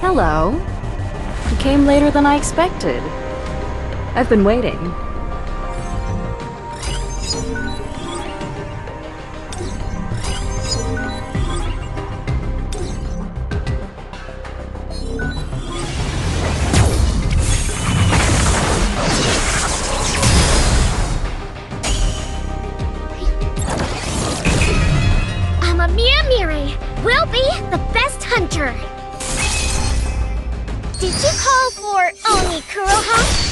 Hello. You came later than I expected. I've been waiting. Will be the best hunter. Did you call for Onikuroha?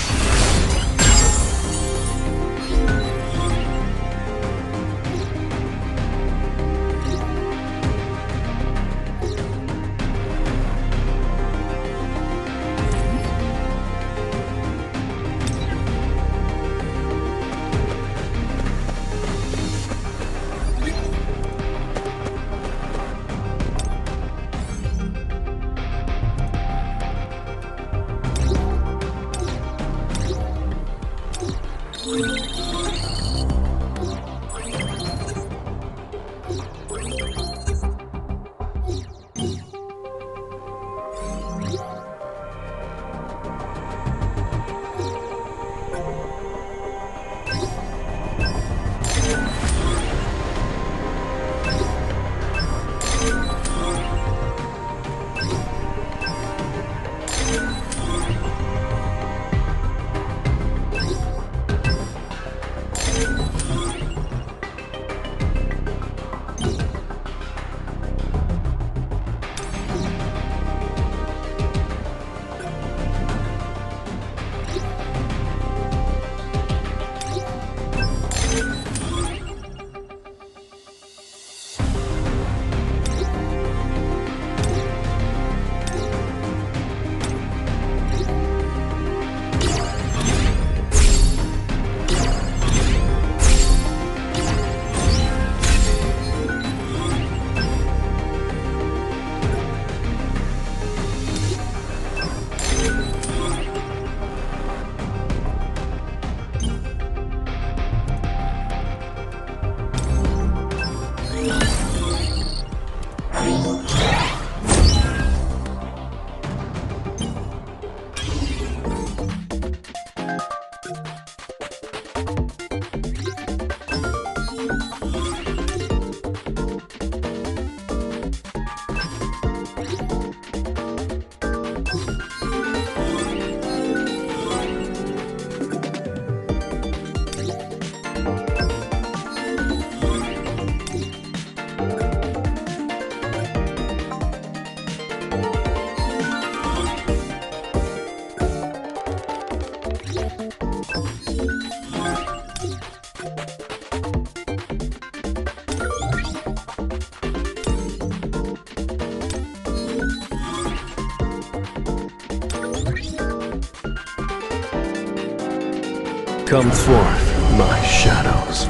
Come forth, my shadows.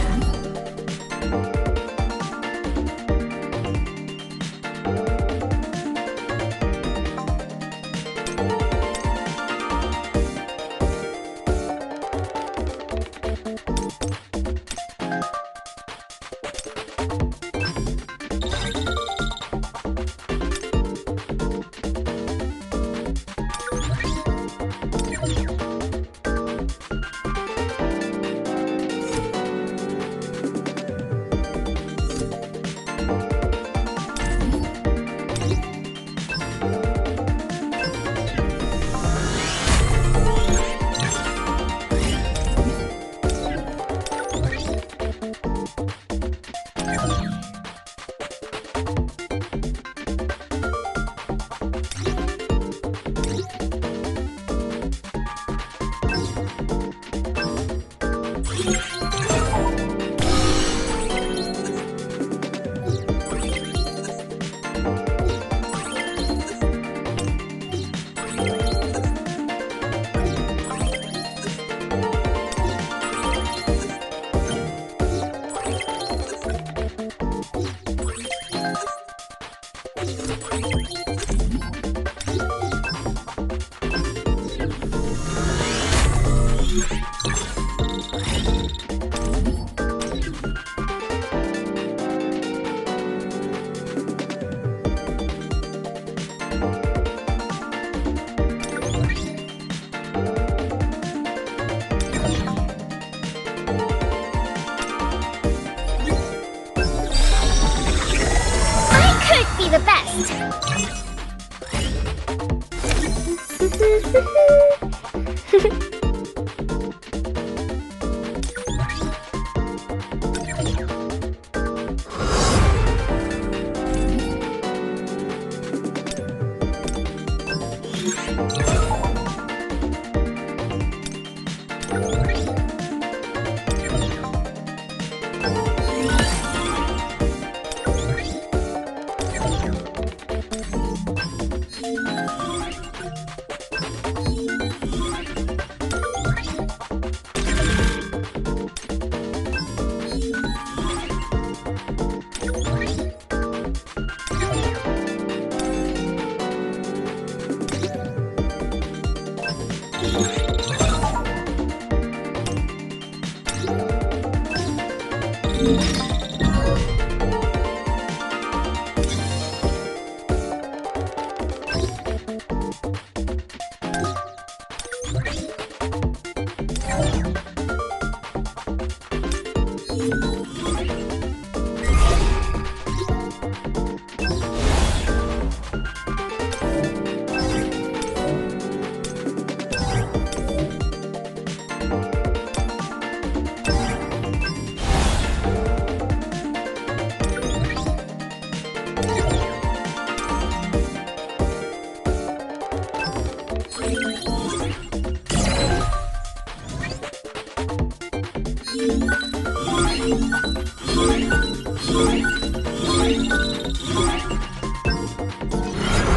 be the best.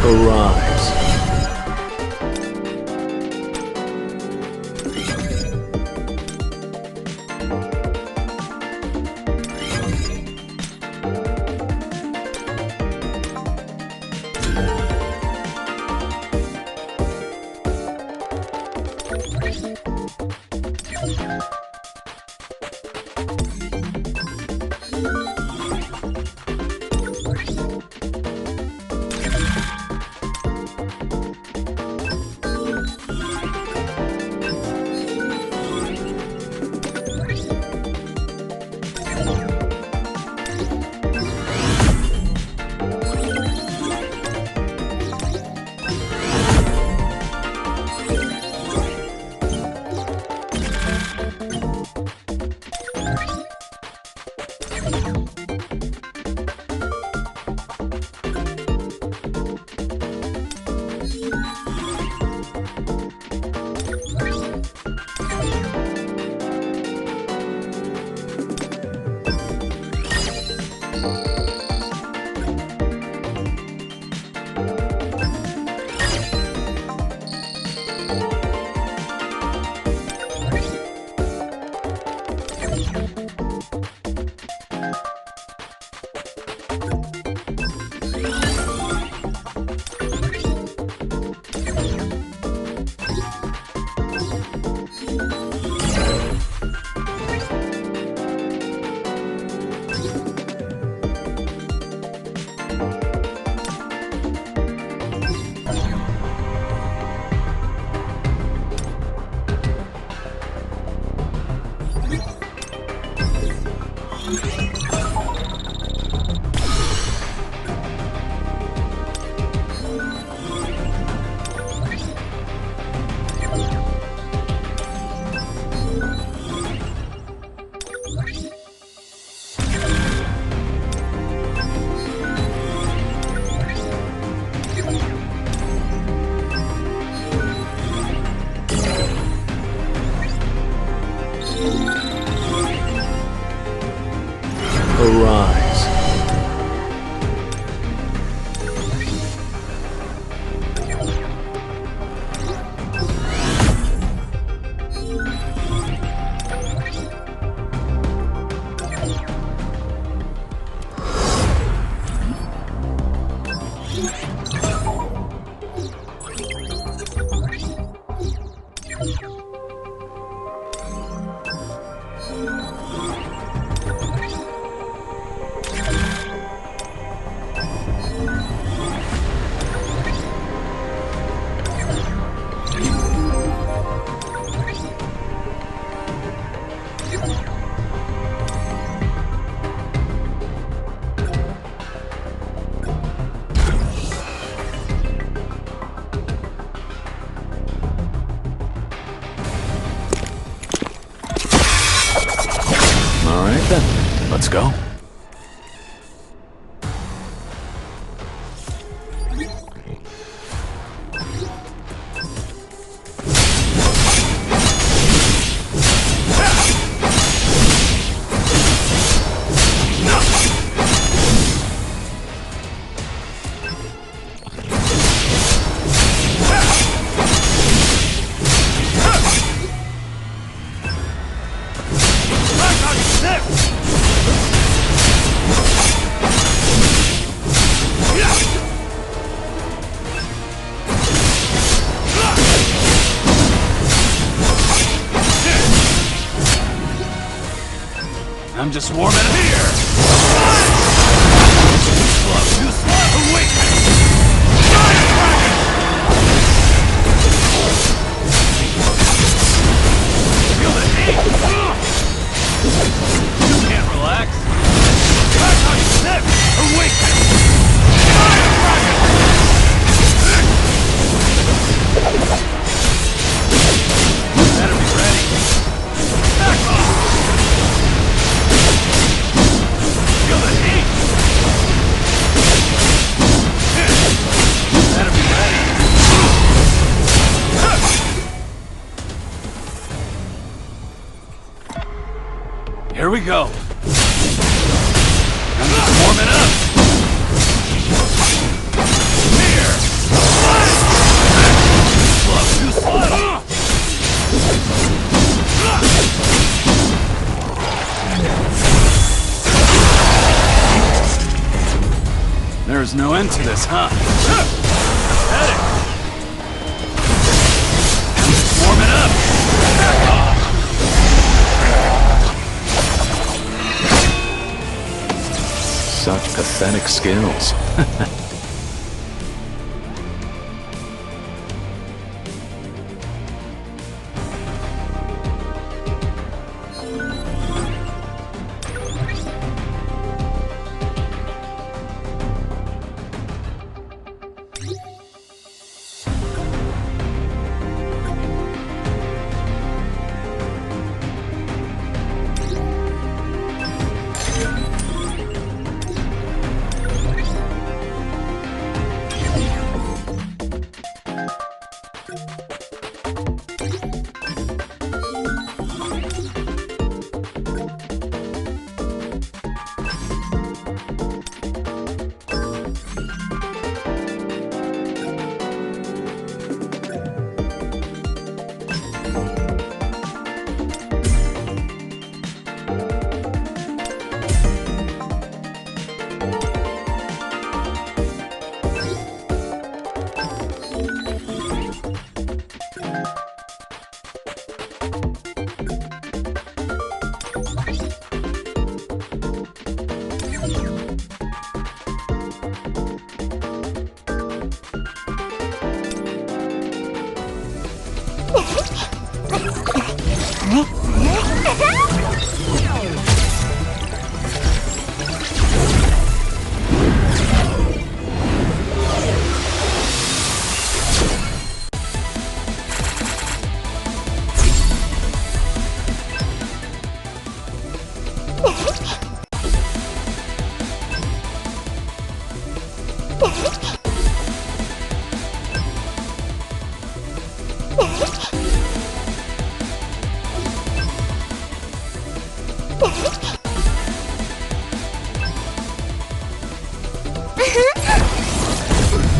Arise. Arise. go. I'm just warming up here. Too slow. Wait. Feel the heat. You can't relax. That's how you step. Awaken. Better be ready. Back off. Feel the heat! Better be ready! Here we go! I'm just warming up! Here! Too slow! There's no end to this, huh? Pathetic! I'm just warming up! Such pathetic skills.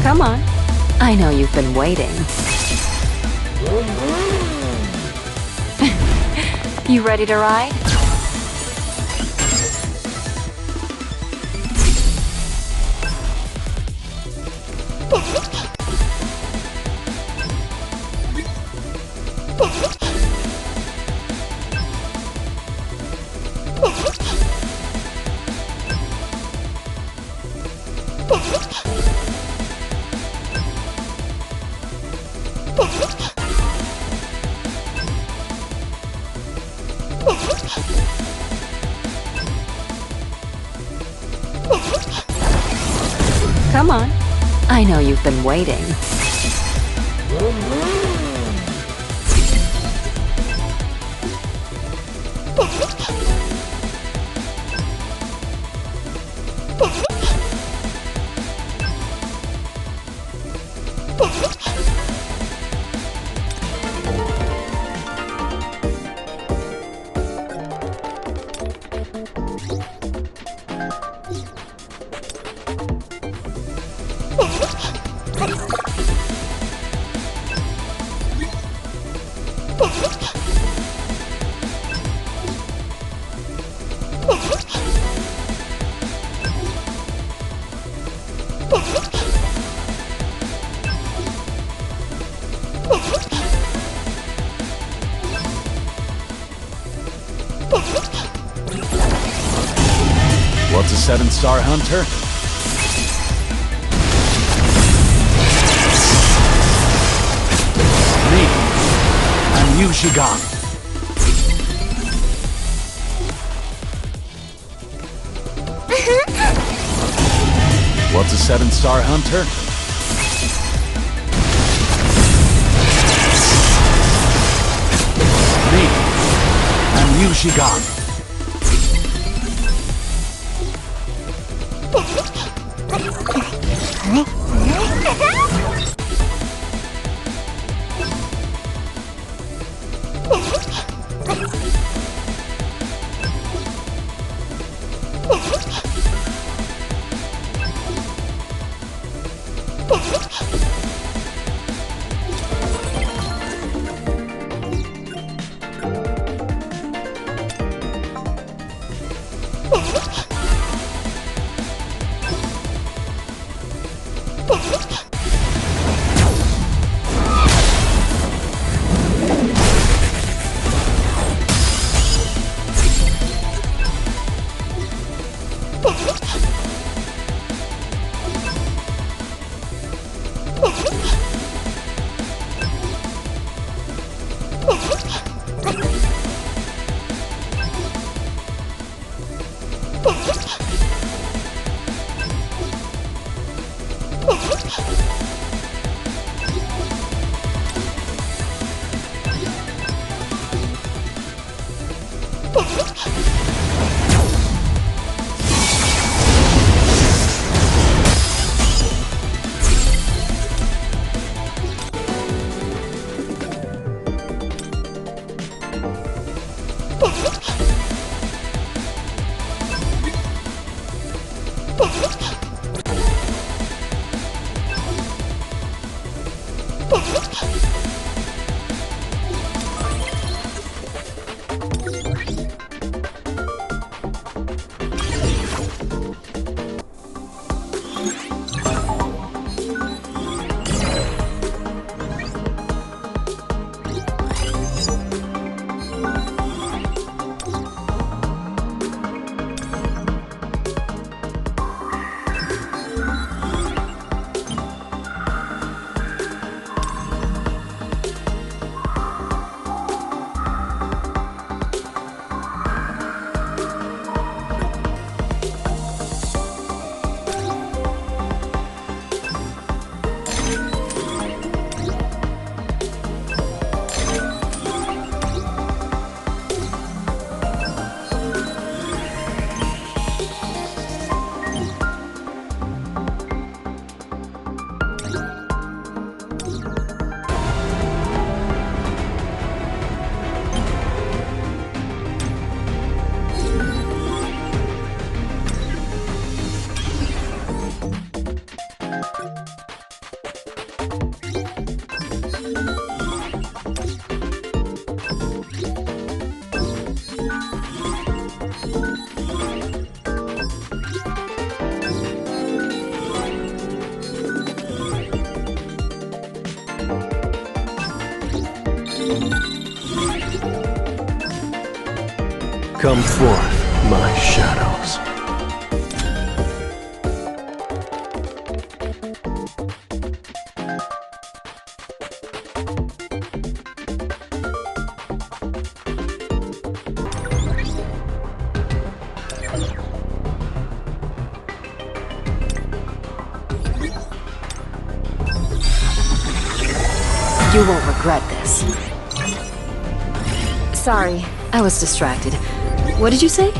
Come on. I know you've been waiting. You ready to ride? Come on. I know you've been waiting. What's a 7-star hunter? Me. I'm Yushigan. What's a 7-star hunter? Me. I'm Yushigan. Come forth, my shadows. You won't regret this. Sorry, I was distracted. What did you say?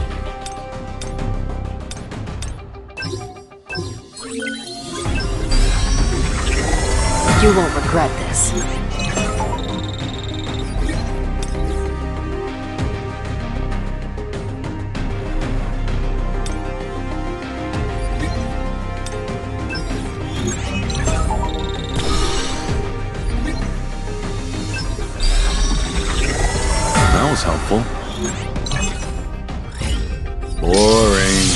You won't regret this. That was helpful. Boring.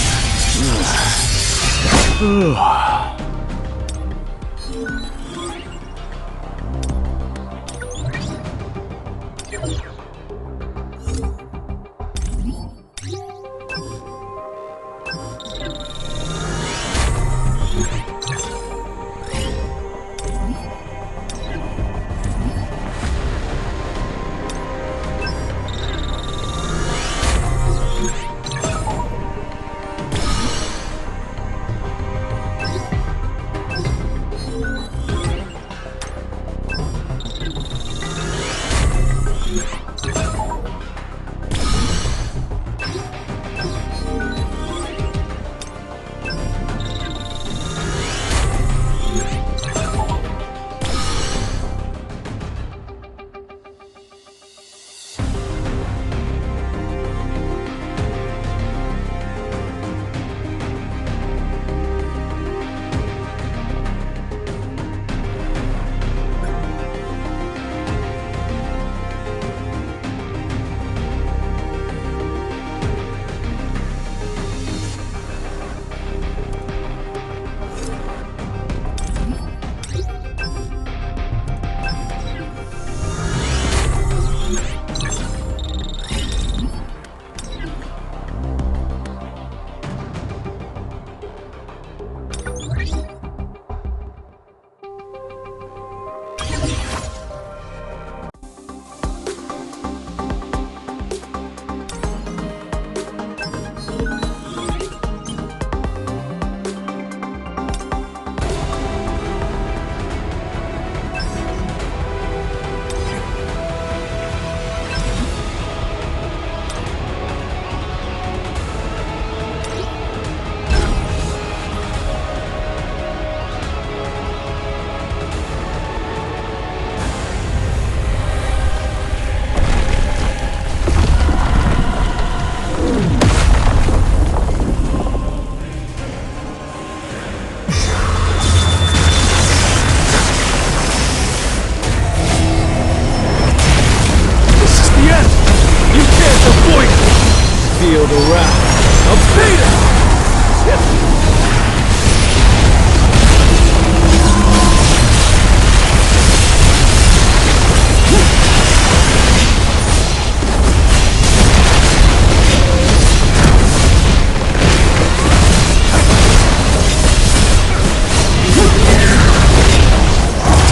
Feel the wrath of Vader!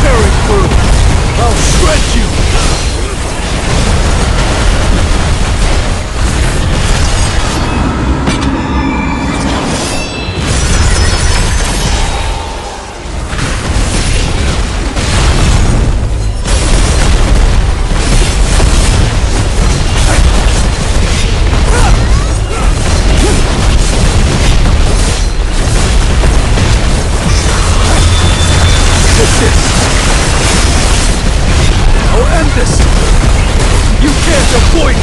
Tearing through! I'll shred you! I'll end this! You can't avoid it!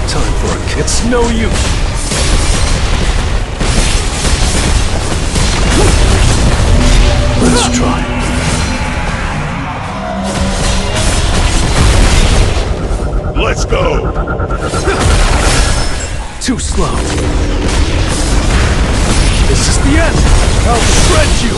Time for a kick. It's no use! Let's try. Let's go! Too slow. This is the end! I'll shred you!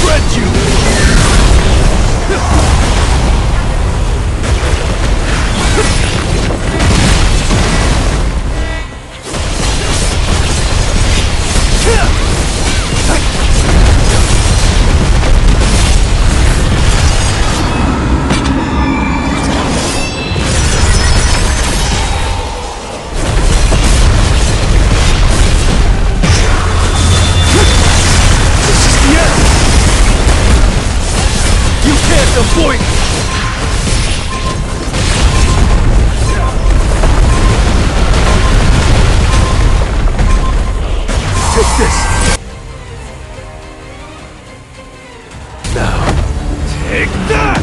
shred you! Avoid! Take this! Now, take that!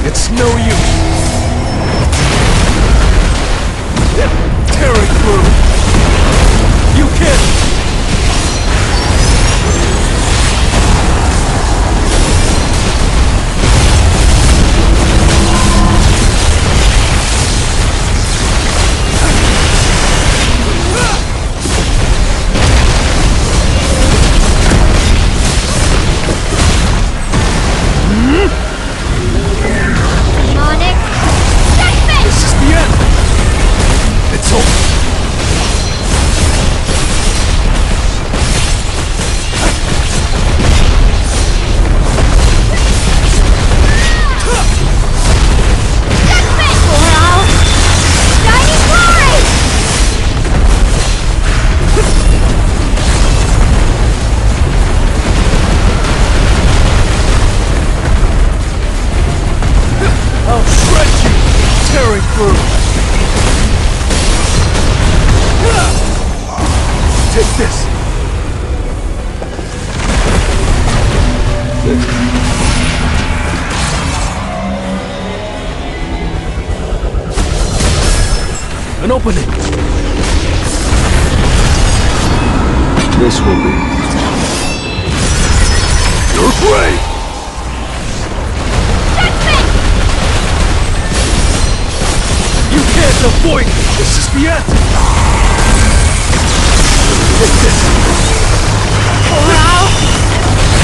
It's no use! Tearing through! You can't! This is the end! It's over! I'll shred you! Tearing through! Take this! An opening! This will be Your grave! You can't avoid me! This is the end! Take this! Wow!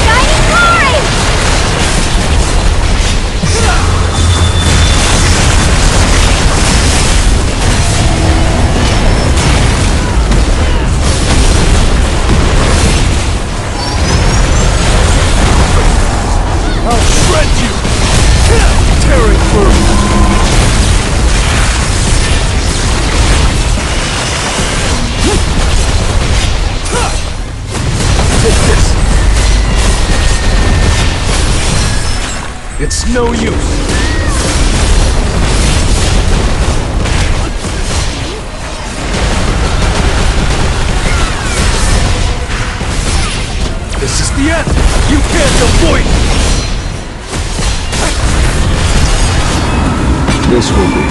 Shining glory! I'll shred you! Tearing through! Take this! It's no use! This is the end! You can't avoid me! This will be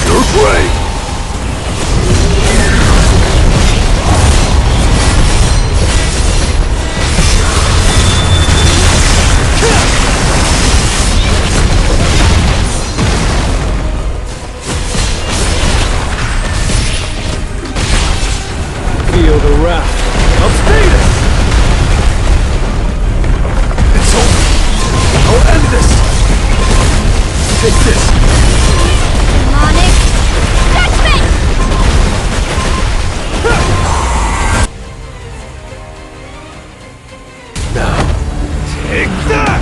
Your grave! Feel the wrath of Venus! It's over! I'll end this! Take this! Demonic judgment! Now, take that!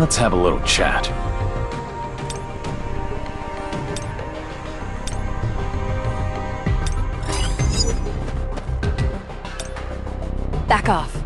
Let's have a little chat. Back off.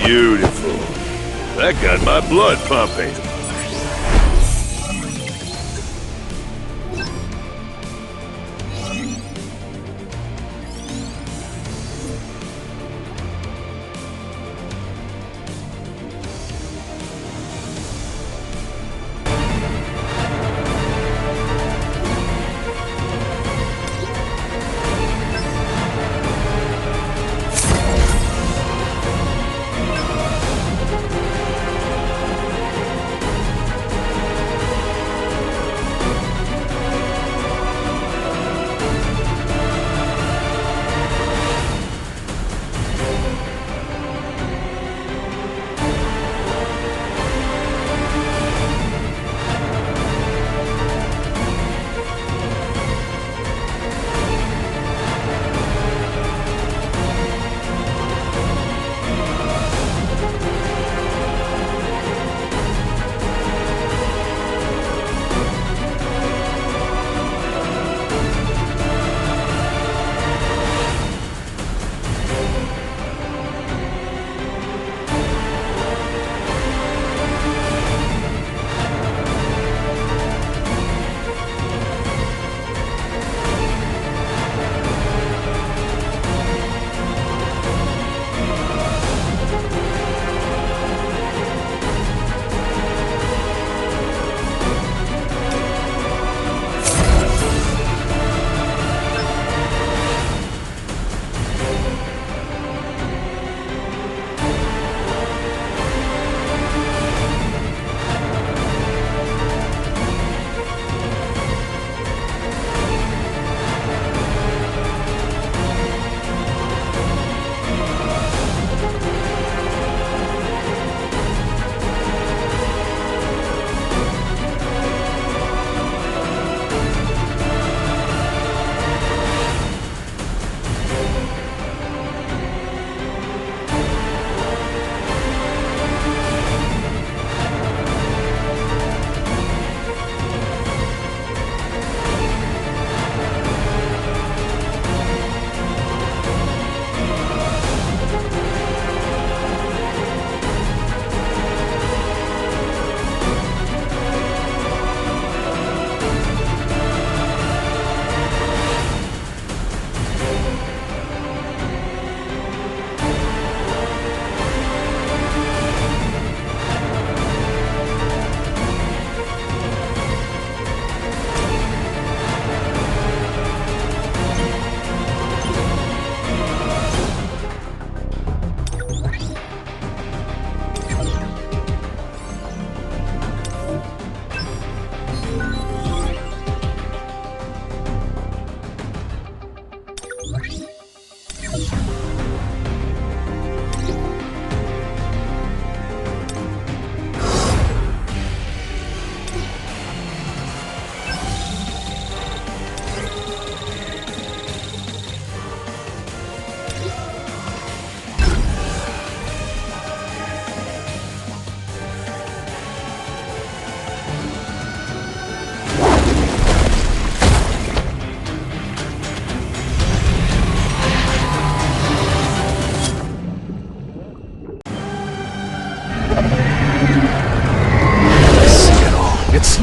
Beautiful. That got my blood pumping.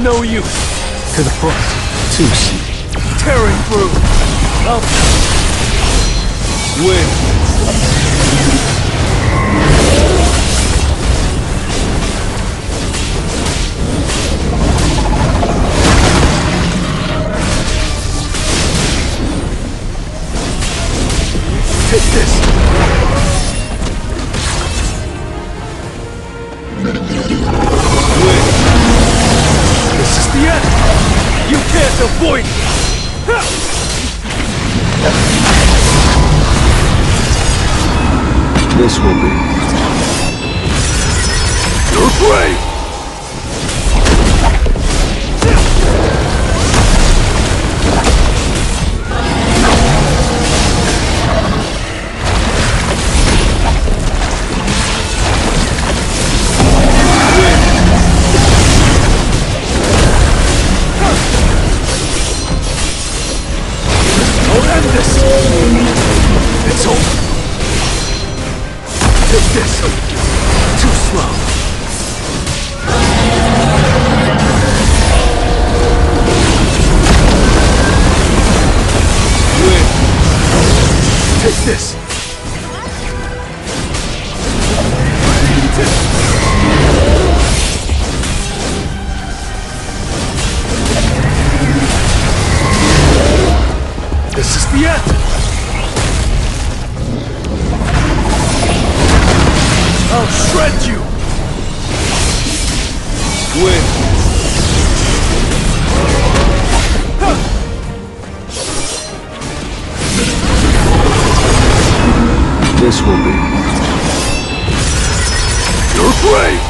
no use. To the front. Too slow. Tearing through. Up. Win. Take this. Win. This is the end. You can't avoid it. This will be. Your grave. I'll end this. It's over. Take this. Too slow. Win. Take this. This is the end. I'll shred you. Win. This will be. Your grave.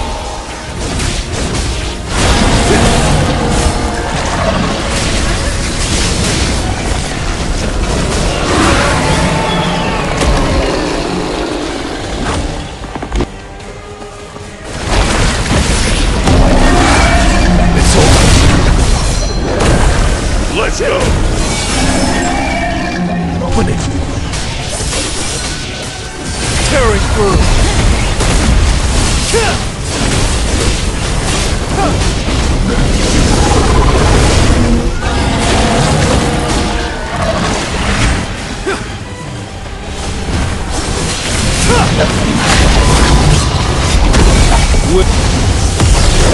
Let's go! Open it! Tearing through!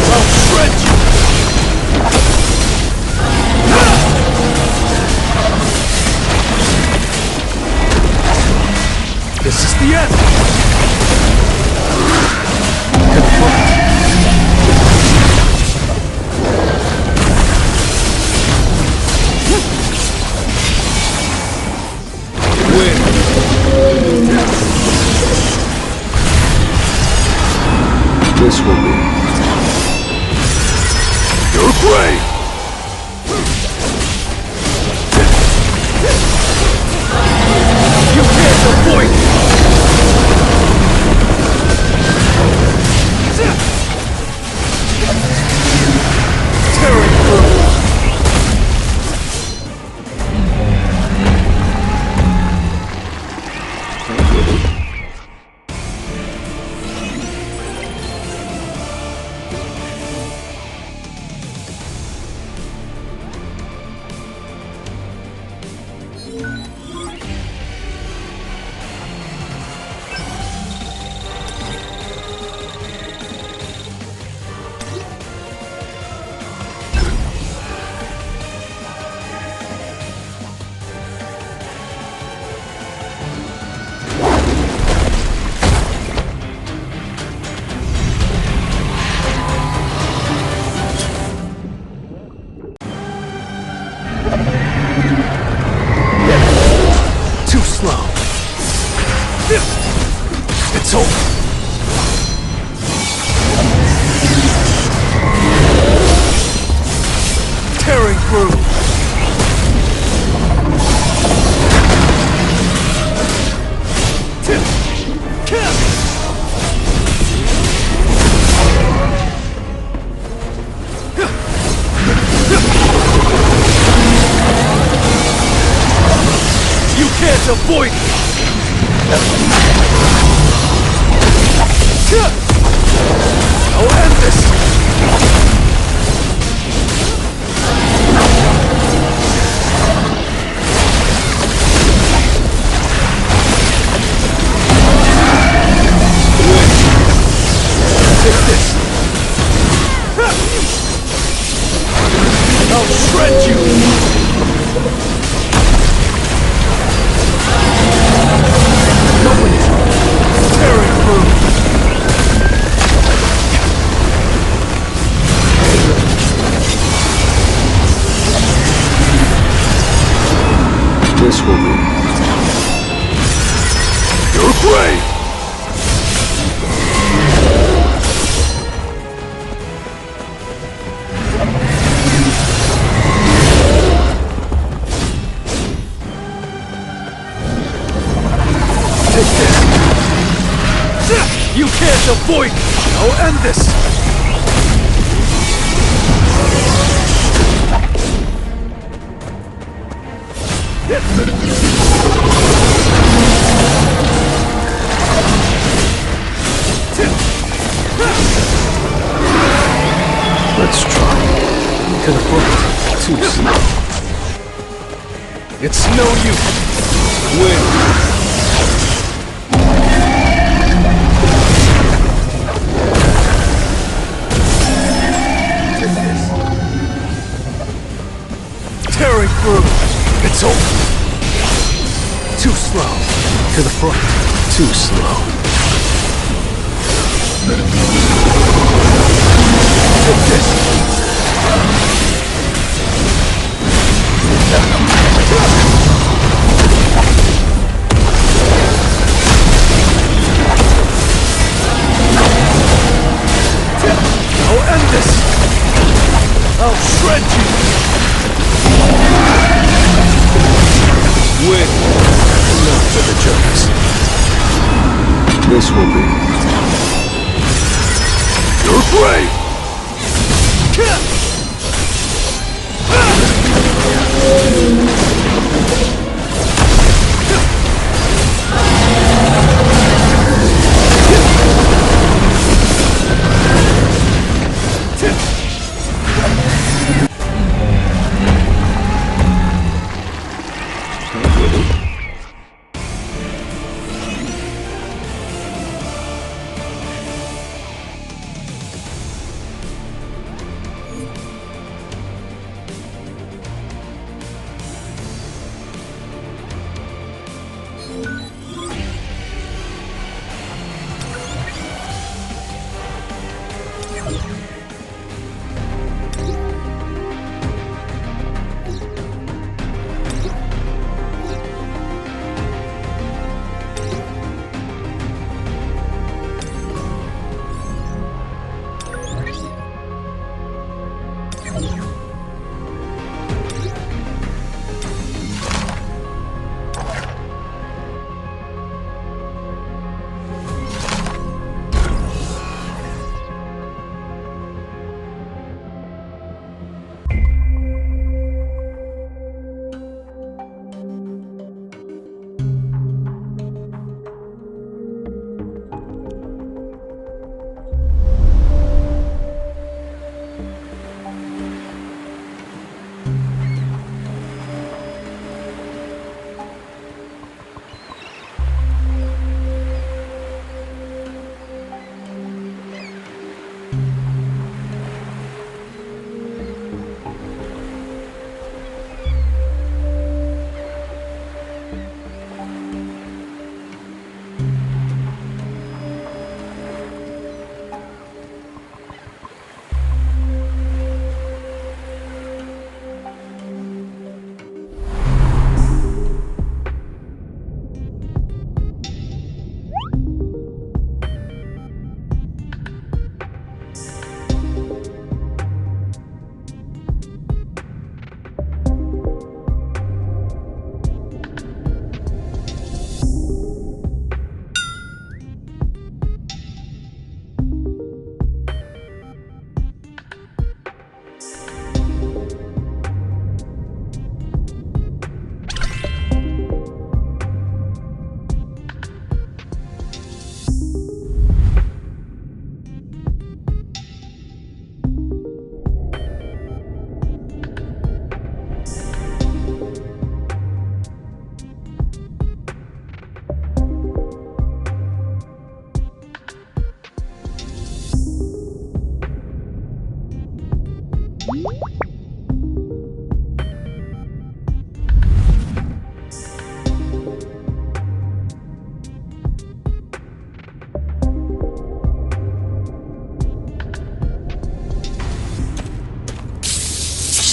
I'll shred you! This is the end! Confront. Win. This will be. Your grave! You can't avoid it! Tearing through! Too slow. It's over. Tearing through. You can't avoid it! I'll end this! grave! Take this! You can't avoid me! I'll end this! Let's try. Confront. Too slow. It's no use! Win! Tearing through! It's over! Too slow! To the front. Too slow. Take this! I'll end this! I'll shred you! Win! Enough for the jokes. This will be. Your grave!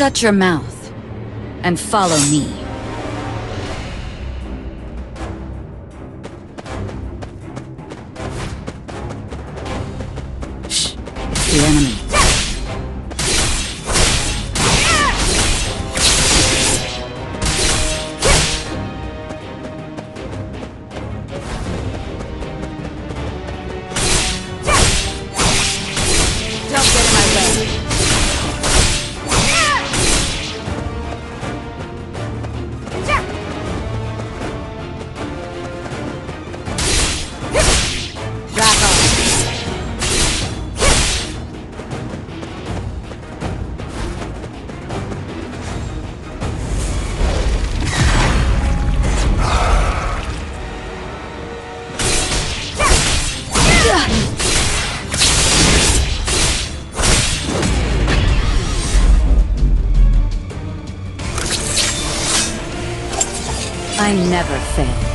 Shut your mouth and follow me. the enemy. Don't get in my way. Back off. I never fail.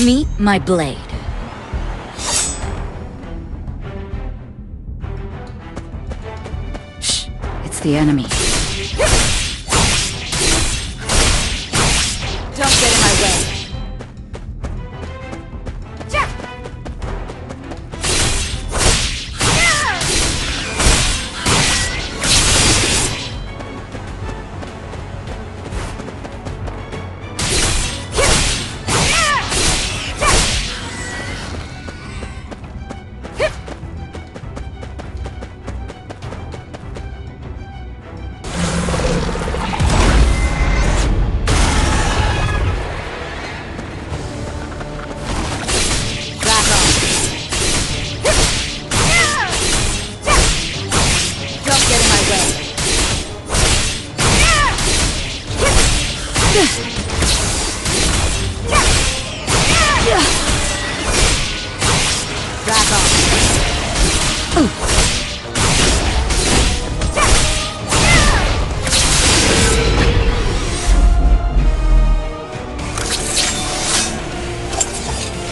Meet my blade. Shh, it's the enemy. Don't get in my way.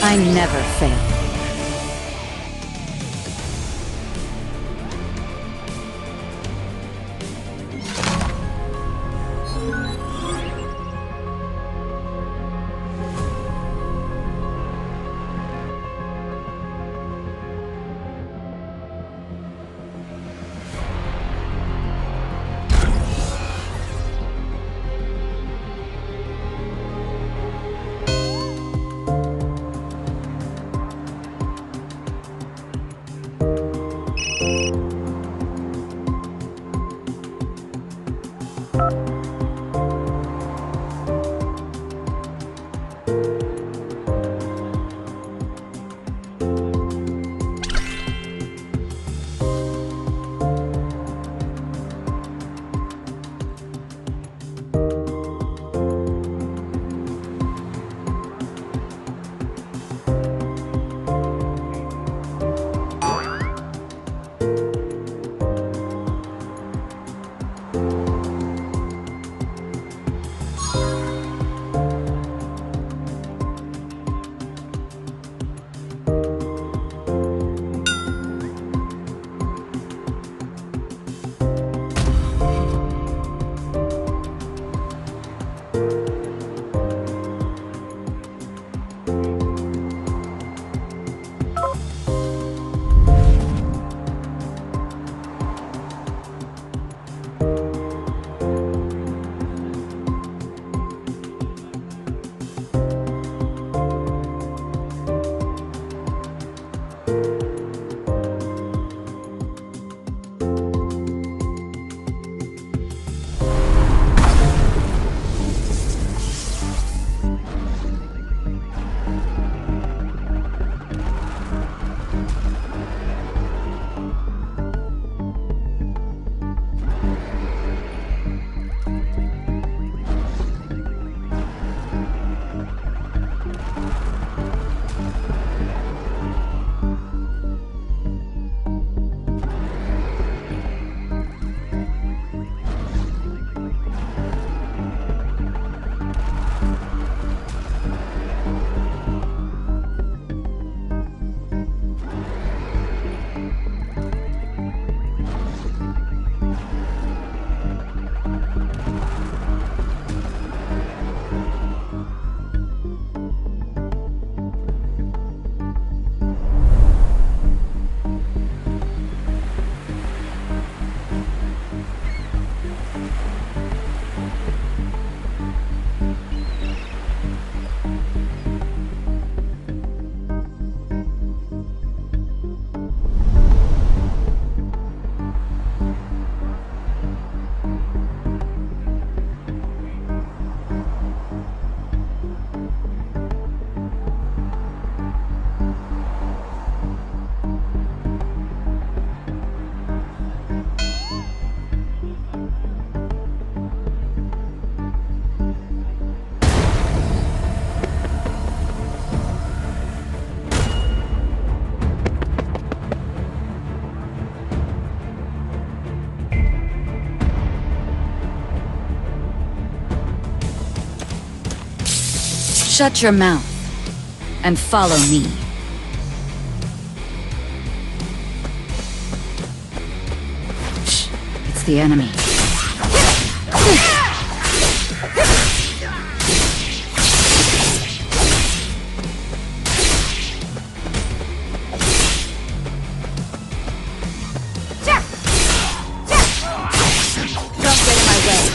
I never fail. Shut your mouth and follow me. Shh, it's the enemy. Don't get in my way.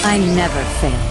I never fail.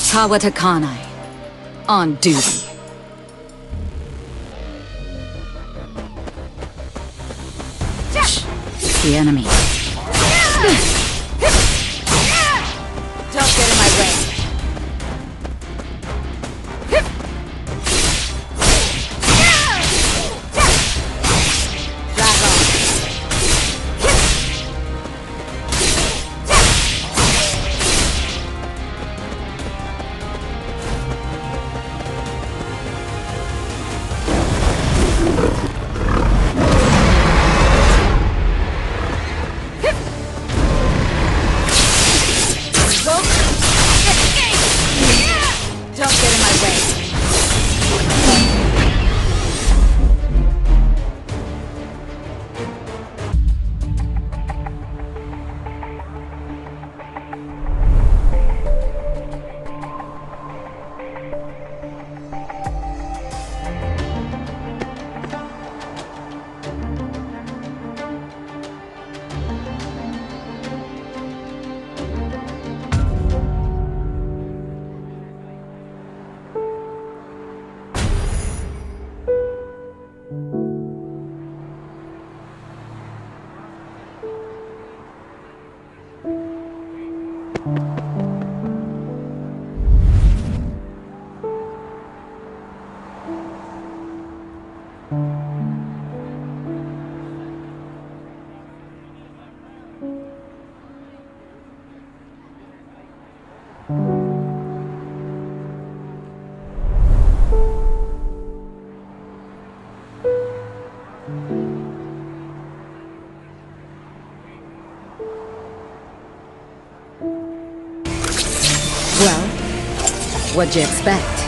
Tawatakanai, on duty. Shh, it's the enemy. Don't get in my way. Well, what'd you expect?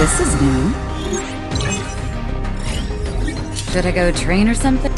This is new. Should I go train or something?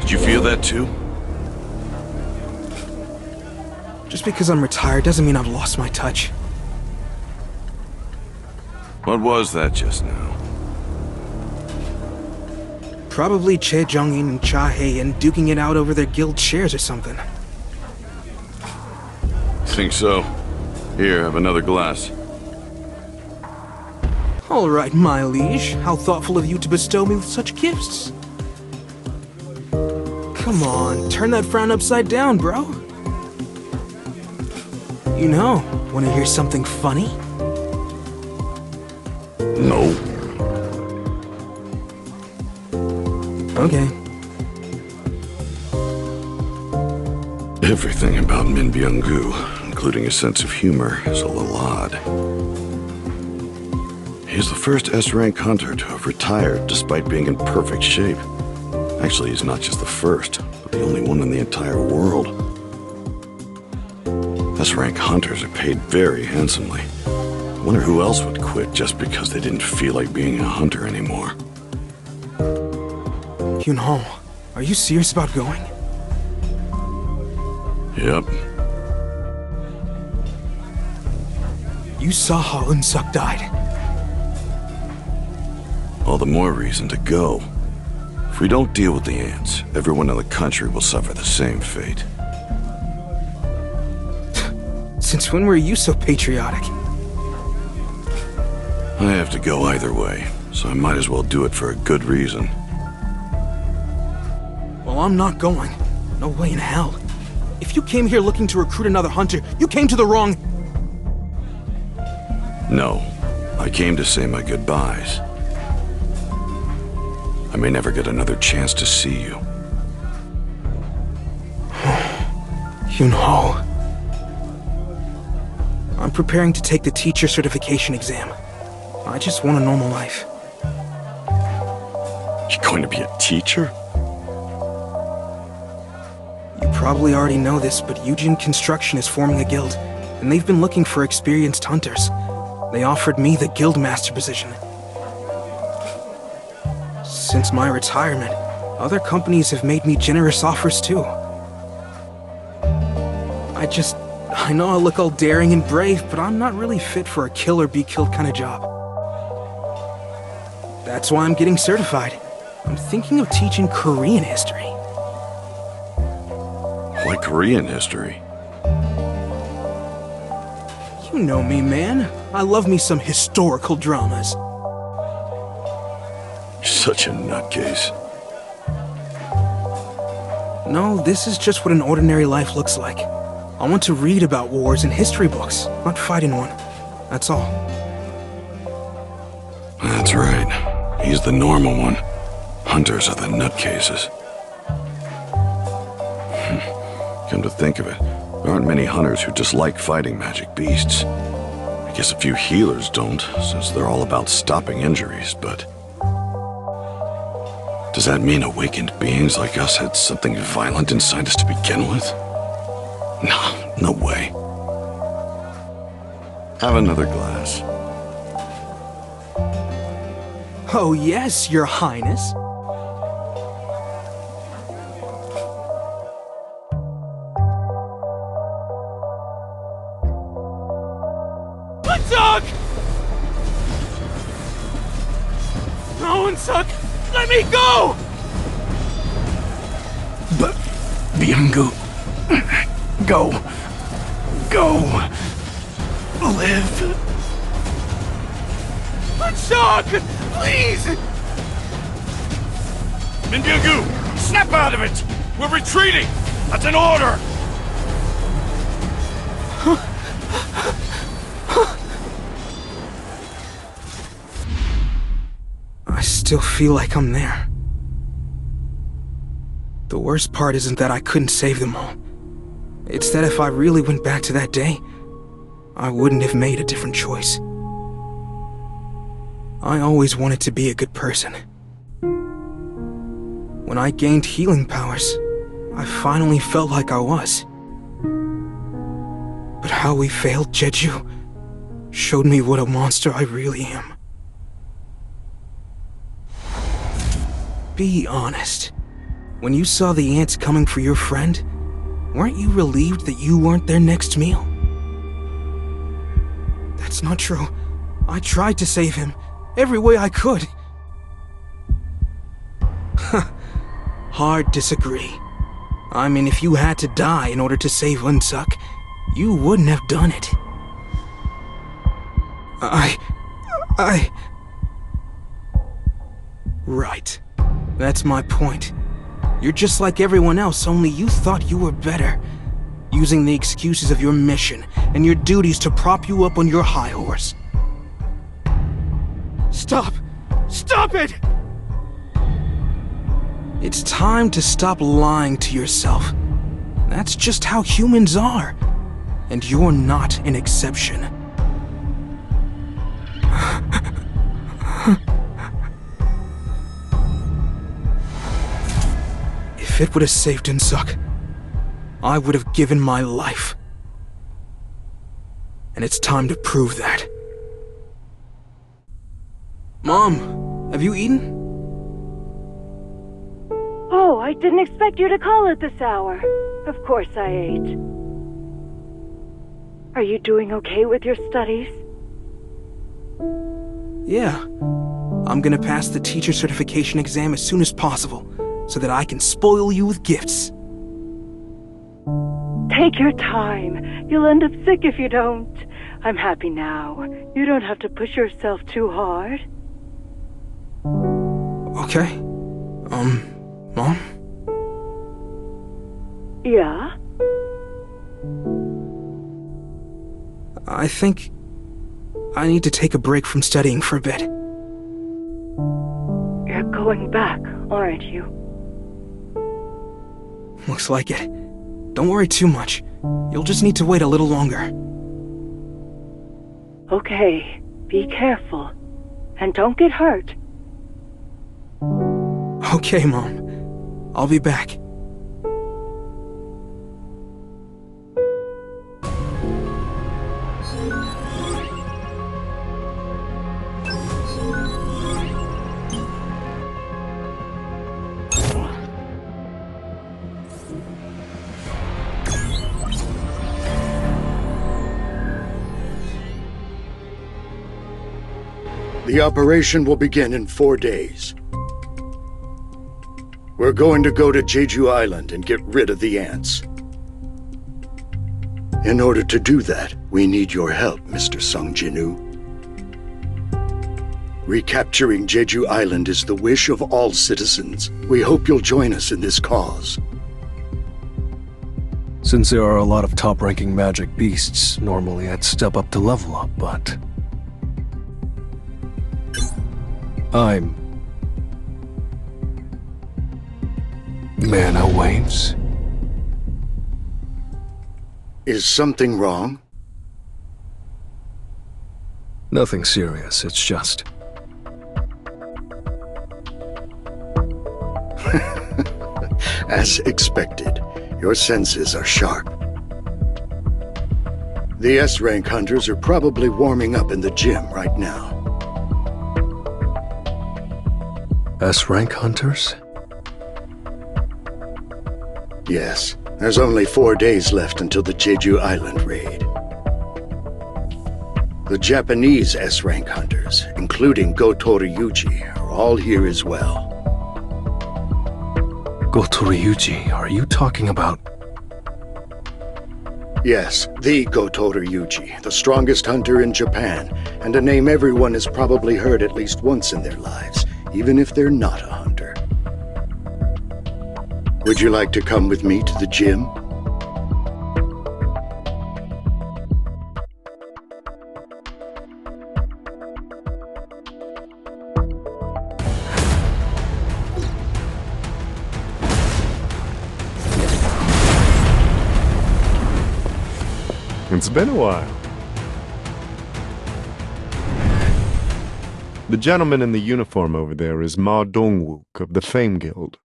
Did you feel that too? Just because I'm retired doesn't mean I've lost my touch. What was that just now? Probably Che Jong-in and Cha Hae-in duking it out over their guild shares or something. Think so. Here, have another glass. All right, my liege. How thoughtful of you to bestow me with such gifts. Come on, turn that frown upside down, bro. You know, want to hear something funny? No. Okay. Everything about Min Byung-gu, including his sense of humor, is a little odd. He's the first S-rank hunter to have retired despite being in perfect shape. Actually, he's not just the first, but the only one in the entire world. S-rank hunters are paid very handsomely. I wonder who else would quit just because they didn't feel like being a hunter anymore. Yun-ho, are you serious about going? Yep. You saw how Eun-suk died. All the more reason to go. If we don't deal with the ants, everyone in the country will suffer the same fate. Since when were you so patriotic? I have to go either way, so I might as well do it for a good reason. Well, I'm not going. No way in hell. If you came here looking to recruit another hunter, you came to the wrong... No, I came to say my goodbyes. I may never get another chance to see you. Yun-ho. I'm preparing to take the teacher certification exam. I just want a normal life. You're going to be a teacher? You probably already know this, but Eugene Construction is forming a guild, and they've been looking for experienced hunters. They offered me the guild master position. Since my retirement, other companies have made me generous offers too. I know I look all daring and brave, but I'm not really fit for a kill or be killed kind of job. That's why I'm getting certified. I'm thinking of teaching Korean history. Why Korean history? You know me, man. I love me some historical dramas. You're such a nutcase. No, this is just what an ordinary life looks like. I want to read about wars in history books, not fight in one. That's all. That's right. He's the normal one. Hunters are the nutcases. Come to think of it, there aren't many hunters who dislike fighting magic beasts. I guess a few healers don't, since they're all about stopping injuries, but... Does that mean awakened beings like us had something violent inside us to begin with? No way. Have another glass. Oh yes, Your Highness. Eun-suk! No, Eun-suk! Let me go! But Biangu, go. Live. Shock! Please! Minbyagu, snap out of it! We're retreating! That's an order! I still feel like I'm there. The worst part isn't that I couldn't save them all. It's that if I really went back to that day, I wouldn't have made a different choice. I always wanted to be a good person. When I gained healing powers, I finally felt like I was. But how we failed Jeju showed me what a monster I really am. Be honest. When you saw the ants coming for your friend, weren't you relieved that you weren't their next meal? That's not true. I tried to save him, every way I could. Hard disagree. I mean, if you had to die in order to save Unsuk, you wouldn't have done it. Right. That's my point. You're just like everyone else, only you thought you were better. Using the excuses of your mission and your duties to prop you up on your high horse. Stop! Stop it! It's time to stop lying to yourself. That's just how humans are. And you're not an exception. If it would have saved Unsuk, I would have given my life. And it's time to prove that. Mom, have you eaten? Oh, I didn't expect you to call at this hour. Of course I ate. Are you doing okay with your studies? Yeah. I'm gonna pass the teacher certification exam as soon as possible, so that I can spoil you with gifts. Take your time. You'll end up sick if you don't. I'm happy now. You don't have to push yourself too hard. Okay. Mom? Yeah? I think I need to take a break from studying for a bit. You're going back, aren't you? Looks like it. Don't worry too much. You'll just need to wait a little longer. Okay, be careful. And don't get hurt. Okay, Mom. I'll be back. The operation will begin in 4 days. We're going to go to Jeju Island and get rid of the ants. In order to do that, we need your help, Mr. Sung Jinu. Recapturing Jeju Island is the wish of all citizens. We hope you'll join us in this cause. Since there are a lot of top-ranking magic beasts, normally I'd step up to level up, but... I'm... Mana waves? Is something wrong? Nothing serious, it's just... As expected, your senses are sharp. The S-rank hunters are probably warming up in the gym right now. S-rank hunters? Yes, there's only 4 days left until the Jeju Island raid. The Japanese S-rank hunters, including Go Toriyuji, are all here as well. Goto Ryuji, are you talking about... Yes, the Goto Ryuji, the strongest hunter in Japan, and a name everyone has probably heard at least once in their lives, even if they're not a hunter. Would you like to come with me to the gym? It's been a while. The gentleman in the uniform over there is Ma Dongwook of the Fame Guild.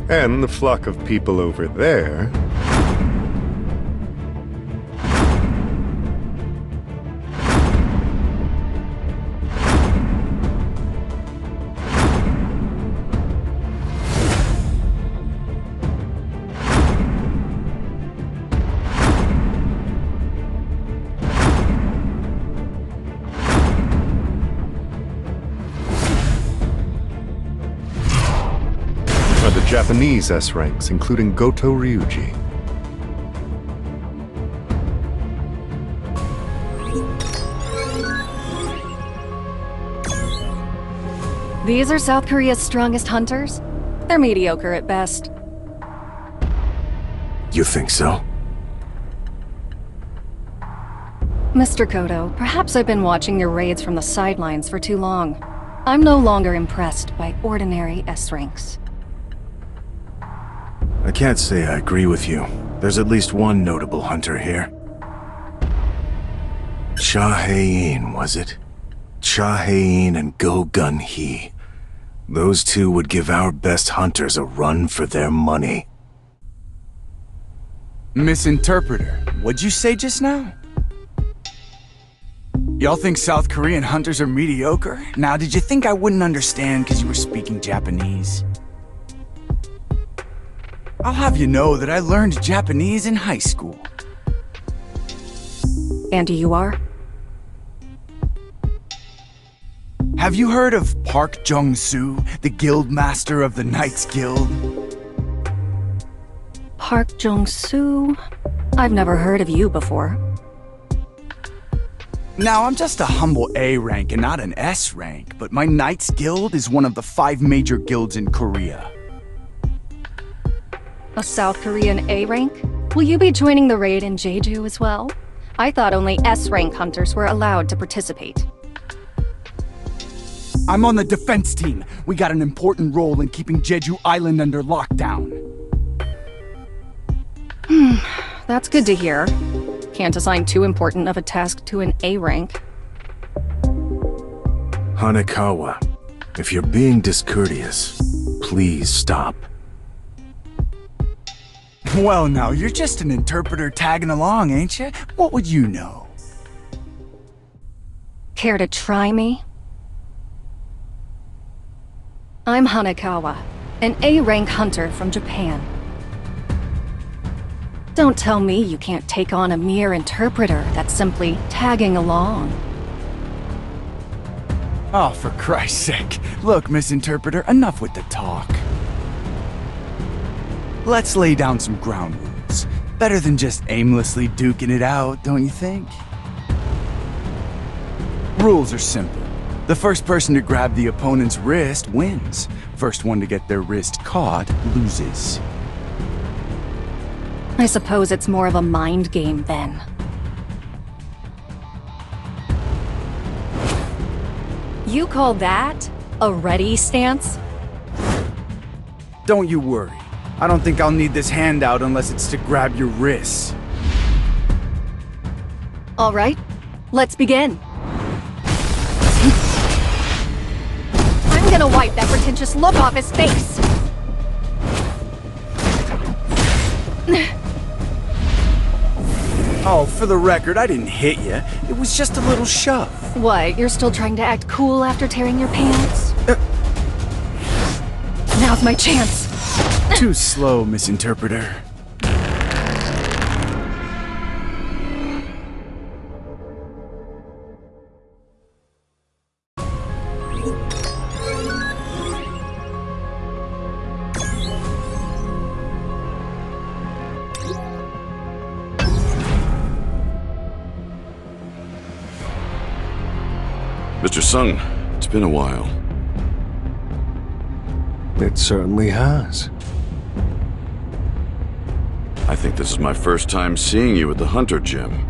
And the flock of people over there... are the Japanese S ranks, including Goto Ryuji. These are South Korea's strongest hunters? They're mediocre at best. You think so? Mr. Kodo, perhaps I've been watching your raids from the sidelines for too long. I'm no longer impressed by ordinary S ranks. I can't say I agree with you. There's at least one notable hunter here. Cha Hae-in, was it? Cha Hae-in and Go Gun Hee. Those two would give our best hunters a run for their money. Misinterpreter, what'd you say just now? Y'all think South Korean hunters are mediocre? Now, did you think I wouldn't understand because you were speaking Japanese? I'll have you know that I learned Japanese in high school. And you are? Have you heard of Park Jung-soo, the guild master of the Knights Guild? Park Jung-soo? I've never heard of you before. Now, I'm just a humble A rank and not an S rank, but my Knights Guild is one of the 5 major guilds in Korea. A South Korean A rank? Will you be joining the raid in Jeju as well? I thought only S rank hunters were allowed to participate. I'm on the defense team. We got an important role in keeping Jeju Island under lockdown. That's good to hear. Can't assign too important of a task to an A rank. Hanekawa, if you're being discourteous, please stop. Well, now, you're just an interpreter tagging along, ain't you? What would you know? Care to try me? I'm Hanekawa, an A-rank hunter from Japan. Don't tell me you can't take on a mere interpreter that's simply tagging along. Oh, for Christ's sake. Look, Misinterpreter, enough with the talk. Let's lay down some ground rules. Better than just aimlessly duking it out, don't you think? Rules are simple. The first person to grab the opponent's wrist wins. First one to get their wrist caught loses. I suppose it's more of a mind game then. You call that a ready stance? Don't you worry. I don't think I'll need this handout unless it's to grab your wrists. All right, let's begin. I'm gonna wipe that pretentious look off his face. Oh, for the record, I didn't hit you. It was just a little shove. What, you're still trying to act cool after tearing your pants? Now's my chance. Too slow, Misinterpreter. Mr. Sung, it's been a while. It certainly has. I think this is my first time seeing you at the Hunter Gym.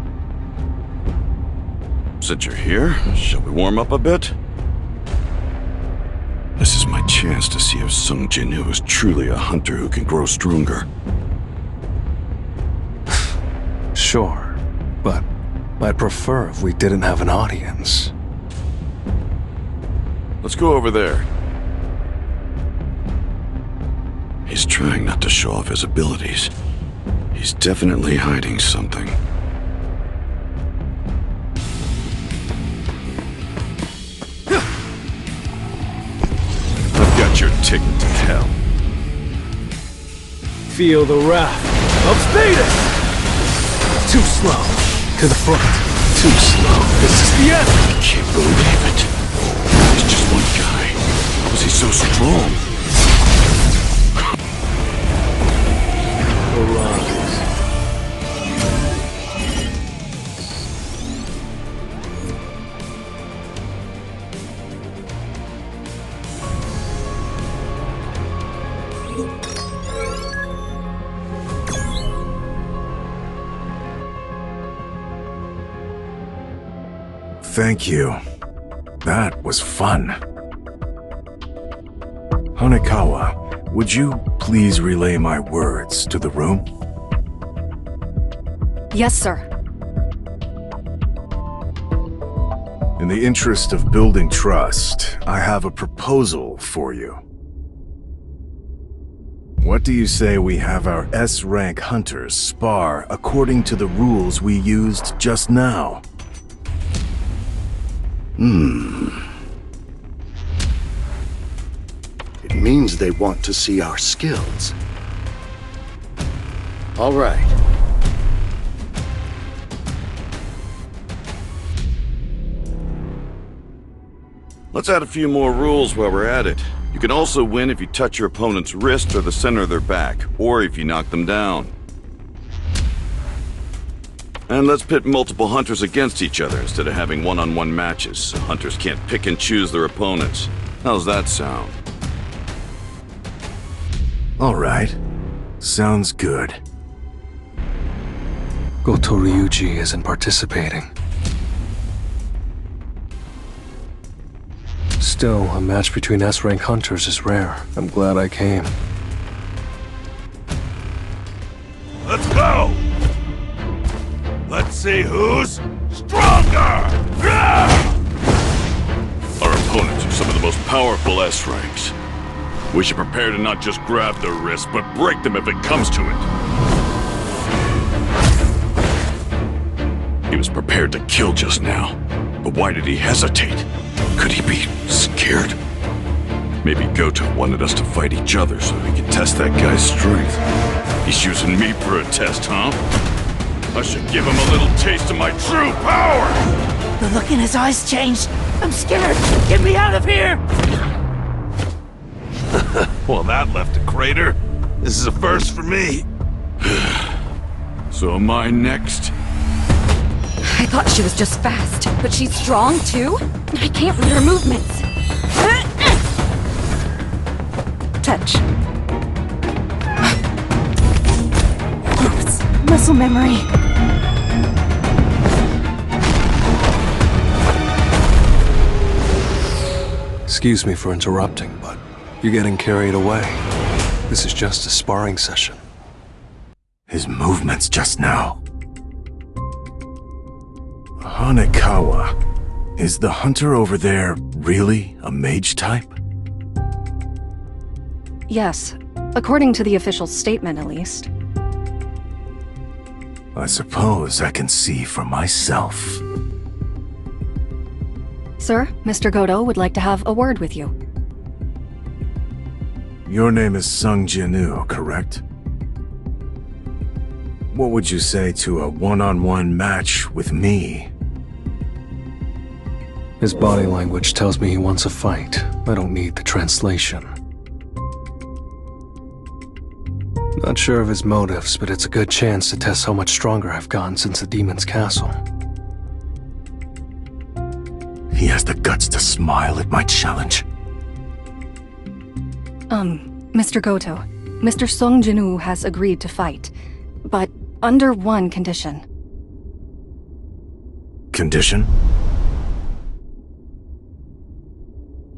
Since you're here, shall we warm up a bit? This is my chance to see if Sung Jin-woo is truly a hunter who can grow stronger. Sure, but I'd prefer if we didn't have an audience. Let's go over there. He's trying not to show off his abilities. He's definitely hiding something. I've got your ticket to hell. Feel the wrath of Status! Too slow. To the front. Too slow. This is the end! I can't believe it. He's just one guy. How is he so strong? Thank you. That was fun. Hanekawa, would you please relay my words to the room? Yes, sir. In the interest of building trust, I have a proposal for you. What do you say we have our S-rank hunters spar according to the rules we used just now? It means they want to see our skills. All right. Let's add a few more rules while we're at it. You can also win if you touch your opponent's wrist or the center of their back, or if you knock them down. And let's pit multiple hunters against each other instead of having one-on-one matches, so hunters can't pick and choose their opponents. How's that sound? All right. Sounds good. Goto Ryuji isn't participating. Still, a match between S-rank hunters is rare. I'm glad I came. Let's go! Let's see who's stronger! Our opponents are some of the most powerful S-ranks. We should prepare to not just grab their wrists, but break them if it comes to it. He was prepared to kill just now, but why did he hesitate? Could he be scared? Maybe Goto wanted us to fight each other so he could test that guy's strength. He's using me for a test, huh? I should give him a little taste of my true power! The look in his eyes changed. I'm scared. Get me out of here! Well, that left a crater. This is a first for me. So am I next? I thought she was just fast, but she's strong too? I can't read her movements. Touch. Oops, muscle memory. Excuse me for interrupting, but you're getting carried away. This is just a sparring session. His movements just now. Hanekawa, is the hunter over there really a mage type? Yes, according to the official statement at least. I suppose I can see for myself. Sir, Mr. Goto would like to have a word with you. Your name is Sung Jin-woo, correct? What would you say to a one-on-one match with me? His body language tells me he wants a fight. I don't need the translation. Not sure of his motives, but it's a good chance to test how much stronger I've gotten since the Demon's Castle. he has the guts to smile at my challenge. Mr. Goto, Mr. Song Jinwoo has agreed to fight, but under one condition. Condition?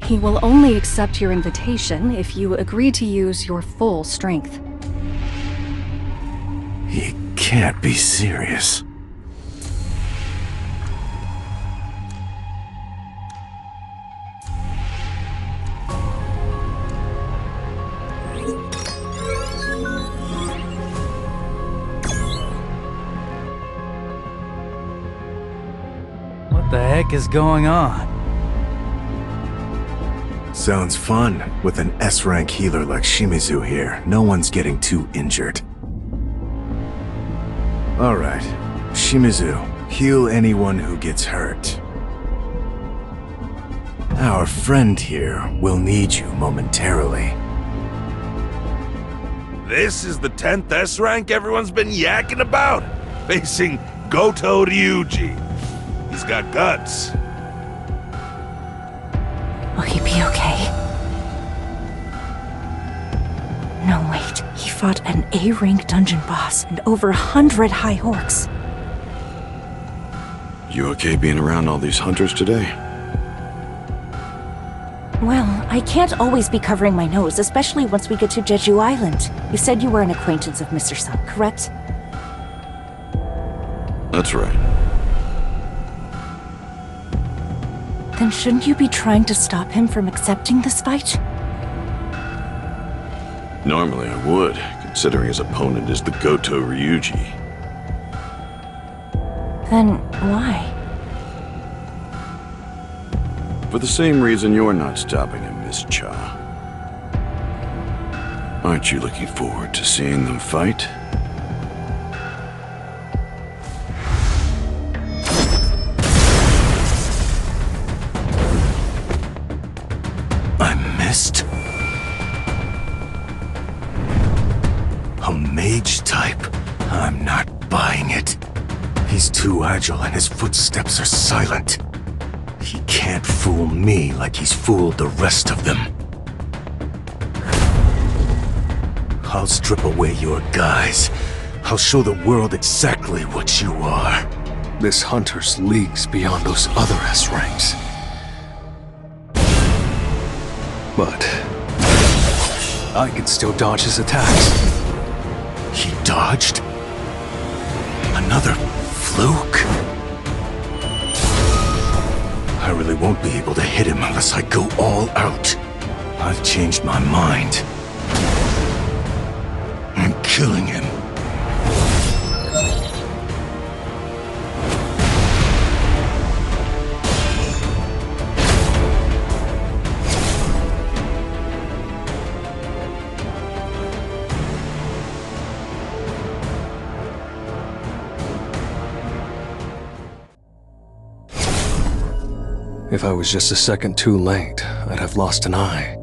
He will only accept your invitation if you agree to use your full strength. He can't be serious. What the heck is going on? Sounds fun. With an S-rank healer like Shimizu here, no one's getting too injured. Alright, Shimizu, heal anyone who gets hurt. Our friend here will need you momentarily. This is the 10th S rank everyone's been yakking about, facing Goto Ryuji. He's got guts. Will he be okay? No, wait. He fought an A-rank dungeon boss and over 100 high orcs. You okay being around all these hunters today? Well, I can't always be covering my nose, especially once we get to Jeju Island. You said you were an acquaintance of Mr. Sun, correct? That's right. Then shouldn't you be trying to stop him from accepting this fight? Normally I would, considering his opponent is the Goto Ryuji. Then why? For the same reason you're not stopping him, Miss Cha. Aren't you looking forward to seeing them fight? I missed? A mage type? I'm not buying it. He's too agile and his footsteps are silent. He can't fool me like he's fooled the rest of them. I'll strip away your guise. I'll show the world exactly what you are. This hunter's leagues beyond those other S ranks. But I can still dodge his attacks. He dodged? Another fluke? I really won't be able to hit him unless I go all out. I've changed my mind. I'm killing him. If I was just a second too late, I'd have lost an eye.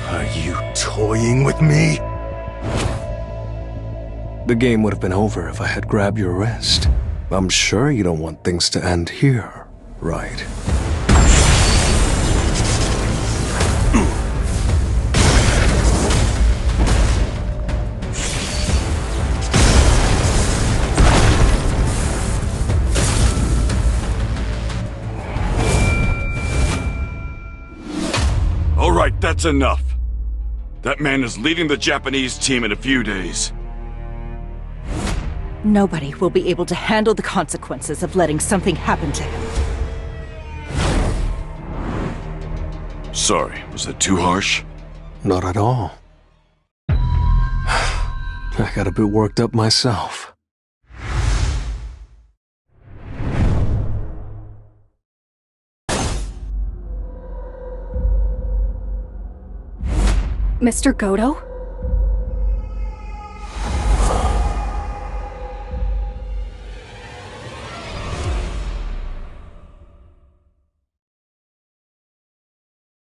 Are you toying with me? The game would have been over if I had grabbed your wrist. I'm sure you don't want things to end here, right? Alright, that's enough. That man is leading the Japanese team in a few days. Nobody will be able to handle the consequences of letting something happen to him. Sorry, was that too harsh? Not at all. I got a bit worked up myself. Mr. Goto?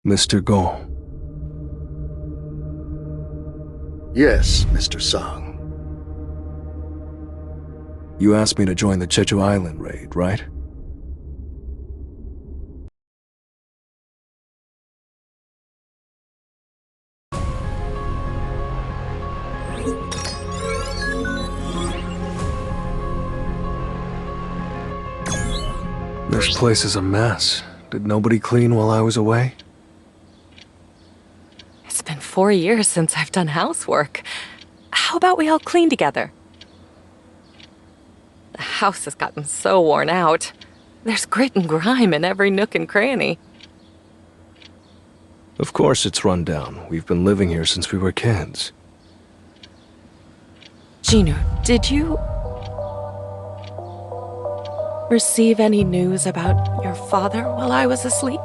Mr. Go. Yes, Mr. Song. You asked me to join the Jeju Island raid, right? This place is a mess. Did nobody clean while I was away? It's been 4 years since I've done housework. How about we all clean together? The house has gotten so worn out. There's grit and grime in every nook and cranny. Of course it's run down. We've been living here since we were kids. Gino, did you receive any news about your father while I was asleep?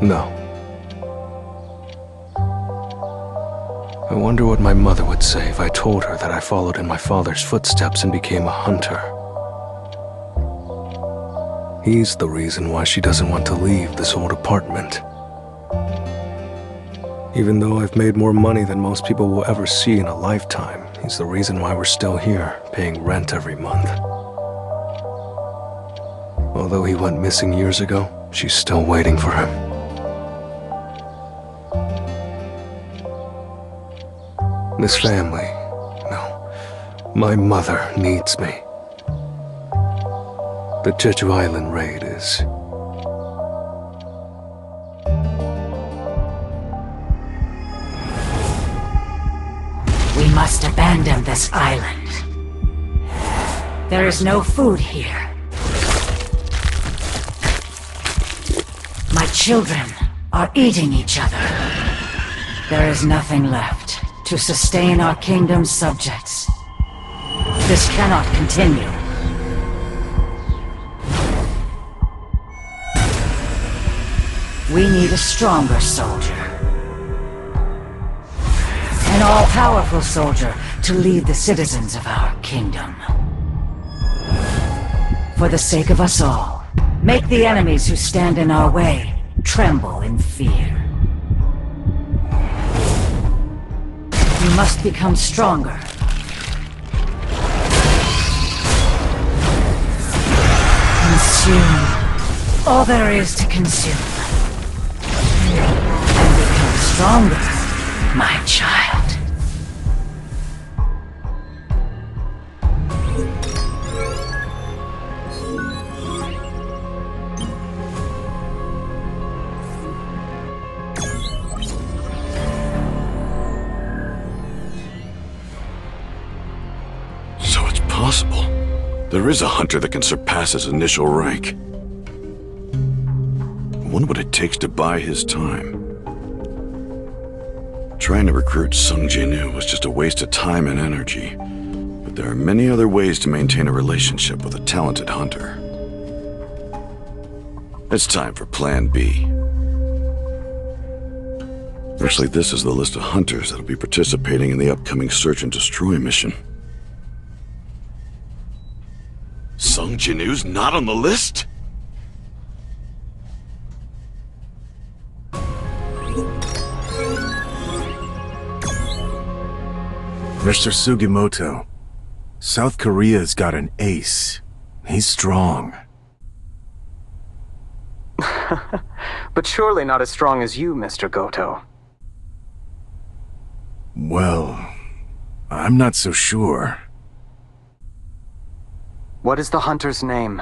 No. I wonder what my mother would say if I told her that I followed in my father's footsteps and became a hunter. He's the reason why she doesn't want to leave this old apartment. Even though I've made more money than most people will ever see in a lifetime, he's the reason why we're still here, paying rent every month. Although he went missing years ago, she's still waiting for him. This family, no, my mother needs me. The Jeju Island raid is... We must abandon this island. There is no food here. My children are eating each other. There is nothing left to sustain our kingdom's subjects. This cannot continue. We need a stronger soldier. An all-powerful soldier to lead the citizens of our kingdom. For the sake of us all, make the enemies who stand in our way tremble in fear. You must become stronger. Consume all there is to consume. And become stronger, my child. So it's possible. There is a hunter that can surpass his initial rank. I wonder what it takes to buy his time. Trying to recruit Sung Jinu was just a waste of time and energy. But there are many other ways to maintain a relationship with a talented hunter. It's time for Plan B. Actually, this is the list of hunters that'll be participating in the upcoming Search and Destroy mission. Sung Jinu's not on the list? Mr. Sugimoto, South Korea's got an ace. He's strong. But surely not as strong as you, Mr. Goto. Well, I'm not so sure. What is the hunter's name?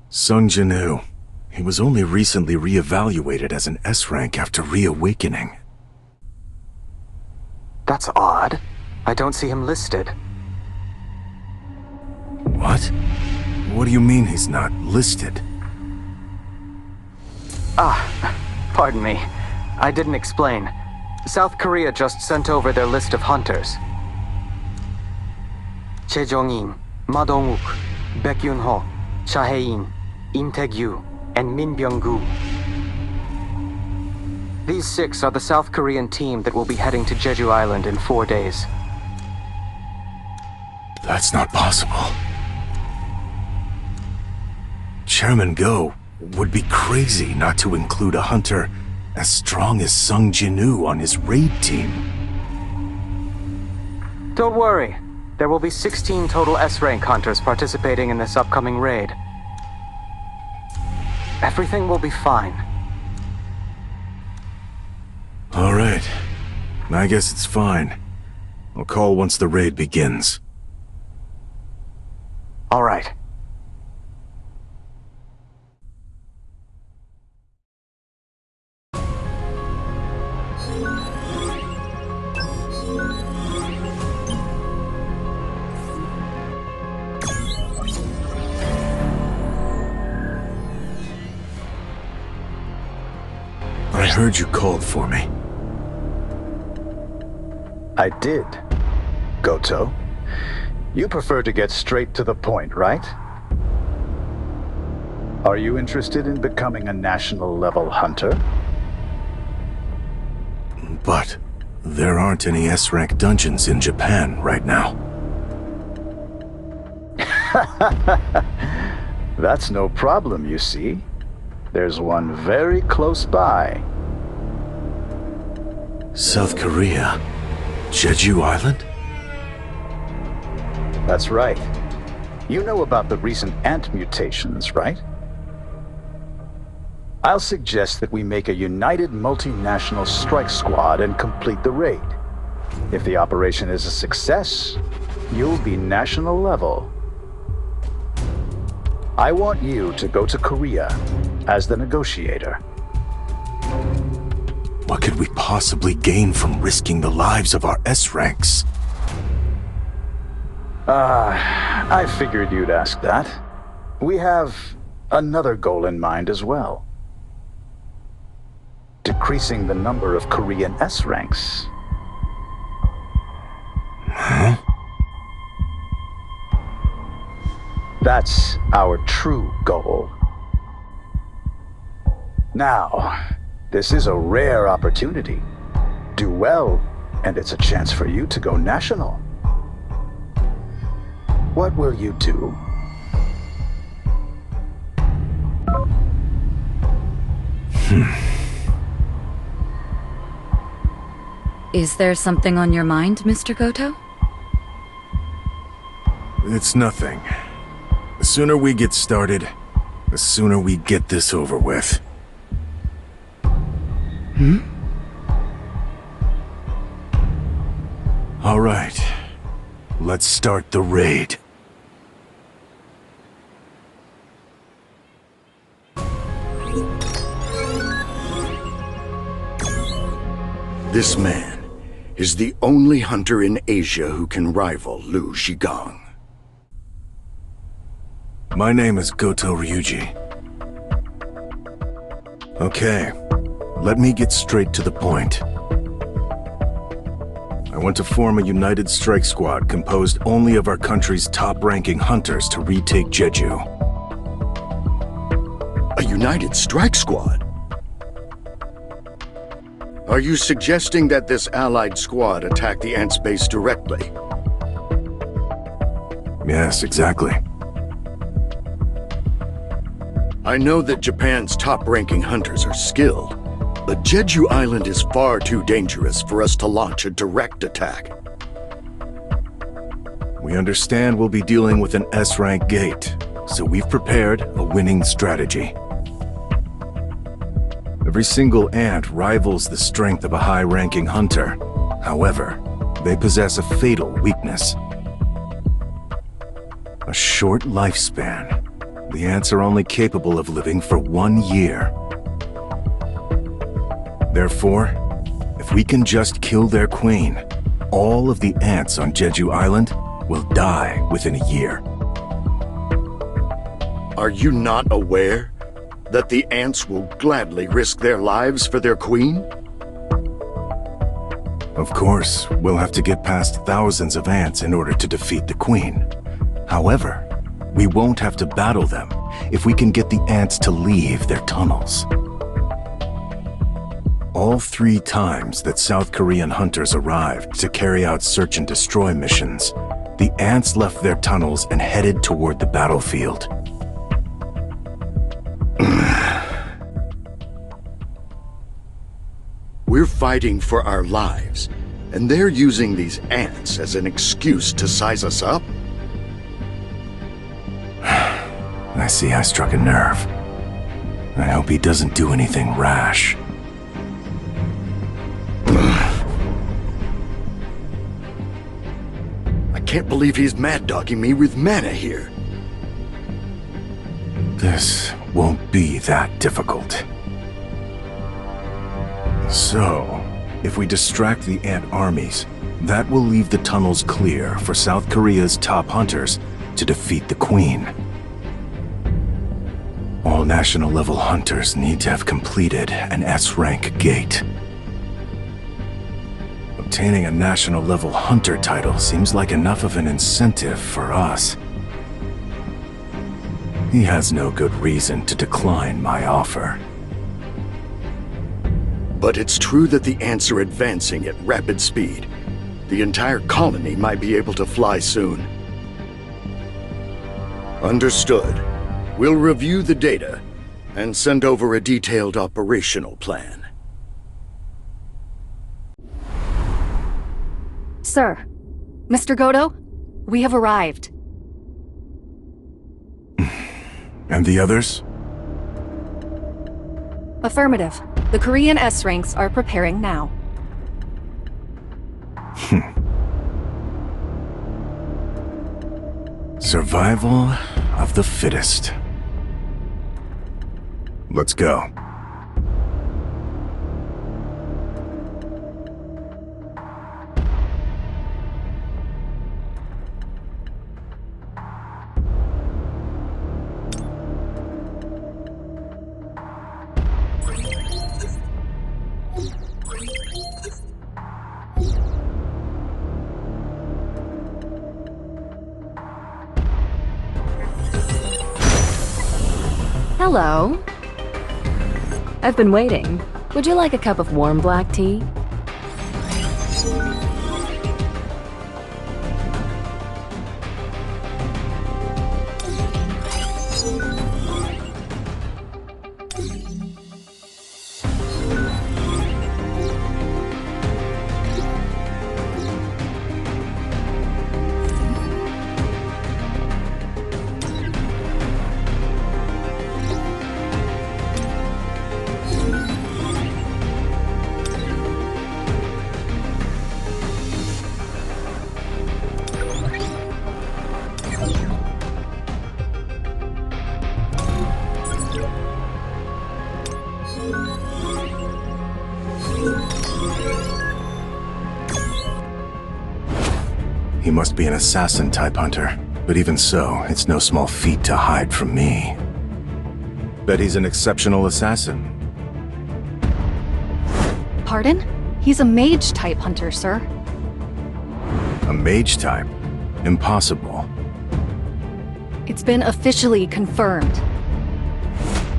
Sung Jinu. He was only recently re-evaluated as an S rank after reawakening. That's odd. I don't see him listed. What? What do you mean he's not listed? Pardon me. I didn't explain. South Korea just sent over their list of hunters. Che Jong-in, Ma Dong-wook, Baek Yun-ho, Cha Hae-in, Im Tae-gyu, and Min Byung-gu. These 6 are the South Korean team that will be heading to Jeju Island in 4 days. That's not possible. Chairman Go would be crazy not to include a hunter as strong as Sung Jinu on his raid team. Don't worry. There will be 16 total S-rank hunters participating in this upcoming raid. Everything will be fine. All right. I guess it's fine. I'll call once the raid begins. All right. I heard you called for me. I did, Goto. You prefer to get straight to the point, right? Are you interested in becoming a national-level hunter? But there aren't any S-rank dungeons in Japan right now. That's no problem, you see. There's one very close by. South Korea? Jeju Island? That's right. You know about the recent ant mutations, right? I'll suggest that we make a united multinational strike squad and complete the raid. If the operation is a success, you'll be national level. I want you to go to Korea as the negotiator. What could we possibly gain from risking the lives of our S-ranks? I figured you'd ask that. We have another goal in mind as well. Decreasing the number of Korean S-ranks. Huh? That's our true goal. Now, this is a rare opportunity. Do well, and it's a chance for you to go national. What will you do? Is there something on your mind, Mr. Goto? It's nothing. The sooner we get started, the sooner we get this over with. All right. Let's start the raid. This man is the only hunter in Asia who can rival Liu Zhigang. My name is Goto Ryuji. Okay, let me get straight to the point. I want to form a united strike squad composed only of our country's top-ranking hunters to retake Jeju. A united strike squad? Are you suggesting that this allied squad attack the Ants base directly? Yes, exactly. I know that Japan's top-ranking hunters are skilled, but Jeju Island is far too dangerous for us to launch a direct attack. We understand we'll be dealing with an S-rank gate, so we've prepared a winning strategy. Every single ant rivals the strength of a high-ranking hunter. However, they possess a fatal weakness. A short lifespan. The ants are only capable of living for 1 year. Therefore, if we can just kill their queen, all of the ants on Jeju Island will die within a year. Are you not aware that the ants will gladly risk their lives for their queen? Of course, we'll have to get past thousands of ants in order to defeat the queen. However, we won't have to battle them if we can get the ants to leave their tunnels. All 3 times that South Korean hunters arrived to carry out search and destroy missions, the ants left their tunnels and headed toward the battlefield. We're fighting for our lives, and they're using these ants as an excuse to size us up? I see I struck a nerve. I hope he doesn't do anything rash. can't believe he's mad-dogging me with mana here. This won't be that difficult. So, if we distract the Ant armies, that will leave the tunnels clear for South Korea's top hunters to defeat the Queen. All national-level hunters need to have completed an S-rank gate. Obtaining a national-level hunter title seems like enough of an incentive for us. He has no good reason to decline my offer. But it's true that the ants are advancing at rapid speed. The entire colony might be able to fly soon. Understood. We'll review the data and send over a detailed operational plan. Sir, Mr. Goto, we have arrived. And the others? Affirmative. The Korean S-ranks are preparing now. Survival of the fittest. Let's go. Hello. I've been waiting. Would you like a cup of warm black tea? He must be an assassin-type hunter, but even so, it's no small feat to hide from me. Bet he's an exceptional assassin. Pardon? He's a mage-type hunter, sir. A mage type? Impossible. It's been officially confirmed.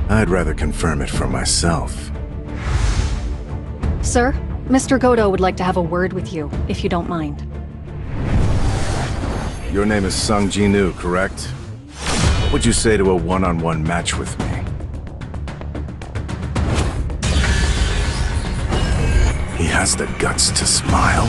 I'd rather confirm it for myself. Sir, Mr. Goto would like to have a word with you, if you don't mind. Your name is Sung Ji-nu, correct? What would you say to a one-on-one match with me? He has the guts to smile.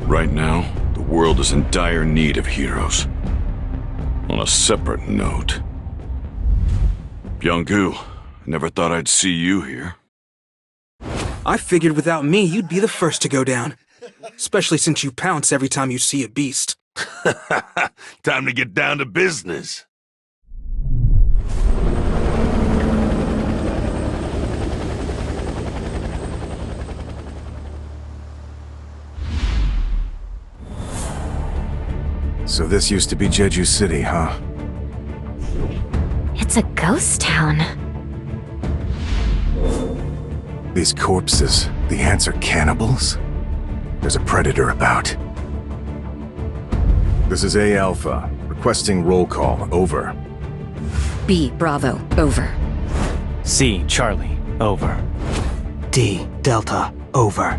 Right now, the world is in dire need of heroes. On a separate note, Byung-gu, I never thought I'd see you here. I figured without me, you'd be the first to go down. Especially since you pounce every time you see a beast. Time to get down to business. So this used to be Jeju City, huh? It's a ghost town. These corpses, the ants are cannibals? There's a predator about. This is A Alpha. Requesting roll call. Over. B, Bravo. Over. C, Charlie. Over. D, Delta. Over.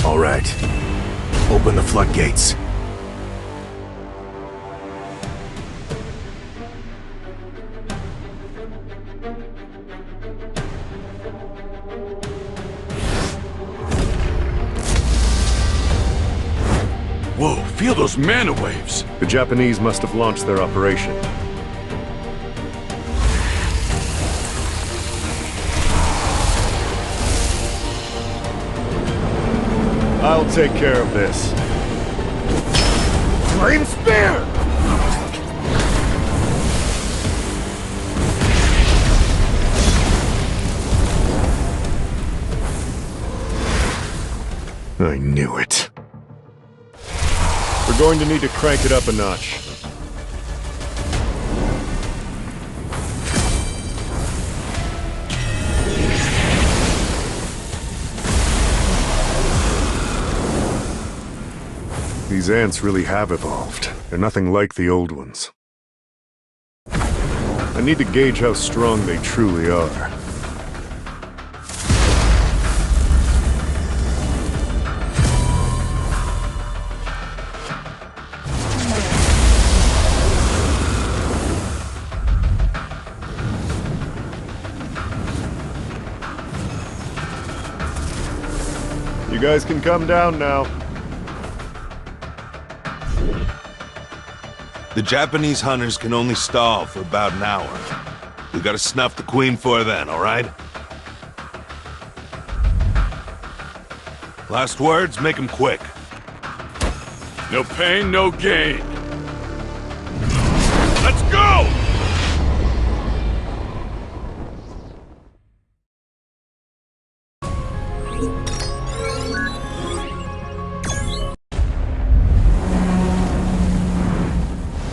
All right. Open the floodgates. Whoa, feel those mana waves! The Japanese must have launched their operation. I'll take care of this. Flame Spear! I knew it. We're going to need to crank it up a notch. These ants really have evolved. They're nothing like the old ones. I need to gauge how strong they truly are. You guys can come down now. The Japanese hunters can only stall for about an hour. We gotta snuff the Queen for then, alright? Last words, make them quick. No pain, no gain. Let's go!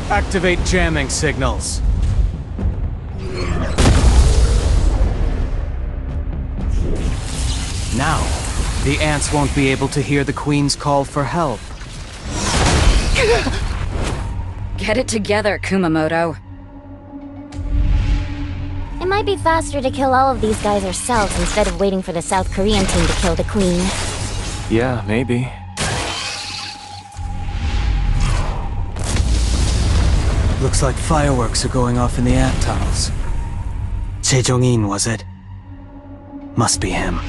Activate jamming signals. Now, the ants won't be able to hear the Queen's call for help. Get it together, Kumamoto. It might be faster to kill all of these guys ourselves instead of waiting for the South Korean team to kill the Queen. Yeah, maybe. Looks like fireworks are going off in the ant tunnels. Che Jong-in, was it? Must be him.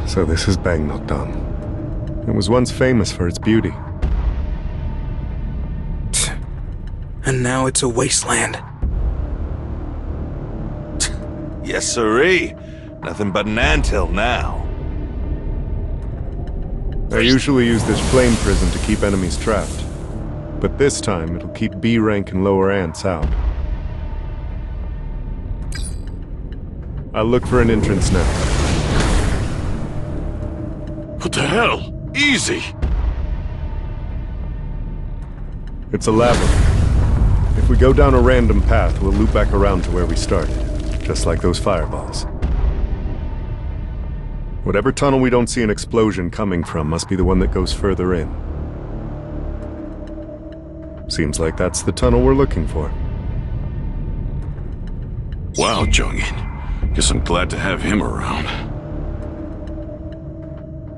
So this is Bangnok-dam. It was once famous for its beauty. And now it's a wasteland. Yes, sirree. Nothing but an anthill now. I usually use this flame prism to keep enemies trapped. But this time, it'll keep B rank and lower ants out. I'll look for an entrance now. What the hell? Easy! It's a labyrinth. If we go down a random path, we'll loop back around to where we started. Just like those fireballs. Whatever tunnel we don't see an explosion coming from must be the one that goes further in. Seems like that's the tunnel we're looking for. Wow, Jong-in. Guess I'm glad to have him around.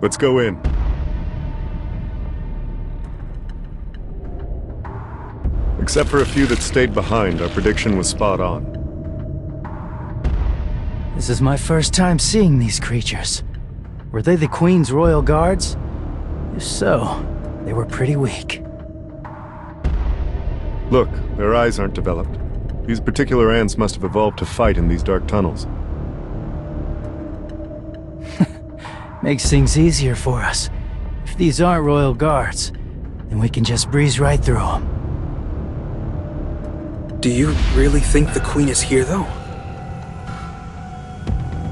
Let's go in. Except for a few that stayed behind, our prediction was spot on. This is my first time seeing these creatures. Were they the Queen's royal guards? If so, they were pretty weak. Look, their eyes aren't developed. These particular ants must have evolved to fight in these dark tunnels. Makes things easier for us. If these aren't royal guards, then we can just breeze right through them. Do you really think the Queen is here, though?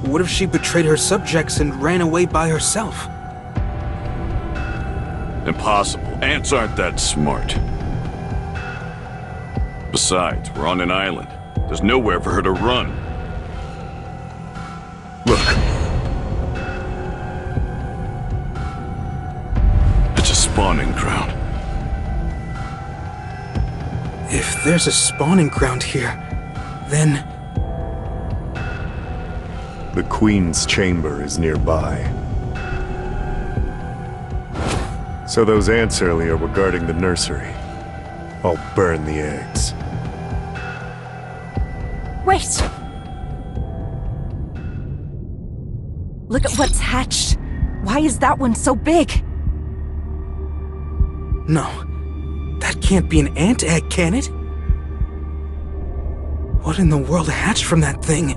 What if she betrayed her subjects and ran away by herself? Impossible. Ants aren't that smart. Besides, we're on an island. There's nowhere for her to run. Look. It's a spawning ground. If there's a spawning ground here, then... The Queen's chamber is nearby. So those ants earlier were guarding the nursery. I'll burn the eggs. Wait! Look at what's hatched. Why is that one so big? No. That can't be an ant egg, can it? What in the world hatched from that thing?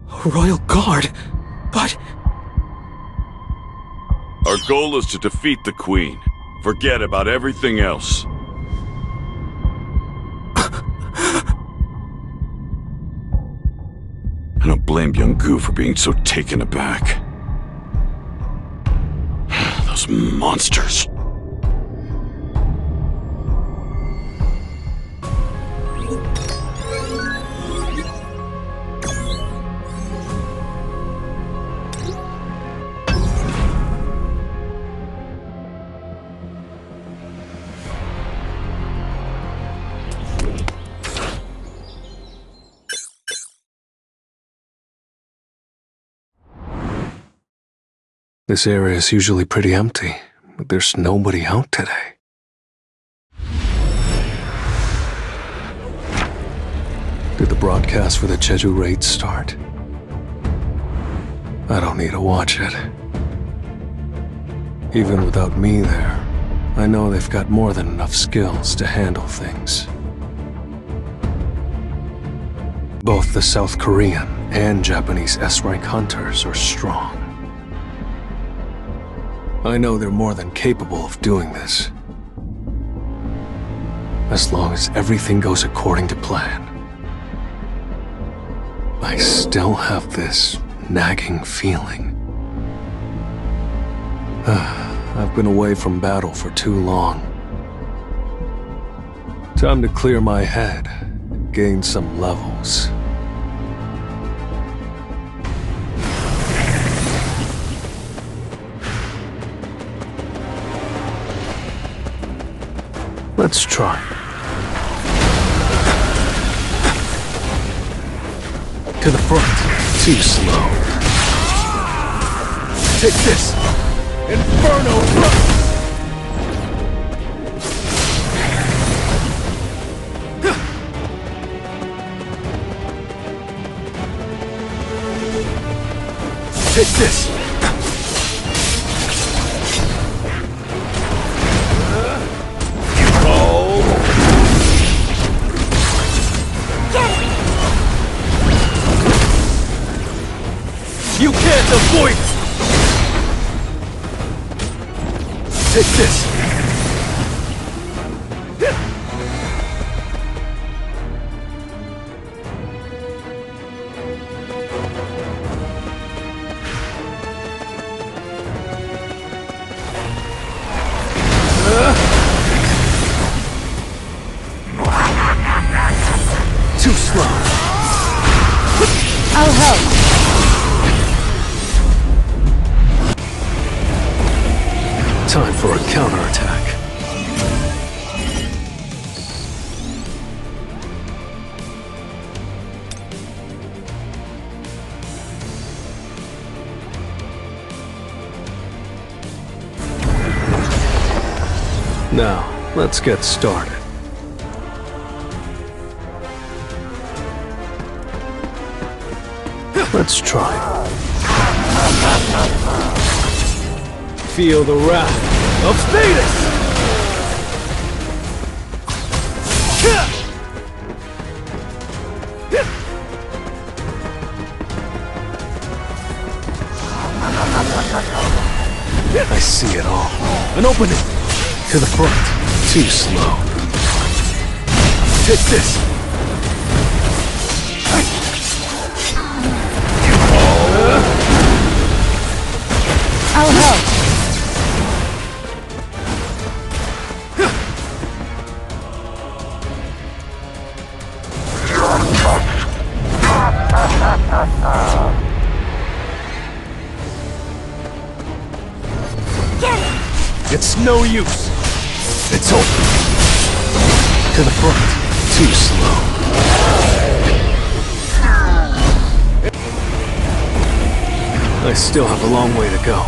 A royal guard? But... Our goal is to defeat the Queen. Forget about everything else. I don't blame young Gu for being so taken aback. Those monsters. This area is usually pretty empty, but there's nobody out today. Did the broadcast for the Jeju raid start? I don't need to watch it. Even without me there, I know they've got more than enough skills to handle things. Both the South Korean and Japanese S-rank hunters are strong. I know they're more than capable of doing this. As long as everything goes according to plan. I still have this nagging feeling. I've been away from battle for too long. Time to clear my head and gain some levels. Let's try. To the front. Too slow. Take this! Inferno thrust! Take this! You can't avoid it! Take this! Too slow. I'll help. Time for a counterattack. Now, let's get started. Let's try. Feel the wrath of Thetis! I see it all. An opening! To the front. Too slow. Take this! I'll help. It's no use. It's over. To the front. Too slow. I still have a long way to go.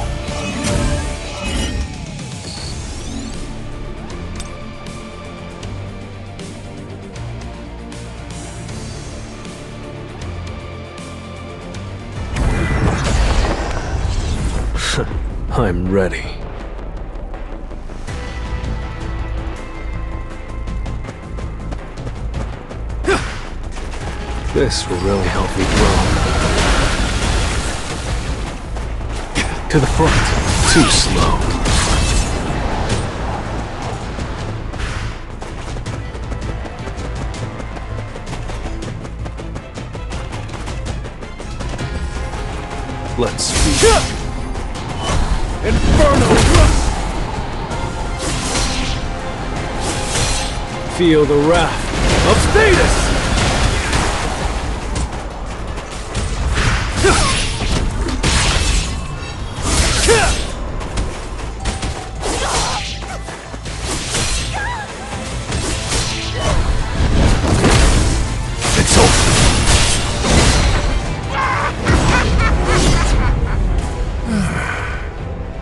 I'm ready. This will really help me grow. To the front. Too slow. Let's speak. Inferno! Feel the wrath of Status! It's over.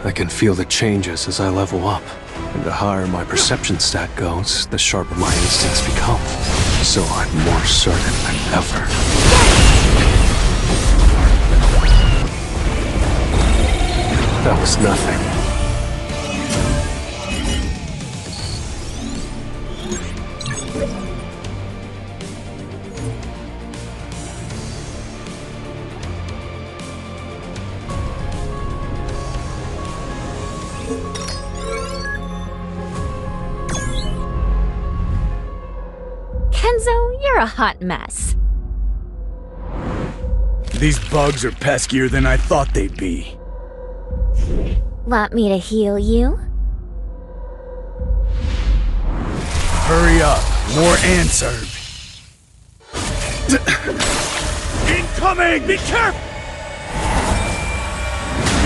I can feel the changes as I level up. And the higher my perception stat goes, the sharper my instincts become. So I'm more certain than ever. That was nothing. Kenzo, you're a hot mess. These bugs are peskier than I thought they'd be. Want me to heal you? Hurry up. More answered. Incoming! Be careful!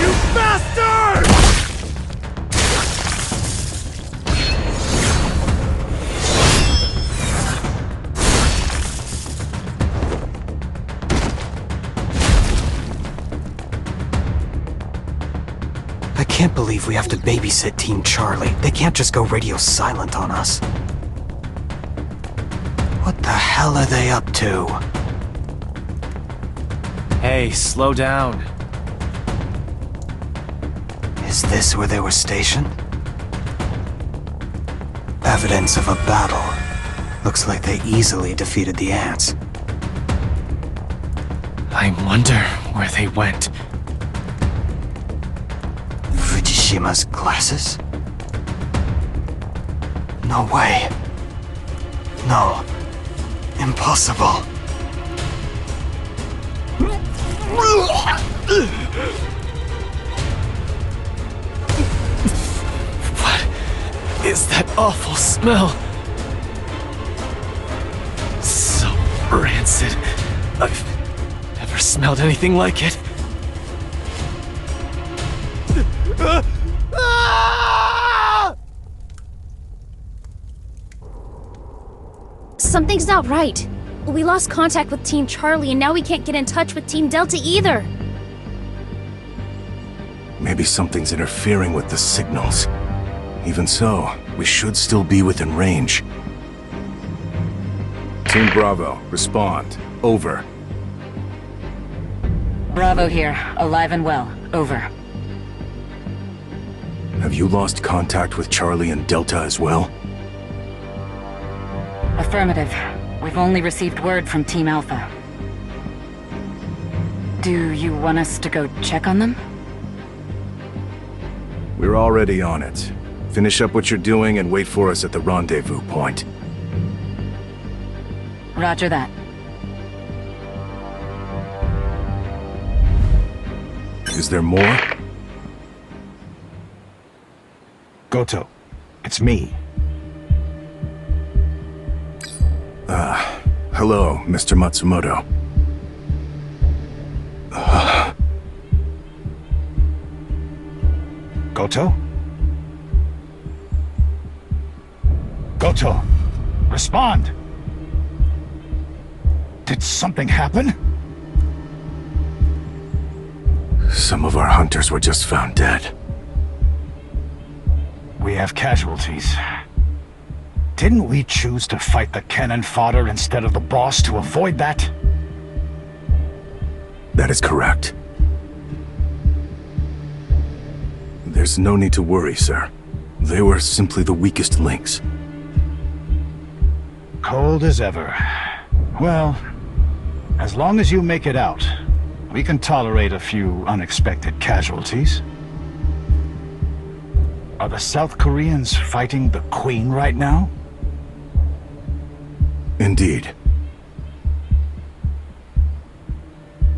You bastard! I can't believe we have to babysit Team Charlie. They can't just go radio silent on us. What the hell are they up to? Hey, slow down. Is this where they were stationed? Evidence of a battle. Looks like they easily defeated the ants. I wonder where they went. Fujishima's glasses? No way. No. Impossible. What is that awful smell? So rancid. I've never smelled anything like it. Something's not right. We lost contact with Team Charlie and now we can't get in touch with Team Delta either. Maybe something's interfering with the signals. Even so, we should still be within range. Team Bravo, respond. Over. Bravo here, alive and well. Over. Have you lost contact with Charlie and Delta as well? Affirmative. We've only received word from Team Alpha. Do you want us to go check on them? We're already on it. Finish up what you're doing and wait for us at the rendezvous point. Roger that. Is there more? Goto, it's me. Hello, Mr. Matsumoto. Goto? Goto, respond! Did something happen? Some of our hunters were just found dead. We have casualties. Didn't we choose to fight the cannon fodder instead of the boss to avoid that? That is correct. There's no need to worry, sir. They were simply the weakest links. Cold as ever. Well, as long as you make it out, we can tolerate a few unexpected casualties. Are the South Koreans fighting the Queen right now? Indeed.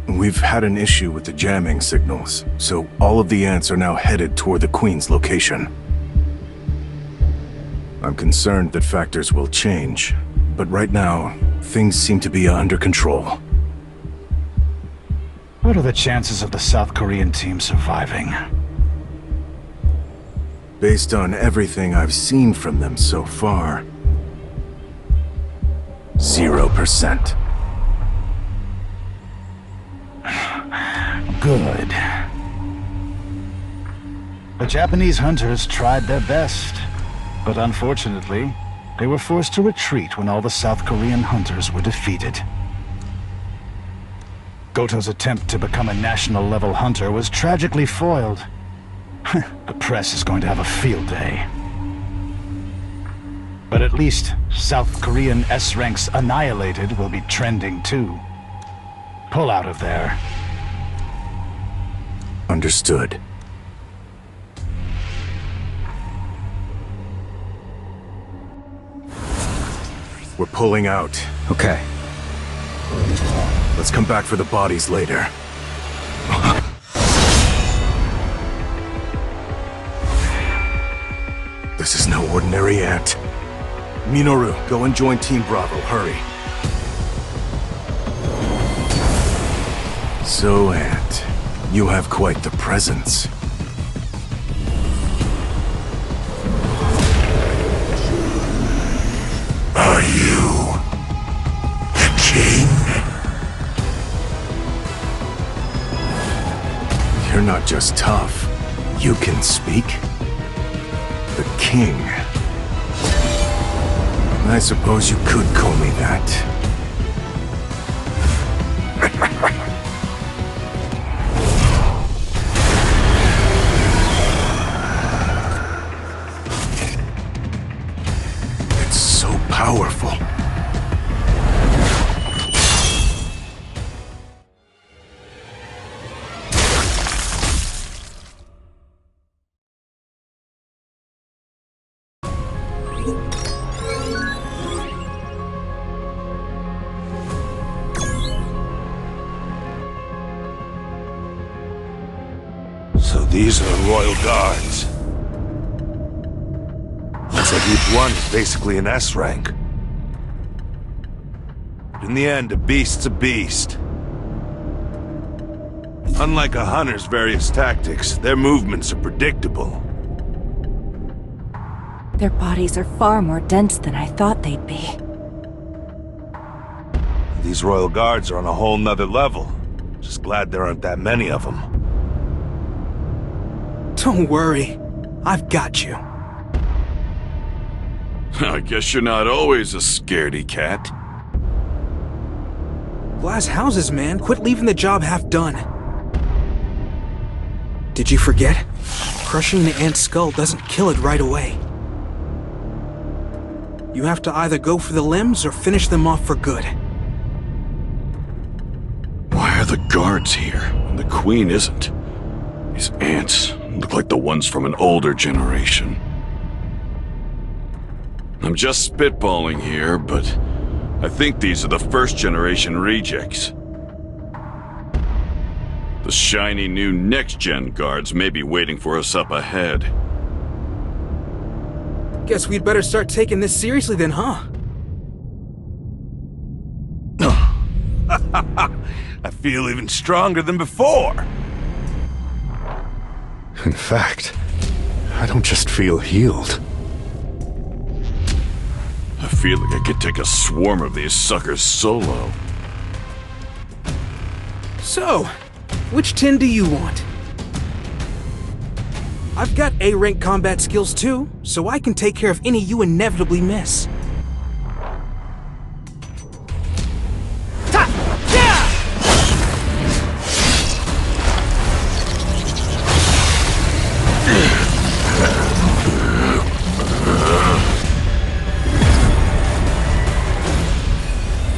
We've had an issue with the jamming signals, so all of the ants are now headed toward the Queen's location. I'm concerned that factors will change, but right now, things seem to be under control. What are the chances of the South Korean team surviving? Based on everything I've seen from them so far, 0%. Good. The Japanese hunters tried their best, but unfortunately, they were forced to retreat when all the South Korean hunters were defeated. Goto's attempt to become a national-level hunter was tragically foiled. The press is going to have a field day. But at least South Korean S-ranks annihilated will be trending too. Pull out of there. Understood. We're pulling out. Okay. Let's come back for the bodies later. This is no ordinary ant. Minoru, go and join Team Bravo, hurry. So, Ant, you have quite the presence. Are you the king? You're not just tough. You can speak? The king. I suppose you could call me that. It's so powerful. So these are the Royal Guards. Looks like each one is basically an S rank. But in the end, a beast's a beast. Unlike a hunter's various tactics, their movements are predictable. Their bodies are far more dense than I thought they'd be. These Royal Guards are on a whole nother level. Just glad there aren't that many of them. Don't worry. I've got you. I guess you're not always a scaredy cat. Glass houses, man. Quit leaving the job half done. Did you forget? Crushing the ant's skull doesn't kill it right away. You have to either go for the limbs or finish them off for good. Why are the guards here when the Queen isn't? These ants look like the ones from an older generation. I'm just spitballing here, but I think these are the first-generation rejects. The shiny new next-gen guards may be waiting for us up ahead. Guess we'd better start taking this seriously then, huh? I feel even stronger than before. In fact, I don't just feel healed. feel like I could take a swarm of these suckers solo. So, which 10 do you want? I've got A-rank combat skills too, so I can take care of any you inevitably miss.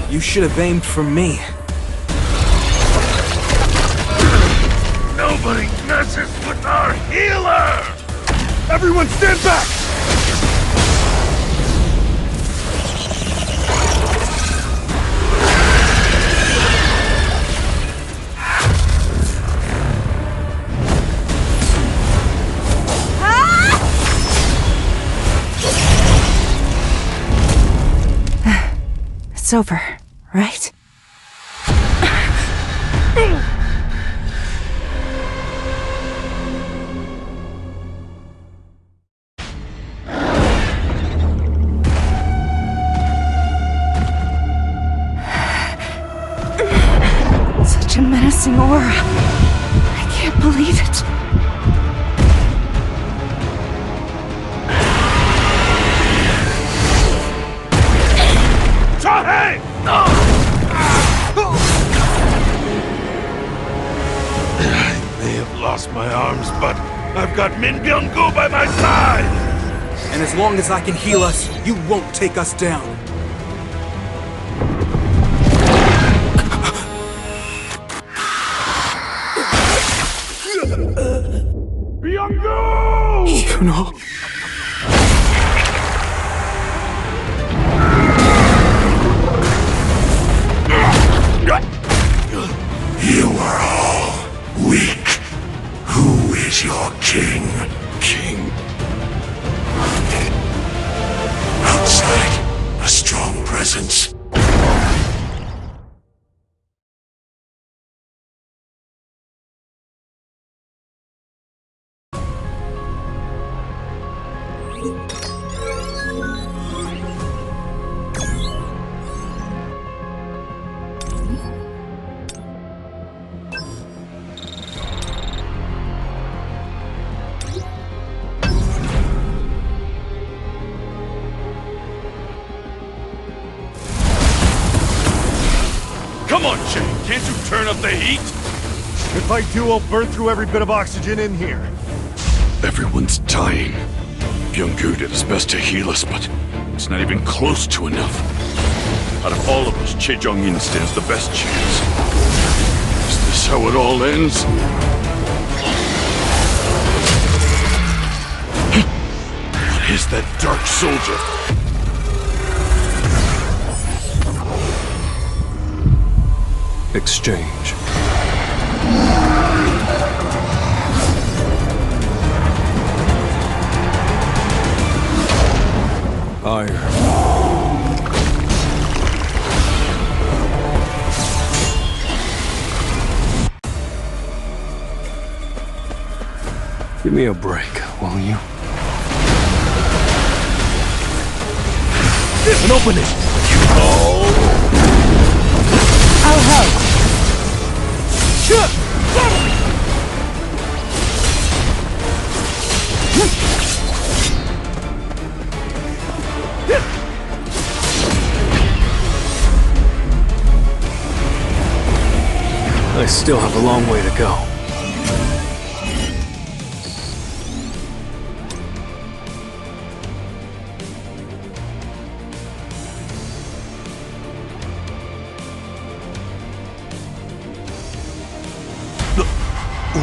You should have aimed for me. Nobody messes with our healer! Everyone stand back! It's over, right? Such a menacing aura. I can't believe it. I may have lost my arms, but I've got Min Byung-gu by my side! And as long as I can heal us, you won't take us down. Byung-gu! You know... You are all weak. Who is your king? King? Outside, a strong presence. Come on, Jay, can't you turn up the heat? If I do, I'll burn through every bit of oxygen in here. Everyone's dying. Byung-gu did his best to heal us, but it's not even close to enough. Out of all of us, Che Jong-in stands the best chance. Is this how it all ends? What is that dark soldier? Exchange. Iron. Give me a break, will you? And open it! I'll help. I still have a long way to go.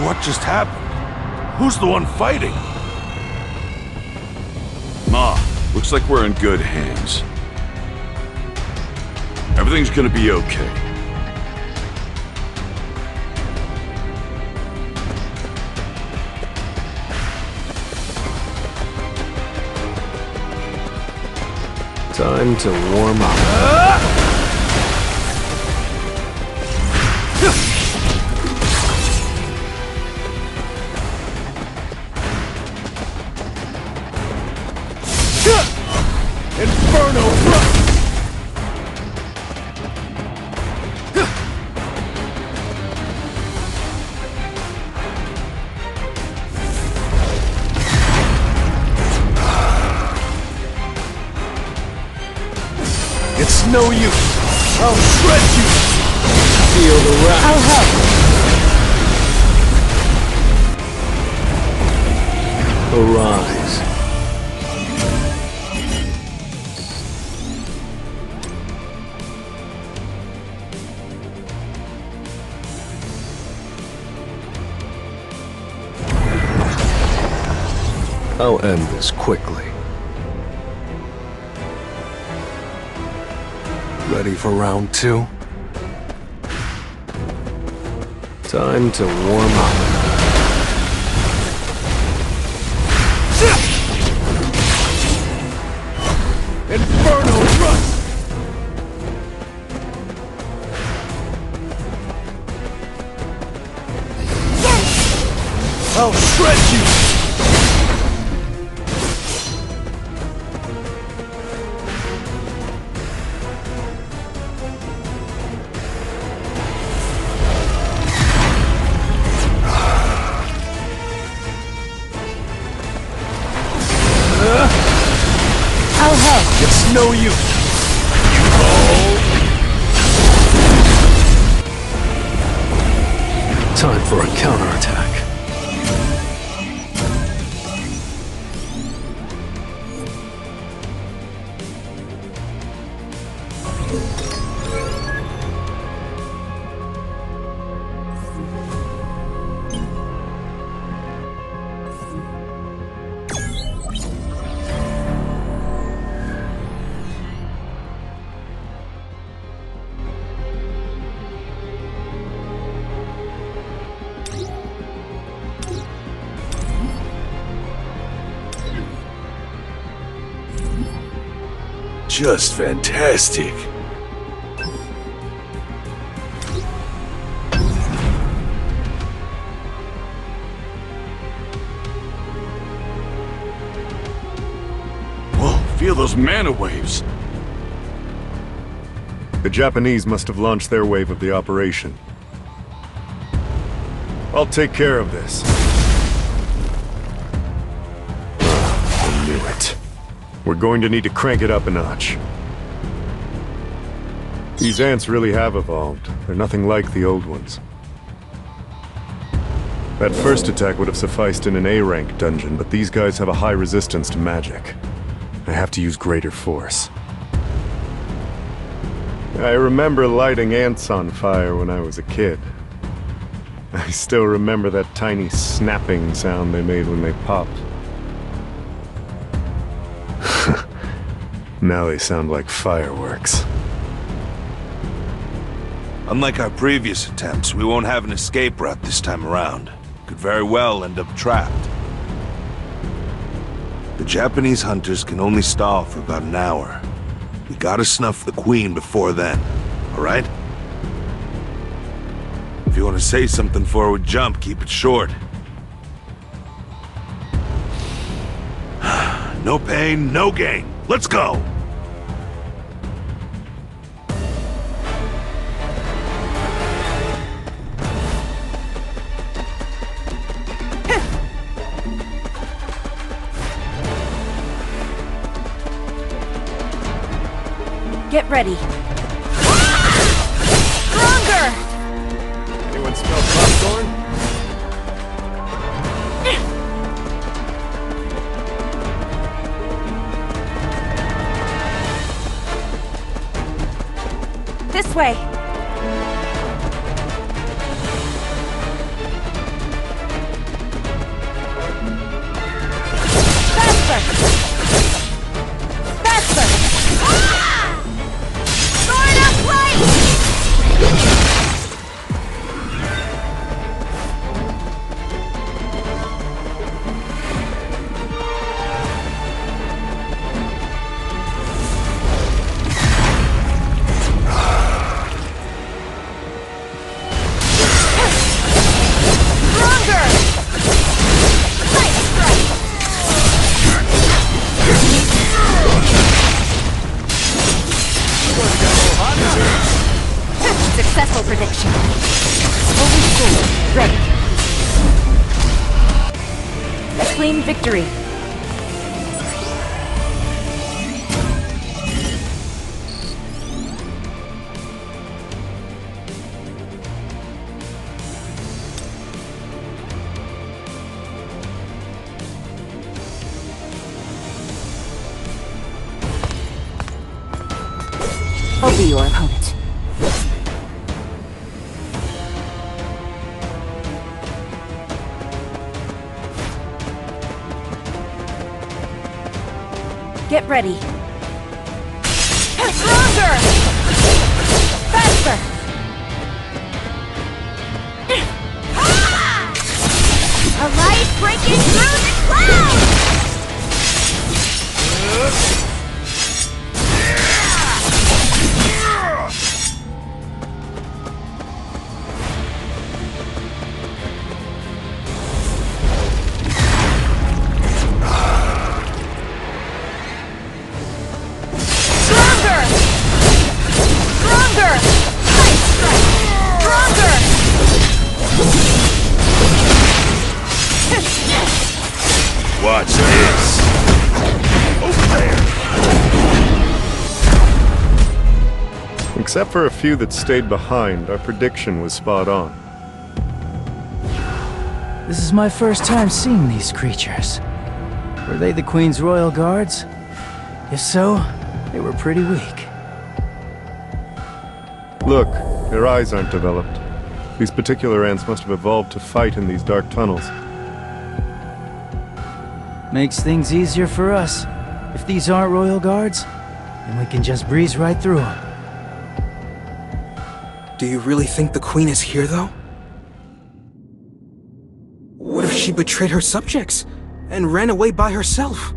What just happened? Who's the one fighting? Ma, looks like we're in good hands. Everything's gonna be okay. Time to warm up. Inferno! no use. I'll shred you. Feel the wrath. I'll help. Arise. I'll end this quickly. Ready for round 2? Time to warm up. Inferno Rust! I'll shred you! I'll help. It's no use. Time for a counterattack. Just fantastic. Whoa, feel those mana waves. The Japanese must have launched their wave of the operation. I'll take care of this. I knew it. We're going to need to crank it up a notch. These ants really have evolved. They're nothing like the old ones. That first attack would have sufficed in an A-rank dungeon, but these guys have a high resistance to magic. I have to use greater force. I remember lighting ants on fire when I was a kid. I still remember that tiny snapping sound they made when they popped. Now they sound like fireworks. Unlike our previous attempts, we won't have an escape route this time around. Could very well end up trapped. The Japanese hunters can only stall for about an hour. We gotta snuff the Queen before then, alright? If you want to say something before we jump, keep it short. No pain, no gain. Let's go! Get ready. Stronger! Anyone smell popcorn? This way. Faster! Faster! Sword up light! Successful prediction. Holy sword, ready. A clean victory. I'll be your opponent. Get ready. Stronger! Faster! A light breaking through the clouds! Watch this. Over there. Except for a few that stayed behind, our prediction was spot on. This is my first time seeing these creatures. Were they the Queen's Royal Guards? If so, they were pretty weak. Look, their eyes aren't developed. These particular ants must have evolved to fight in these dark tunnels. Makes things easier for us. If these aren't Royal Guards, then we can just breeze right through them. Do you really think the Queen is here, though? What if she betrayed her subjects and ran away by herself?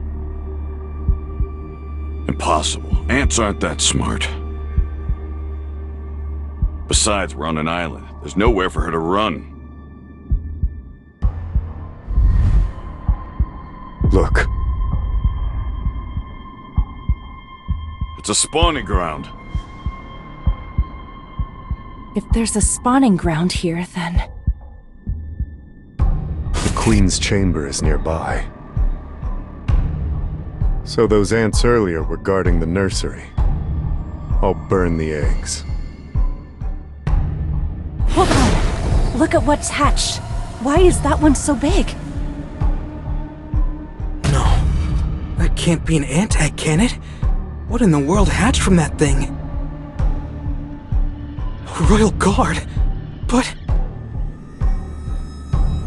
Impossible. Ants aren't that smart. Besides, we're on an island. There's nowhere for her to run. Look. It's a spawning ground. If there's a spawning ground here, then... The Queen's chamber is nearby. So those ants earlier were guarding the nursery. I'll burn the eggs. Hold on! Look at what's hatched. Why is that one so big? No. That can't be an ant egg, can it? What in the world hatched from that thing? A Royal Guard? But...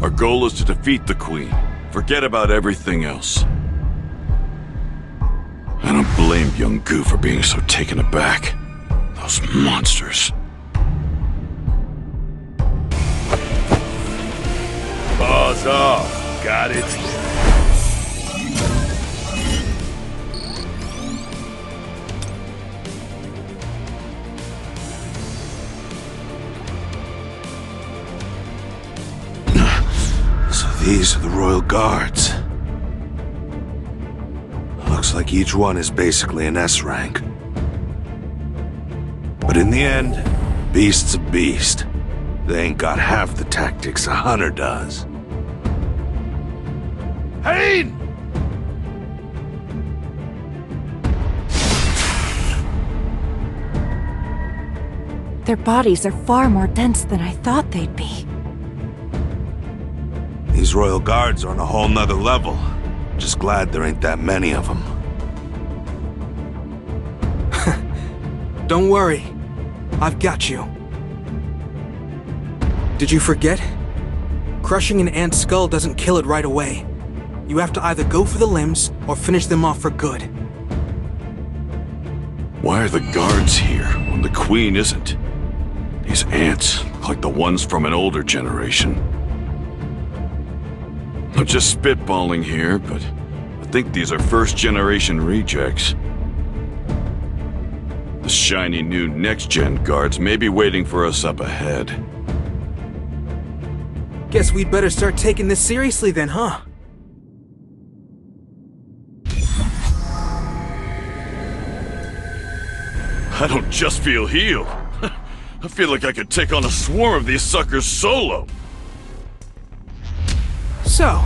Our goal is to defeat the Queen. Forget about everything else. I don't blame young Goo for being so taken aback. Those monsters. Paws off. Got it? So these are the Royal Guards. Looks like each one is basically an S rank. But in the end, beast's a beast. They ain't got half the tactics a hunter does. Hein! Their bodies are far more dense than I thought they'd be. These Royal Guards are on a whole nother level. Just glad there ain't that many of them. Don't worry. I've got you. Did you forget? Crushing an ant's skull doesn't kill it right away. You have to either go for the limbs or finish them off for good. Why are the guards here when the Queen isn't? These ants look like the ones from an older generation. I'm just spitballing here, but I think these are first-generation rejects. The shiny new next-gen guards may be waiting for us up ahead. Guess we'd better start taking this seriously then, huh? I don't just feel healed. I feel like I could take on a swarm of these suckers solo. So,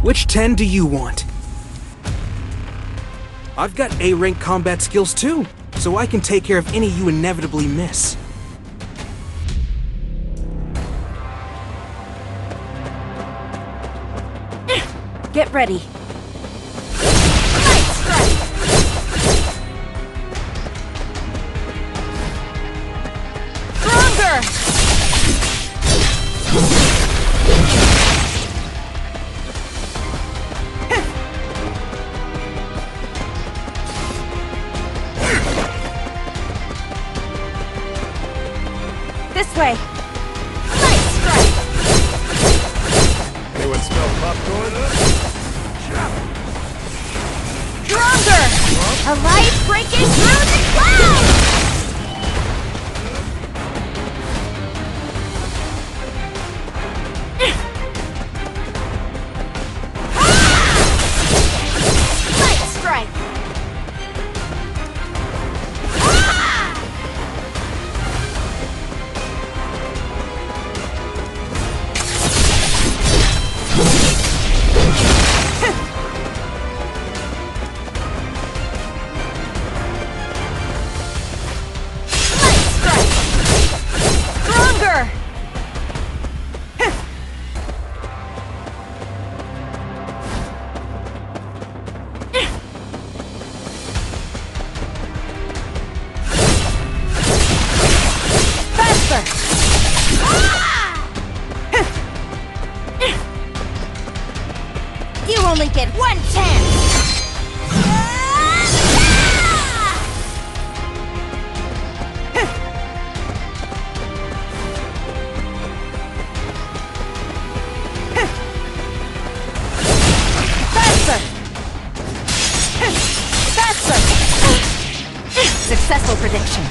which 10 do you want? I've got A-rank combat skills too, so I can take care of any you inevitably miss. Get ready. This way. Anyone smell popcorn? Stronger! A light breaking through the clouds! Light strike! Stronger! Faster! You only get one chance! Successful prediction.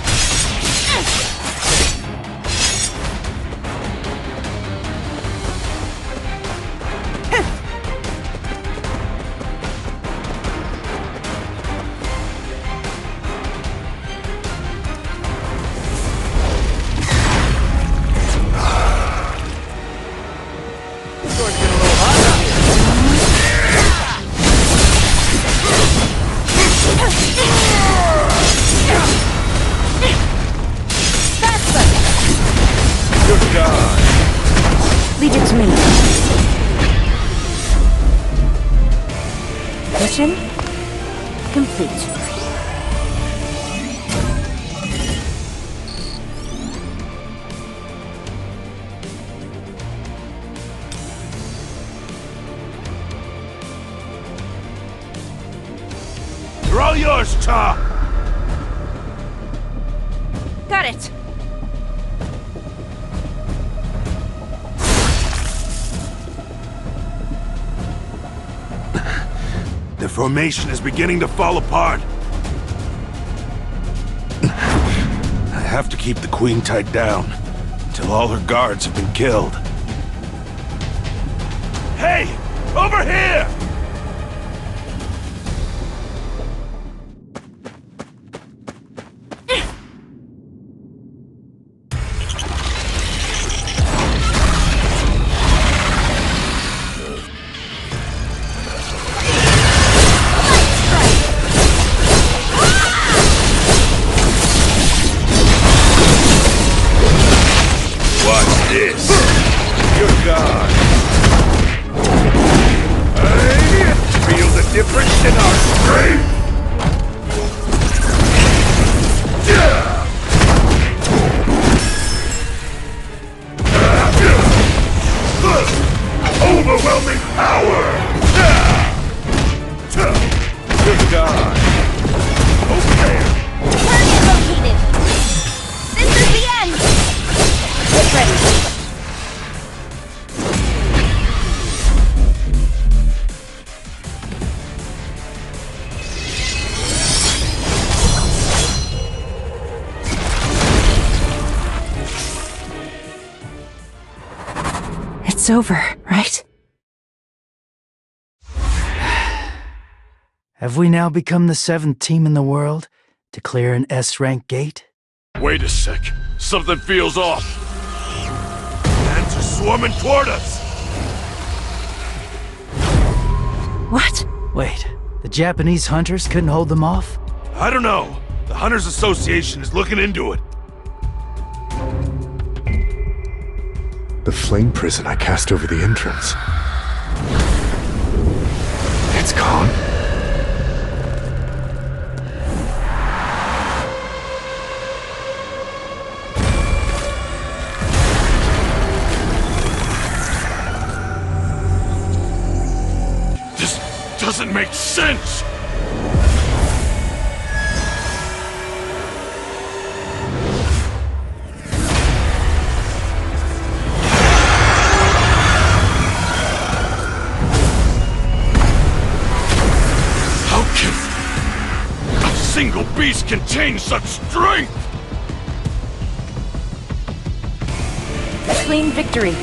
Leave it to me. Mission complete. They're all yours, Cha! Got it. The formation is beginning to fall apart. I have to keep the Queen tied down until all her guards have been killed. Hey! Over here! Watch this. Good God. I feel the difference in our strength. Overwhelming power. Good God. Over there. Target located! This is the end! Get ready. It's over, right? Have we now become the 7th team in the world to clear an S-rank gate? Wait a sec. Something feels off. Ants are swarming toward us. What? Wait, the Japanese hunters couldn't hold them off? I don't know. The Hunters Association is looking into it. The flame prison I cast over the entrance. It's gone. This doesn't make sense! single beast contain such strength! Clean victory.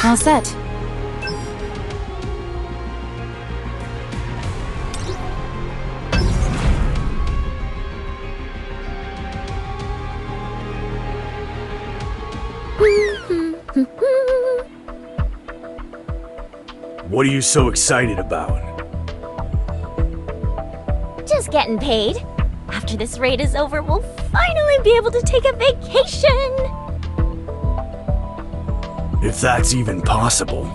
All set. What are you so excited about? Just getting paid. After this raid is over, we'll finally be able to take a vacation! If that's even possible.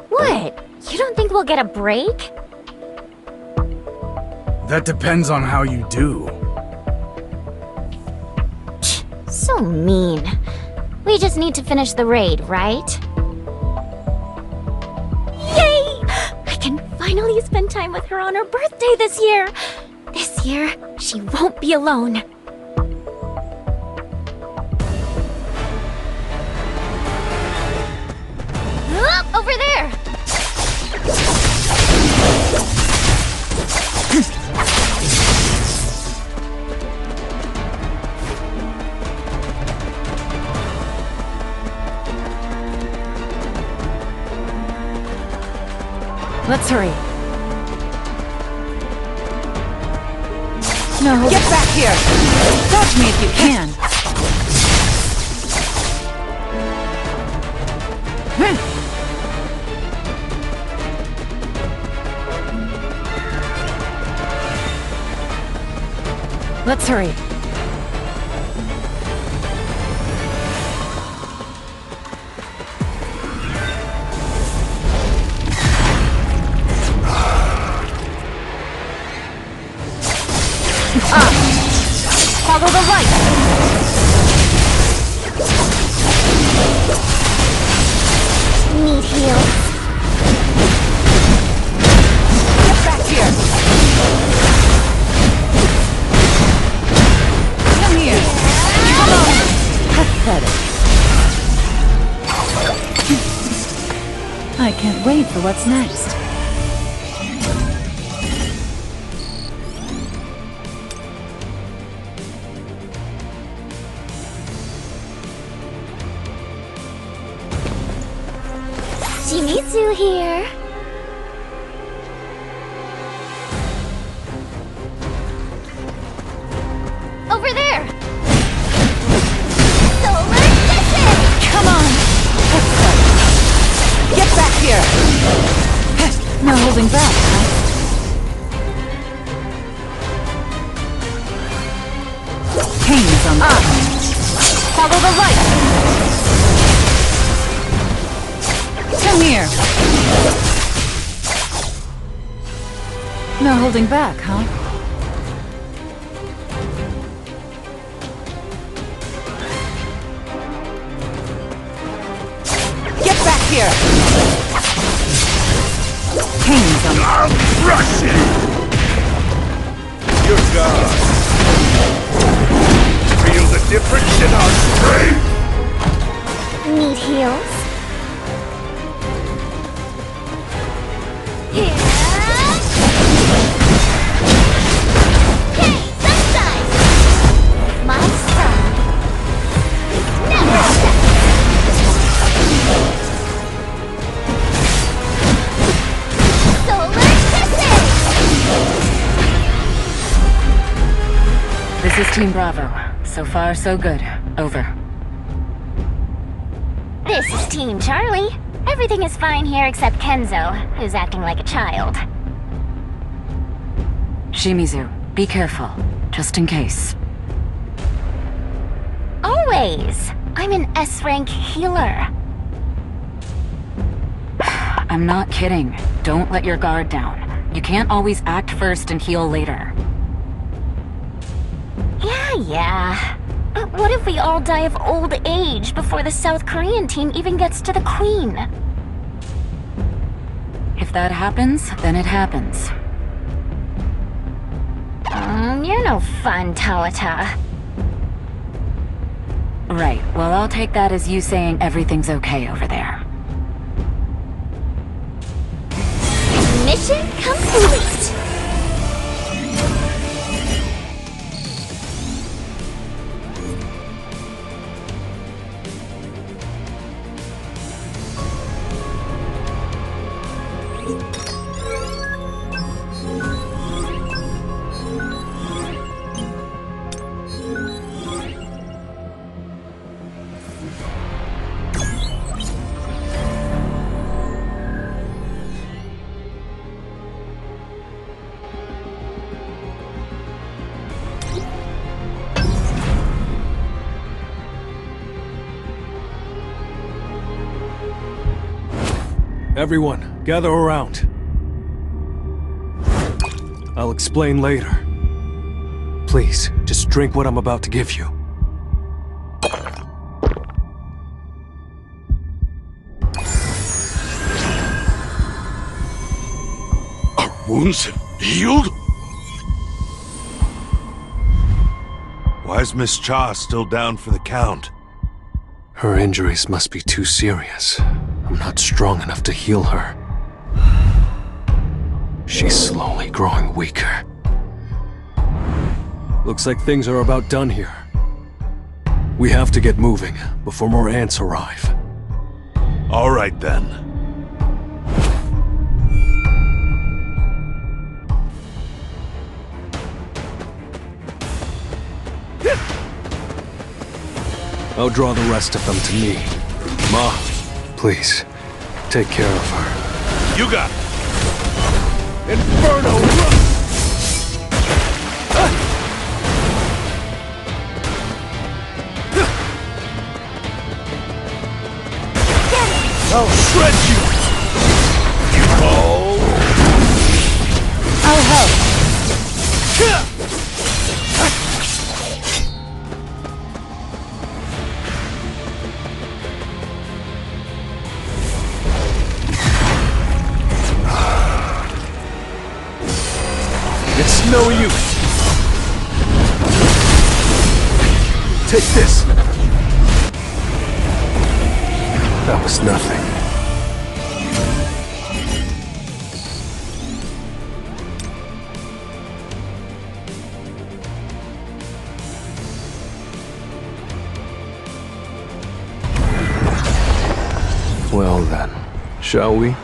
What? You don't think we'll get a break? That depends on how you do. So mean. We just need to finish the raid, right? Yay! I can finally spend time with her on her birthday this year! This year, she won't be alone. Over there! Let's hurry. No, get back here! Dodge me if you can! Let's hurry. Follow the light! Need heals. Get back here! Come here! Come on! Pathetic. I can't wait for what's next. Shimizu here. Over there! Solar distance! Come on! Get back here! No holding back, huh? Pain's on follow the light! Come here! No holding back, huh? Get back here! Pain's on I'll crush it! You're gone. Feel the difference in our strength? Need heals? Here! Hey, sunshine! My son never sets. Solar kisses! This is Team Bravo. So far, so good. Over. This is Team Charlie. Everything is fine here except Kenzo, who's acting like a child. Shimizu, be careful, just in case. Always! I'm an S-rank healer. I'm not kidding. Don't let your guard down. You can't always act first and heal later. Yeah. But what if we all die of old age before the South Korean team even gets to the Queen? If that happens, then it happens. You're no fun, Tawata. Right, well I'll take that as you saying everything's okay over there. Mission complete! Everyone, gather around. I'll explain later. Please, just drink what I'm about to give you. Our wounds have healed? Why is Miss Cha still down for the count? Her injuries must be too serious. I'm not strong enough to heal her. She's slowly growing weaker. Looks like things are about done here. We have to get moving before more ants arrive. All right then. I'll draw the rest of them to me. Ma, please, take care of her. You got it. Inferno run! I'll shred you! Oh! I'll help. It's no use! Take this! That was nothing. Well then, shall we?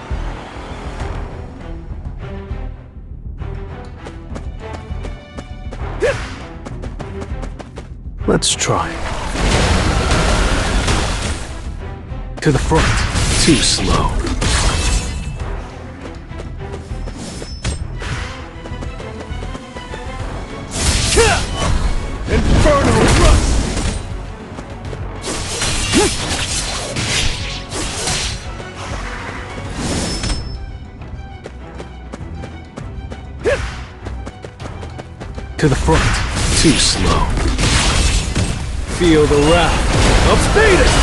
Let's try. To the front. Too slow. Inferno run! To the front. Too slow. Feel the wrath of Thetis!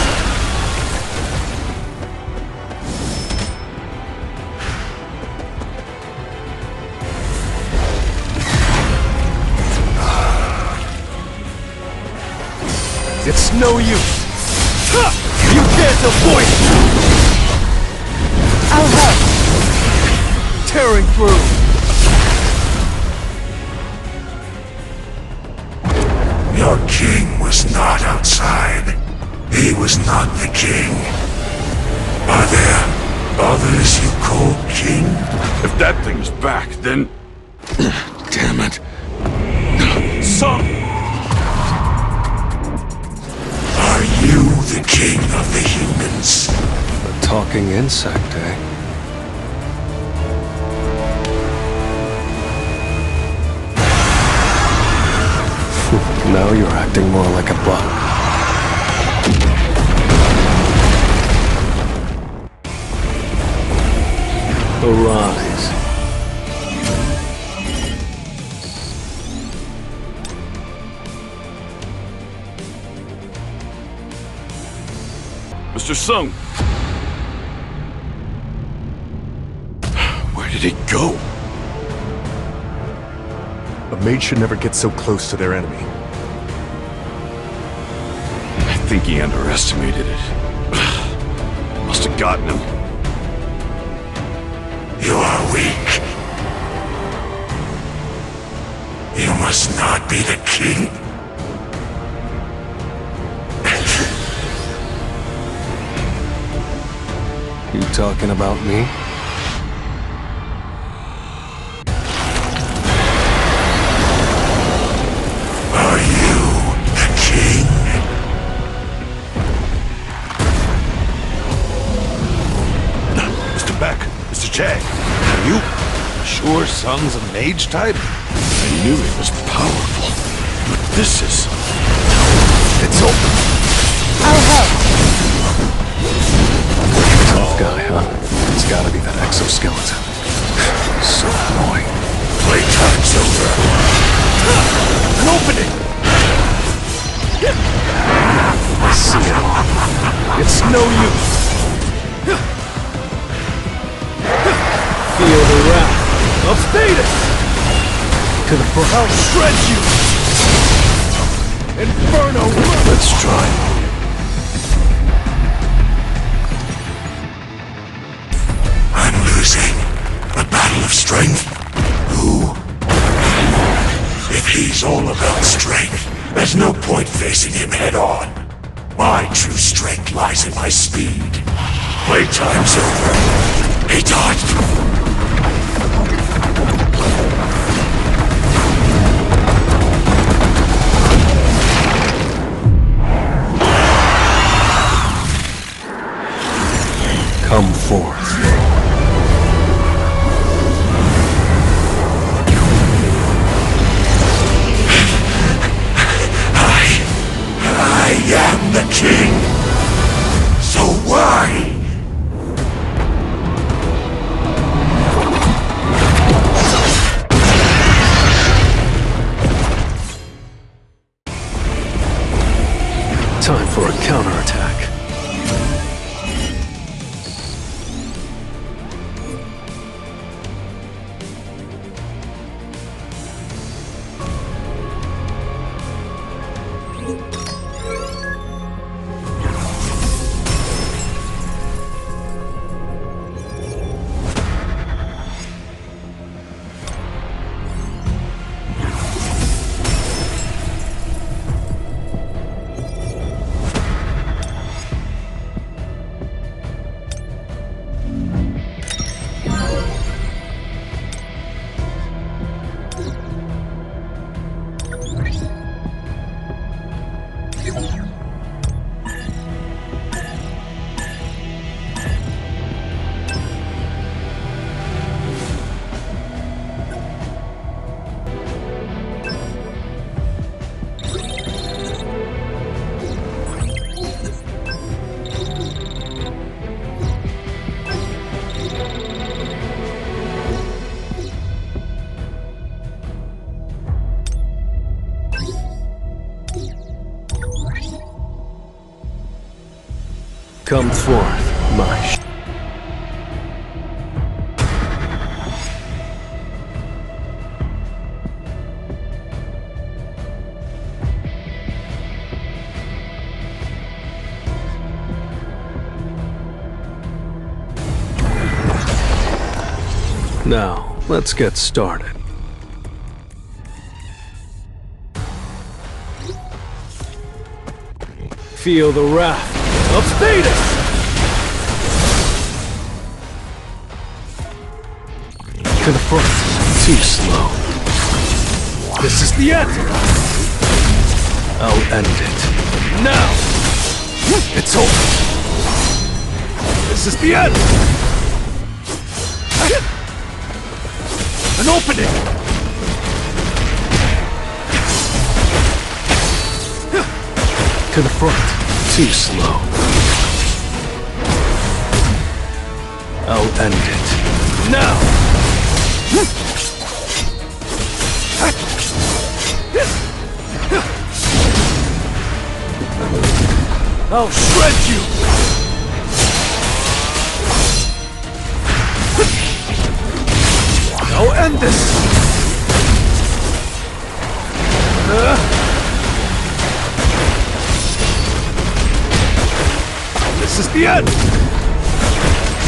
It's no use! You can't avoid it! I'll help. Tearing through! Your king was not outside. He was not the king. Are there others you call king? If that thing is back, then... Damn it. Son! Are you the king of the humans? A talking insect, eh? Now you're acting more like a bug. Arise. Mr. Sung! Where did he go? A mage should never get so close to their enemy. I think he underestimated it. Must have gotten him. You are weak. You must not be the king. You talking about me? Are you the king? Mr. Beck, Mr. Che, are you sure Sung's a mage type? I knew he was powerful, but this is... It's over. I'll help. Tough guy, huh? It's gotta be that exoskeleton. So annoying. Playtime's over. An opening! I see it all. It's no use. Feel the wrath of Status! To the front. I'll shred you! Inferno! Let's try. I'm losing. A battle of strength? Who? If he's all about strength, there's no point facing him head on. My true strength lies in my speed. Playtime's over. He dodged. Come forth. I am the king. So why? Time for a counterattack. Come forth, my Now, let's get started. Feel the wrath of Status! To the front. Too slow. This is the end! I'll end it. Now! It's over. This is the end! An opening! To the front. Too slow. I'll end it. Now! I'll shred you! I'll end this! This is the end!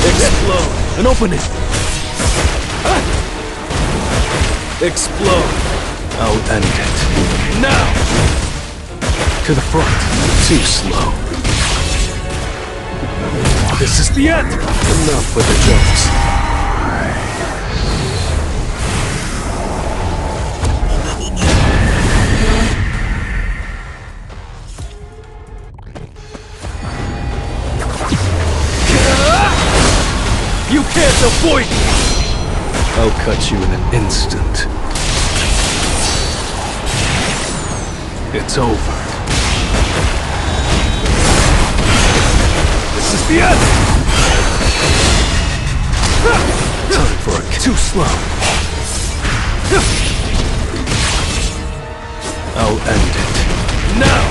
Explode! An opening! Explode! I'll end it. Now! To the front. Too slow. This is the end! Enough with the jokes. You can't avoid me! I'll cut you in an instant. It's over. This is the end! Time for a too slow. I'll end it. Now!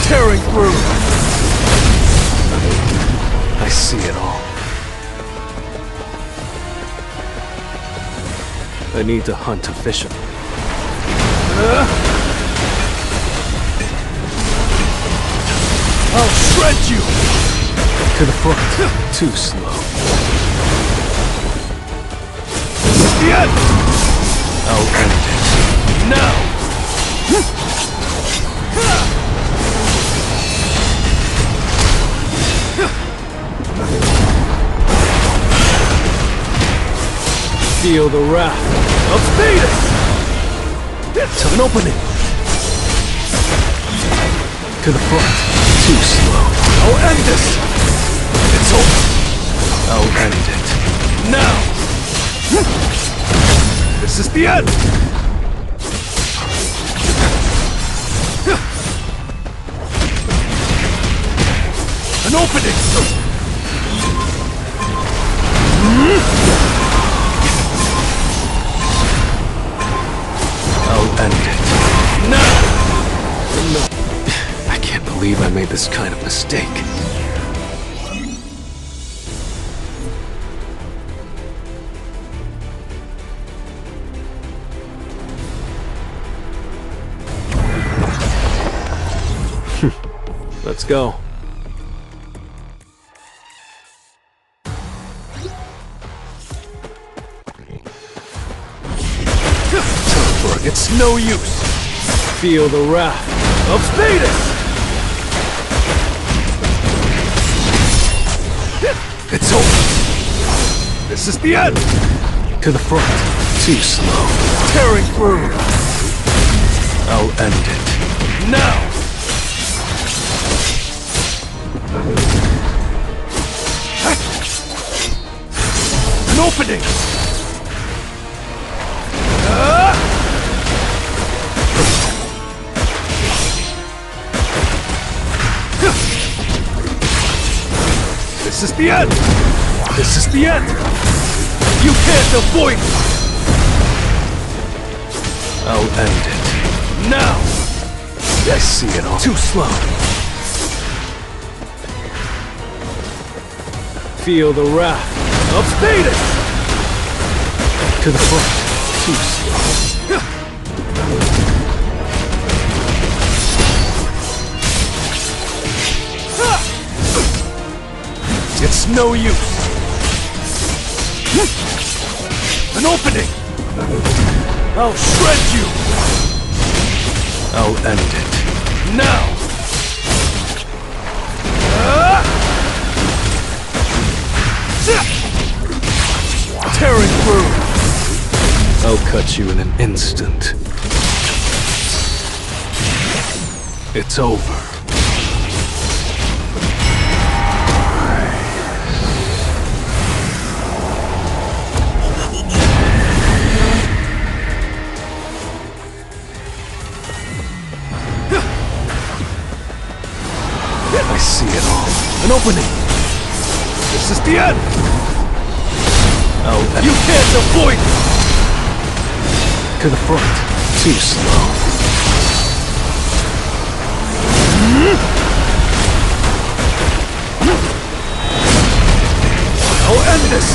Tearing through! I see it all. I need to hunt efficiently. I'll shred you! To the front. Too slow. This is the end! I'll end it. Now! Feel the wrath of Thetis! To an opening! To the front. Too slow. I'll end this! It's over! I'll end it. Now! This is the end! An opening! I'll end it. Now! No. I can't believe I made this kind of mistake. Let's go. It's no use! Feel the wrath of Thetis! It's over! This is the end! To the front. Too slow. Tearing through! I'll end it. Now! An opening! This is the end! This is the end! You can't avoid me! I'll end it. Now! I see it all. Too slow. Feel the wrath of Thetis! To the front. Too slow. It's no use. An opening! I'll shred you! I'll end it. Now! Tearing through! I'll cut you in an instant. It's over. opening! This is the end! Oh, You can't avoid it! to the front. Too slow. I'll end this!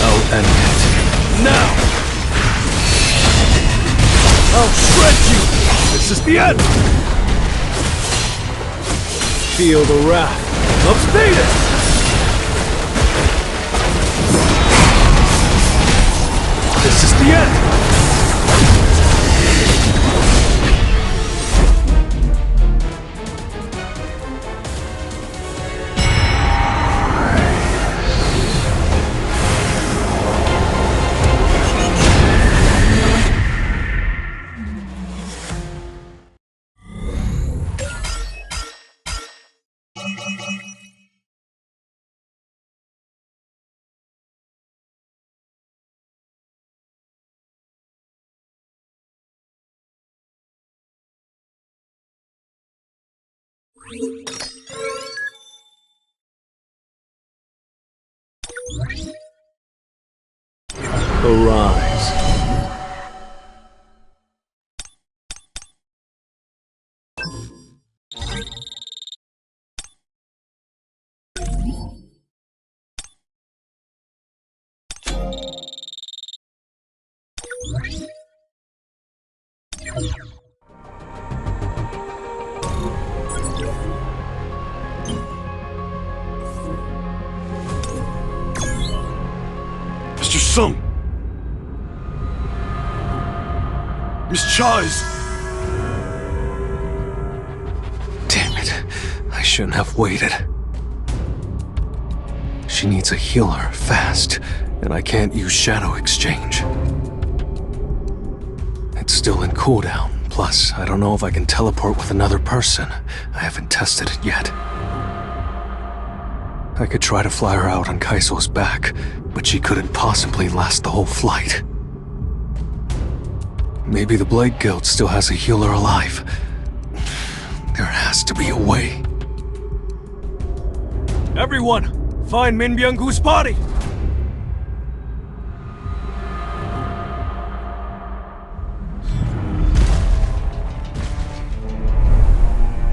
I'll end it. Now! I'll shred you! This is the end! Feel the wrath of Thetis! This is the end! Arise. Mr. Sung! Miss Chai's! Damn it. I shouldn't have waited. She needs a healer, fast, and I can't use Shadow Exchange. It's still in cooldown, plus I don't know if I can teleport with another person. I haven't tested it yet. I could try to fly her out on Kaiso's back, but she couldn't possibly last the whole flight. Maybe the Blade Guild still has a healer alive. There has to be a way. Everyone, find Min Byung-gu's body!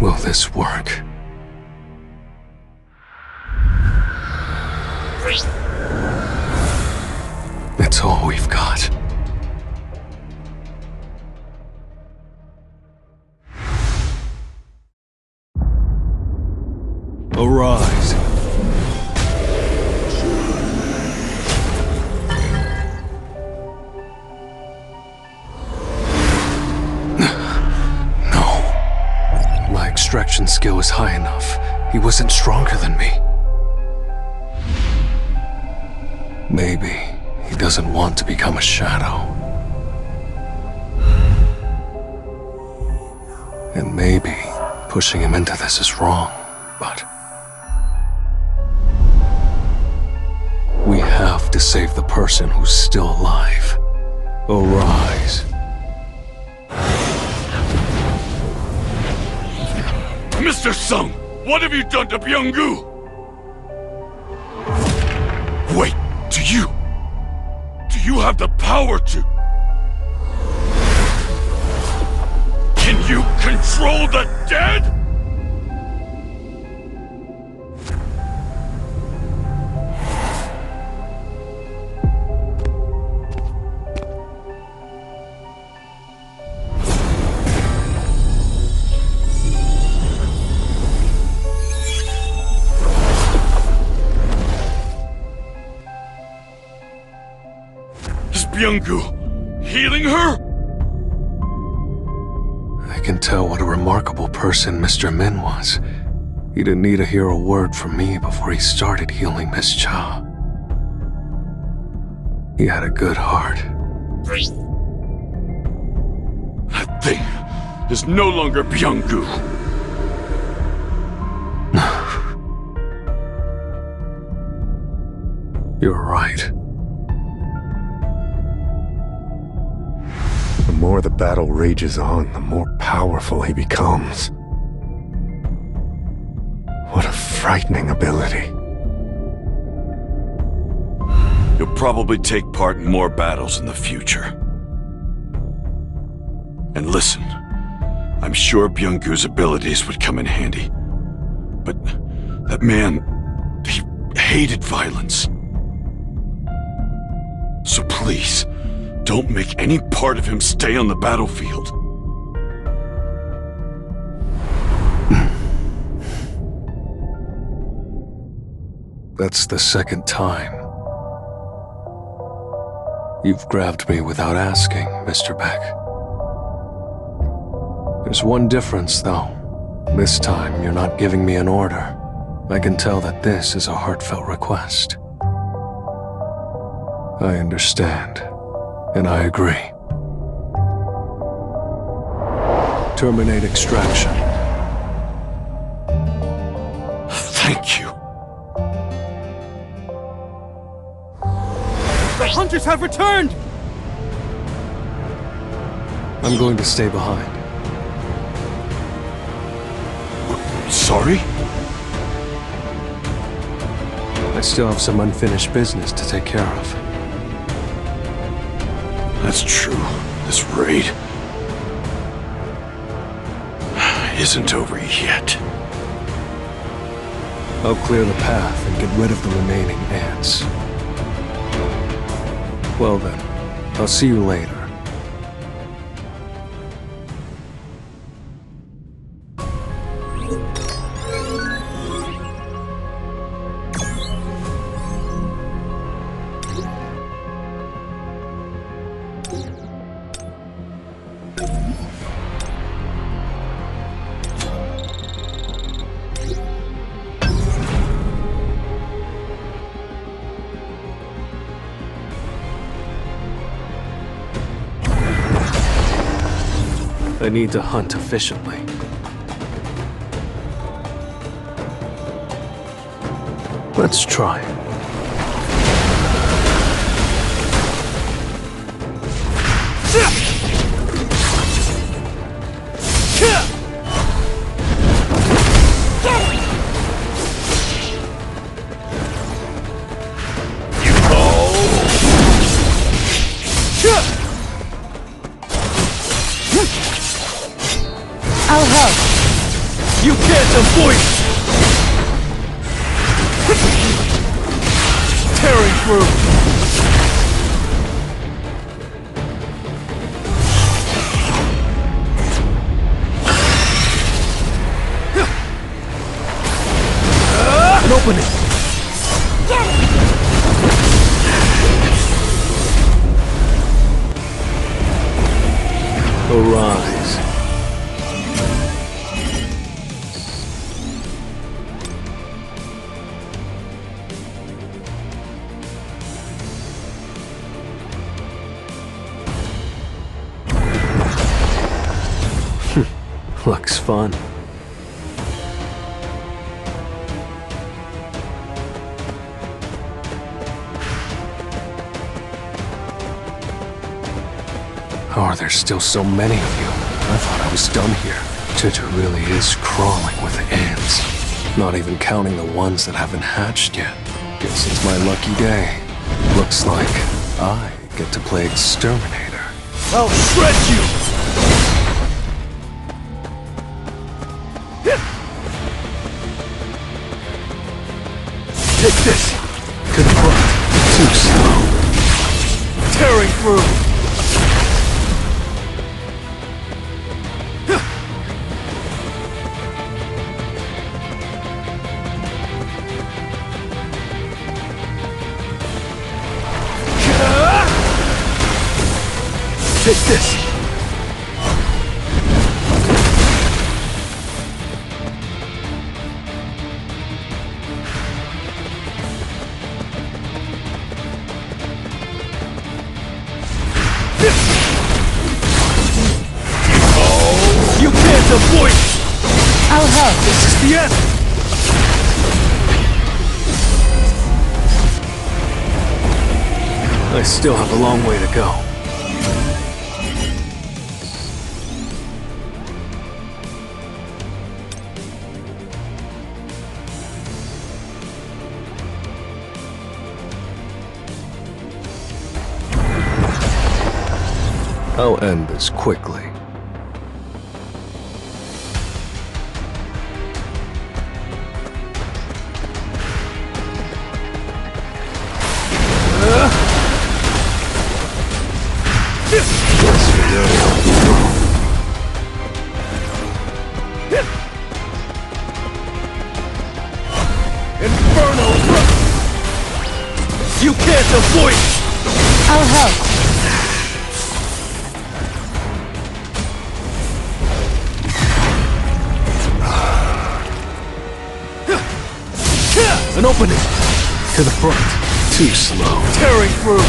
Will this work? It's all we've got. Arise. No. My extraction skill is high enough. He wasn't stronger than me. Maybe he doesn't want to become a shadow. And maybe pushing him into this is wrong, but we have to save the person who's still alive. Arise. Mr. Sung! What have you done to Byung-gu? Wait, do you have the power to... Can you control the dead? Is Byung-gu healing her? I can tell what a remarkable person Mr. Min was. He didn't need to hear a word from me before he started healing Miss Cha. He had a good heart. That thing is no longer Byung-gu. You're right. more the battle rages on, the more powerful he becomes. What a frightening ability. You'll probably take part in more battles in the future. And listen, I'm sure Byung-gu's abilities would come in handy. But that man, he hated violence. So please, don't make any part of him stay on the battlefield. That's the second time. You've grabbed me without asking, Mr. Beck. There's one difference, though. This time, you're not giving me an order. I can tell that this is a heartfelt request. I understand, and I agree. Terminate extraction. Thank you. The hunters have returned! I'm going to stay behind. Sorry? I still have some unfinished business to take care of. That's true. This raid isn't over yet. I'll clear the path and get rid of the remaining ants. Well then, I'll see you later. I need to hunt efficiently. Let's try. I'll help. You can't avoid it! Tearing through! An opening! Arise. Looks fun. How are there still so many of you? I thought I was done here. Jeju really is crawling with ants. Not even counting the ones that haven't hatched yet. Guess it's my lucky day. Looks like I get to play exterminator. I'll shred you! Take this! Good foot. Too slow. Tearing through! Take this! You can't avoid it! I'll help. This is the end! I still have a long way to go. I'll end this quickly. Inferno! You can't avoid it! I'll help. An opening! To the front. Too slow. Tearing through!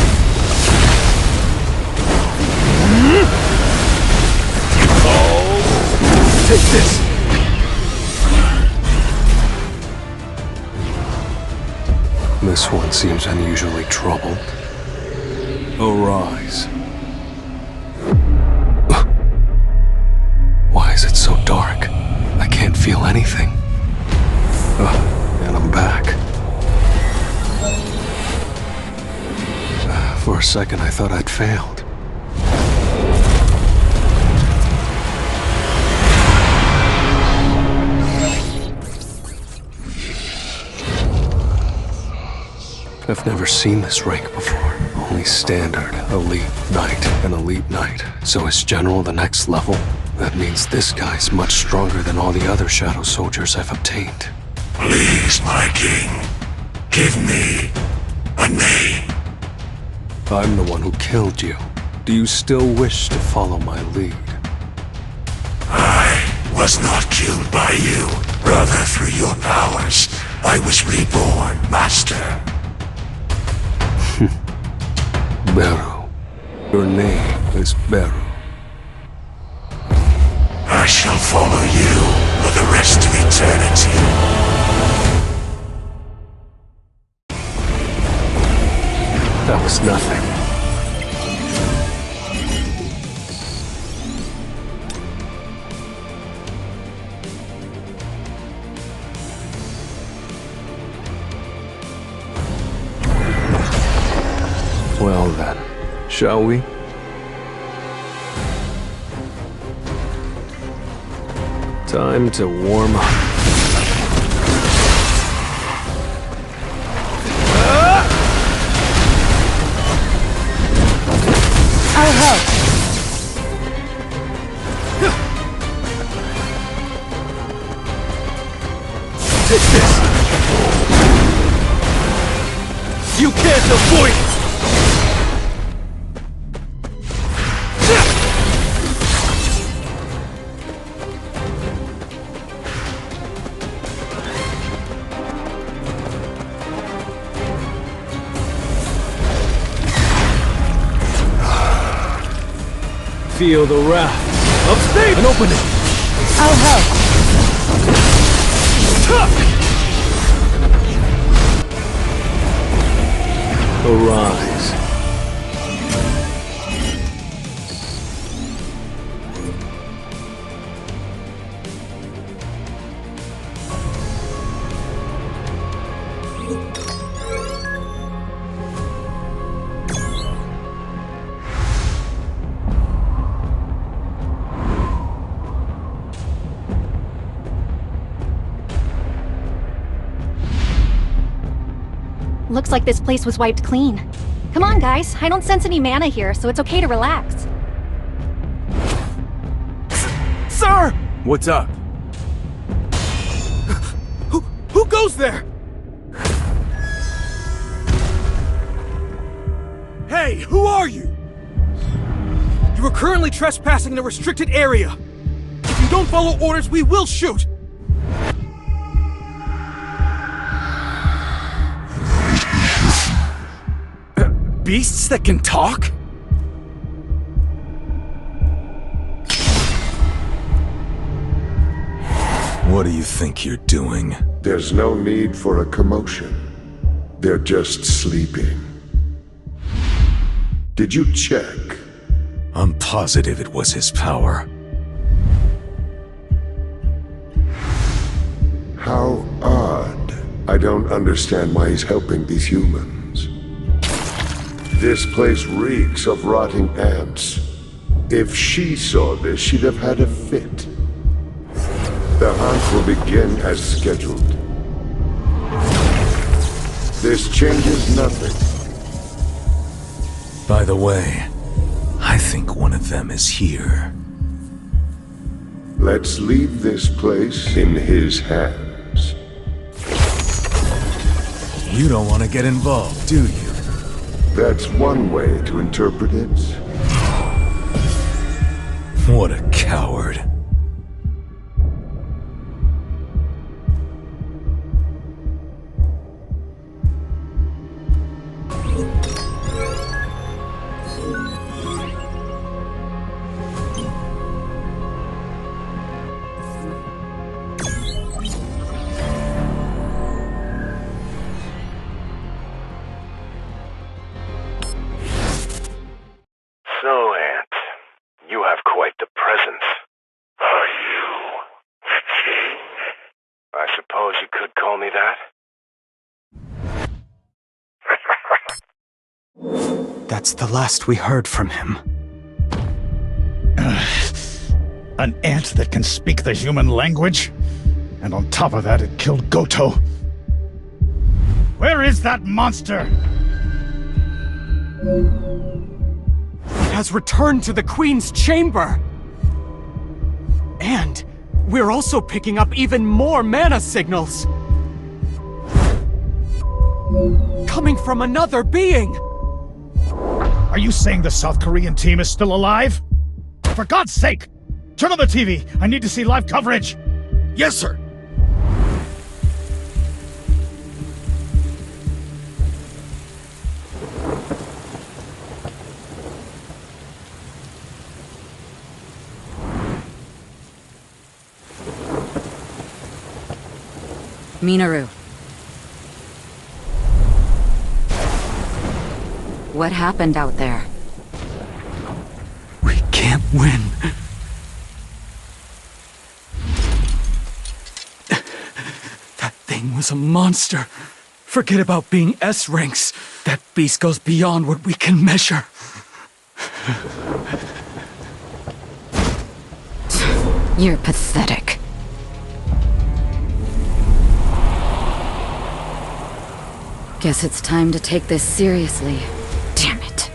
Oh! Take this! This one seems unusually troubled. Arise. Why is it so dark? I can't feel anything. And I'm back. For a second, I thought I'd failed. I've never seen this rank before. Only standard, elite, knight, and elite knight. So is general the next level? That means this guy's much stronger than all the other shadow soldiers I've obtained. Please, my king, give me a name. I'm the one who killed you. Do you still wish to follow my lead? I was not killed by you. Rather, through your powers, I was reborn, master. Beru. Your name is Beru. I shall follow you for the rest of eternity. That was nothing. Well then, shall we? Time to warm up. I'll help. Take this! You can't avoid it! Feel the wrath of state! An opening! I'll help. Arise. Looks like this place was wiped clean. Come on, guys. I don't sense any mana here, so it's okay to relax. Sir! What's up? Who goes there? Hey, who are you? You are currently trespassing in a restricted area. If you don't follow orders, we will shoot! Beasts that can talk? What do you think you're doing? There's no need for a commotion. They're just sleeping. Did you check? I'm positive it was his power. How odd. I don't understand why he's helping these humans. This place reeks of rotting ants. If she saw this, she'd have had a fit. The hunt will begin as scheduled. This changes nothing. By the way, I think one of them is here. Let's leave this place in his hands. You don't want to get involved, do you? That's one way to interpret it. What a coward. So, Aunt, you have quite the presence. Are you? I suppose you could call me that. That's the last we heard from him. An ant that can speak the human language? And on top of that, it killed Goto. Where is that monster? Has returned to the Queen's chamber. And we're also picking up even more mana signals. Coming from another being. Are you saying the South Korean team is still alive? For God's sake! Turn on the TV! I need to see live coverage! Yes, sir! Minoru. What happened out there? We can't win. That thing was a monster. Forget about being S ranks. That beast goes beyond what we can measure. You're pathetic. Guess it's time to take this seriously. Damn it.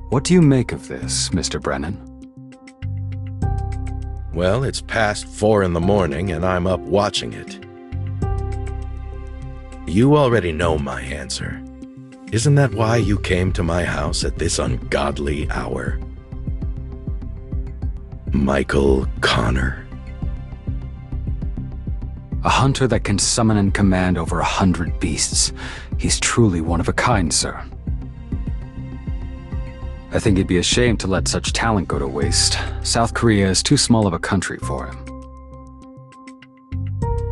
What do you make of this, Mr. Brennan? Well, it's past 4 in the morning and I'm up watching it. You already know my answer. Isn't that why you came to my house at this ungodly hour? Michael Connor. A hunter that can summon and command over 100 beasts. He's truly one of a kind, sir. I think it'd be a shame to let such talent go to waste. South Korea is too small of a country for him.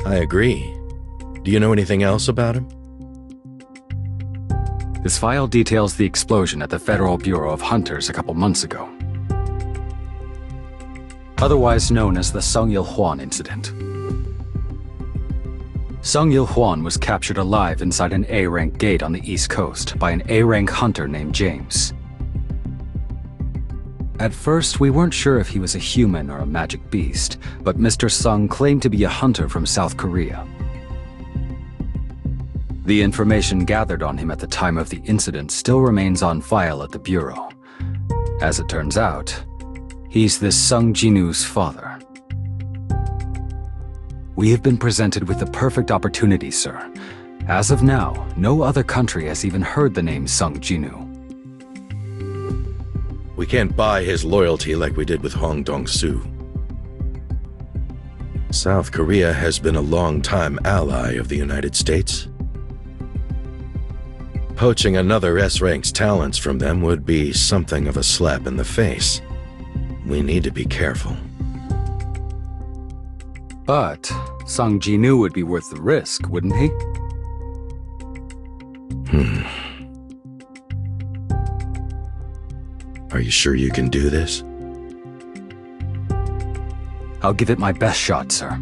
I agree. Do you know anything else about him? His file details the explosion at the Federal Bureau of Hunters a couple months ago. Otherwise known as the Sung Il-hwan incident. Sung Il-hwan was captured alive inside an A-rank gate on the East Coast by an A-rank hunter named James. At first, we weren't sure if he was a human or a magic beast, but Mr. Sung claimed to be a hunter from South Korea. The information gathered on him at the time of the incident still remains on file at the Bureau. As it turns out, he's this Sung Jinu's father. We have been presented with the perfect opportunity, sir. As of now, no other country has even heard the name Sung Jinu. We can't buy his loyalty like we did with Hong Dong-soo. South Korea has been a long-time ally of the United States. Poaching another S-rank's talents from them would be something of a slap in the face. We need to be careful. But Sung Jinu would be worth the risk, wouldn't he? Are you sure you can do this? I'll give it my best shot, sir.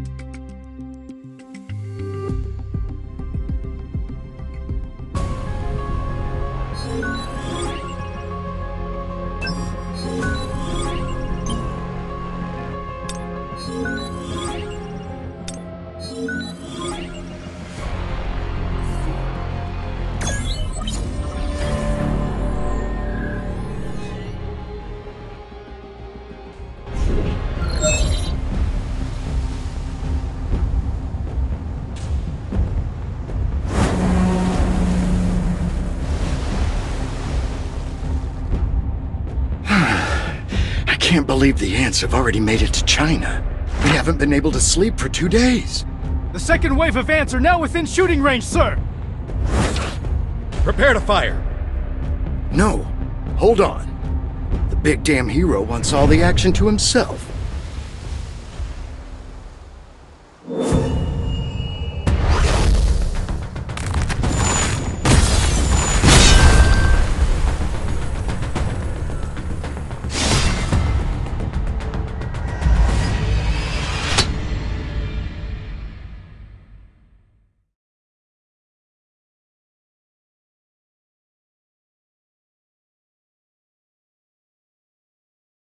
I can't believe the ants have already made it to China. We haven't been able to sleep for 2 days. The second wave of ants are now within shooting range, sir! Prepare to fire. No, hold on. The big damn hero wants all the action to himself.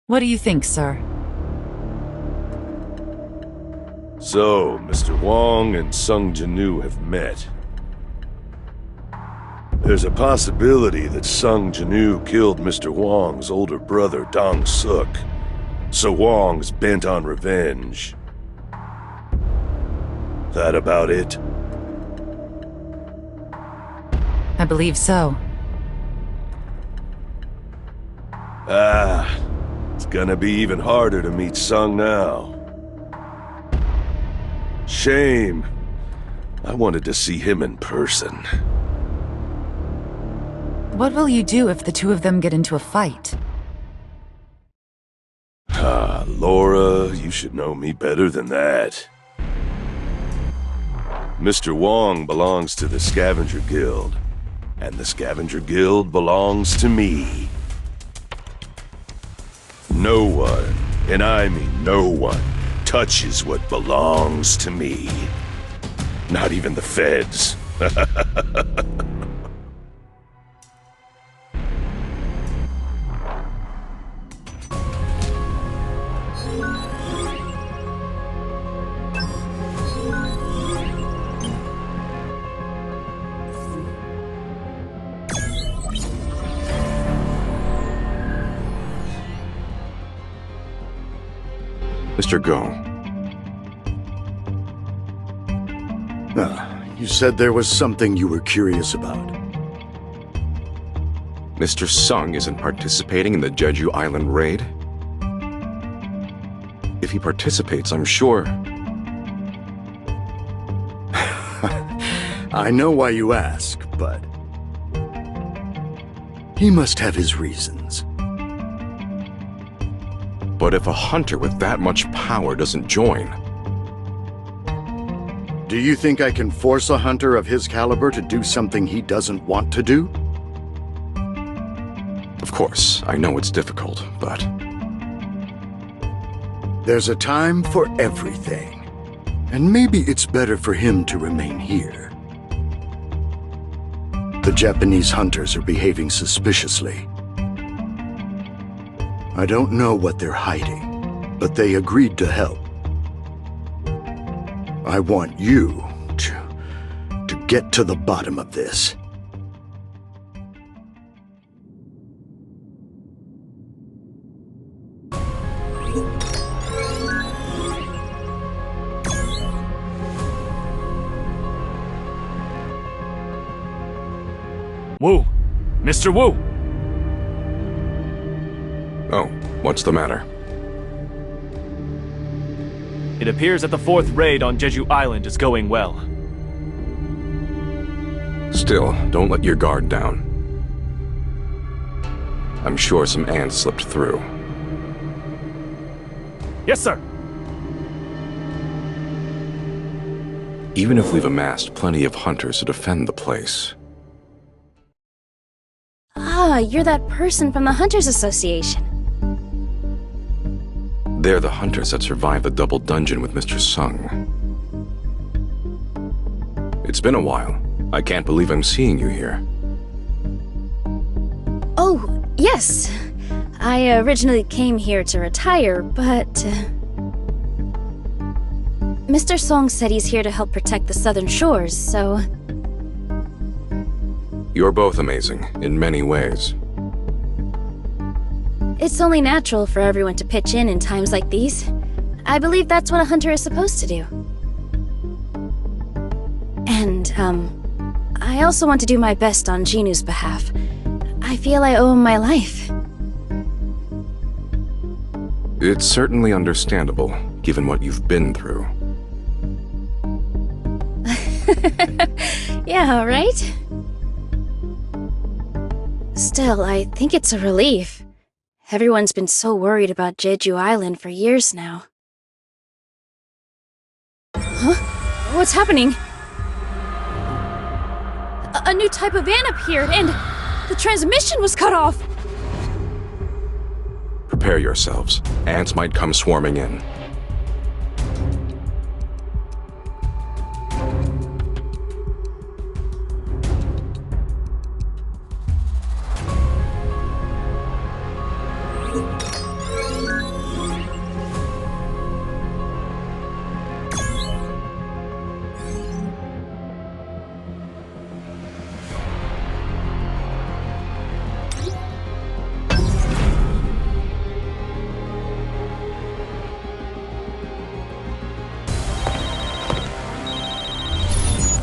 What do you think, sir? So, Mr. Wong and Sung Jinu have met. There's a possibility that Sung Jinu killed Mr. Wong's older brother, Dong Suk. So Wong's bent on revenge. That about it? I believe so. It's gonna be even harder to meet Sung now. Shame. I wanted to see him in person. What will you do if the two of them get into a fight? Laura, you should know me better than that. Mr. Wong belongs to the Scavenger Guild, and the Scavenger Guild belongs to me. No one, and I mean no one, touches what belongs to me. Not even the feds. Mr. Go. You said there was something you were curious about. Mr. Sung isn't participating in the Jeju Island raid? If he participates, I'm sure... I know why you ask, but... he must have his reasons. But if a hunter with that much power doesn't join... Do you think I can force a hunter of his caliber to do something he doesn't want to do? Of course, I know it's difficult, but... There's a time for everything. And maybe it's better for him to remain here. The Japanese hunters are behaving suspiciously. I don't know what they're hiding, but they agreed to help. I want you to get to the bottom of this. Wu! Mr. Wu! Oh, what's the matter? It appears that the fourth raid on Jeju Island is going well. Still, don't let your guard down. I'm sure some ants slipped through. Yes, sir! Even if we've amassed plenty of hunters to defend the place... you're that person from the Hunters Association. They're the hunters that survived the double dungeon with Mr. Sung. It's been a while. I can't believe I'm seeing you here. Oh, yes. I originally came here to retire, but... Mr. Song said he's here to help protect the southern shores, so... You're both amazing, in many ways. It's only natural for everyone to pitch in times like these. I believe that's what a hunter is supposed to do. And, I also want to do my best on Jinu's behalf. I feel I owe him my life. It's certainly understandable, given what you've been through. Yeah, right? Still, I think it's a relief. Everyone's been so worried about Jeju Island for years now. Huh? What's happening? A new type of ant appeared, and the transmission was cut off! Prepare yourselves. Ants might come swarming in.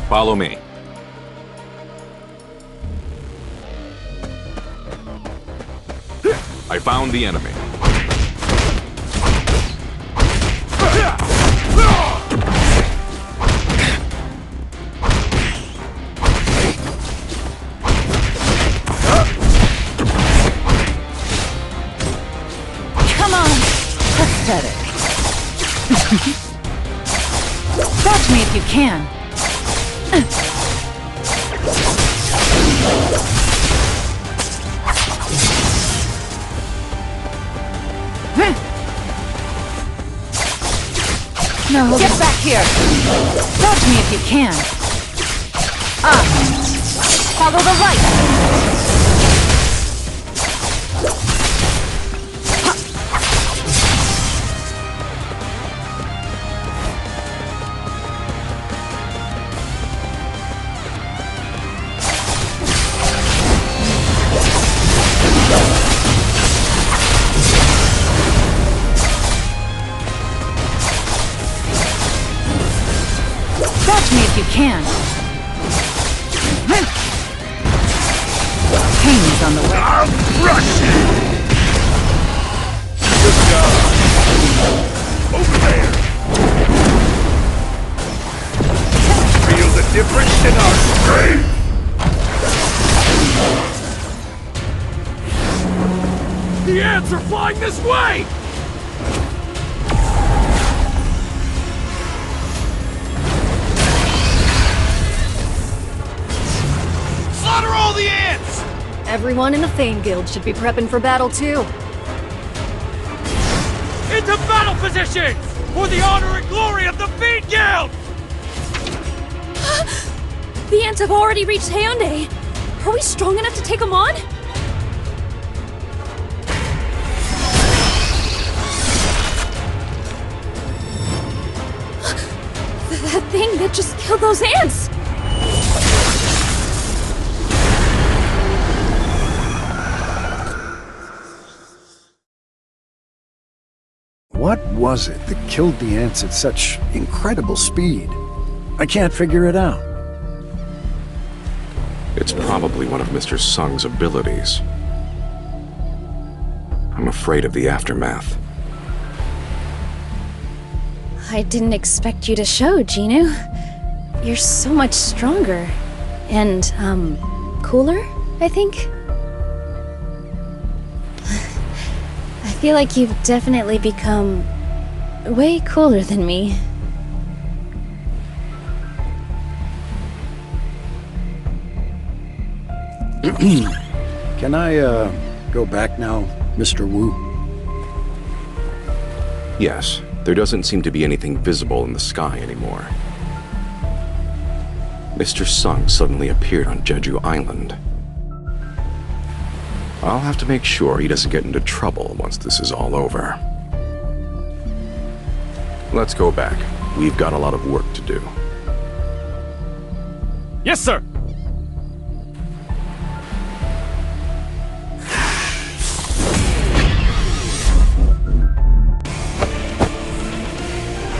Follow me. I found the enemy. Come on! Pathetic. Dodge me if you can. No, get back here! Dodge me if you can. Follow the light! Dodge me if you can. Pain is on the way. I'll crush you! Good job. Over there. Feel the difference in our strength? The ants are flying this way! Slaughter all the ants! Everyone in the Thane Guild should be prepping for battle too. Into battle positions! For the honor and glory of the Thane Guild! The ants have already reached Hyundai. Are we strong enough to take them on? That thing that just killed those ants! What was it that killed the ants at such incredible speed? I can't figure it out. It's probably one of Mr. Sung's abilities. I'm afraid of the aftermath. I didn't expect you to show, Jinu. You're so much stronger. And, cooler, I think? I feel like you've definitely become way cooler than me. Can I, go back now, Mr. Wu? Yes, there doesn't seem to be anything visible in the sky anymore. Mr. Sung suddenly appeared on Jeju Island. I'll have to make sure he doesn't get into trouble once this is all over. Let's go back. We've got a lot of work to do. Yes, sir!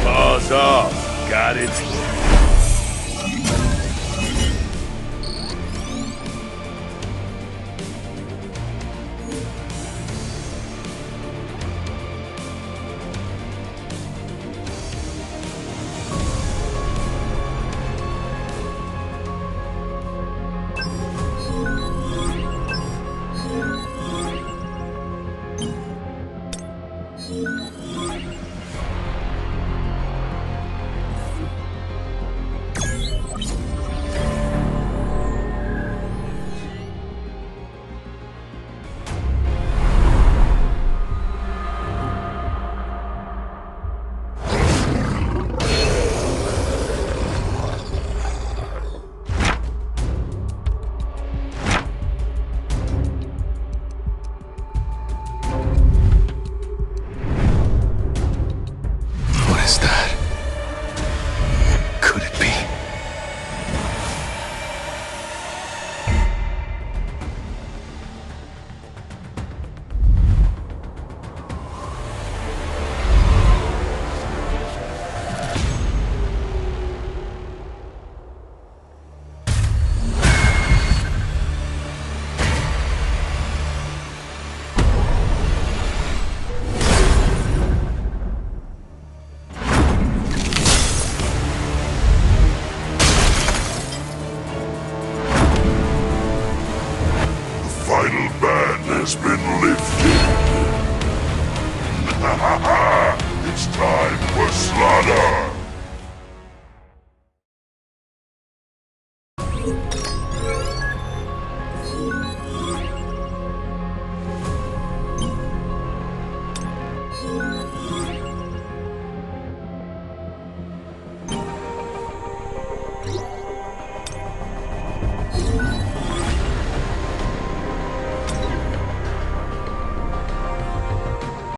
Paws off. Got it. Has been lifted. It's time for slaughter!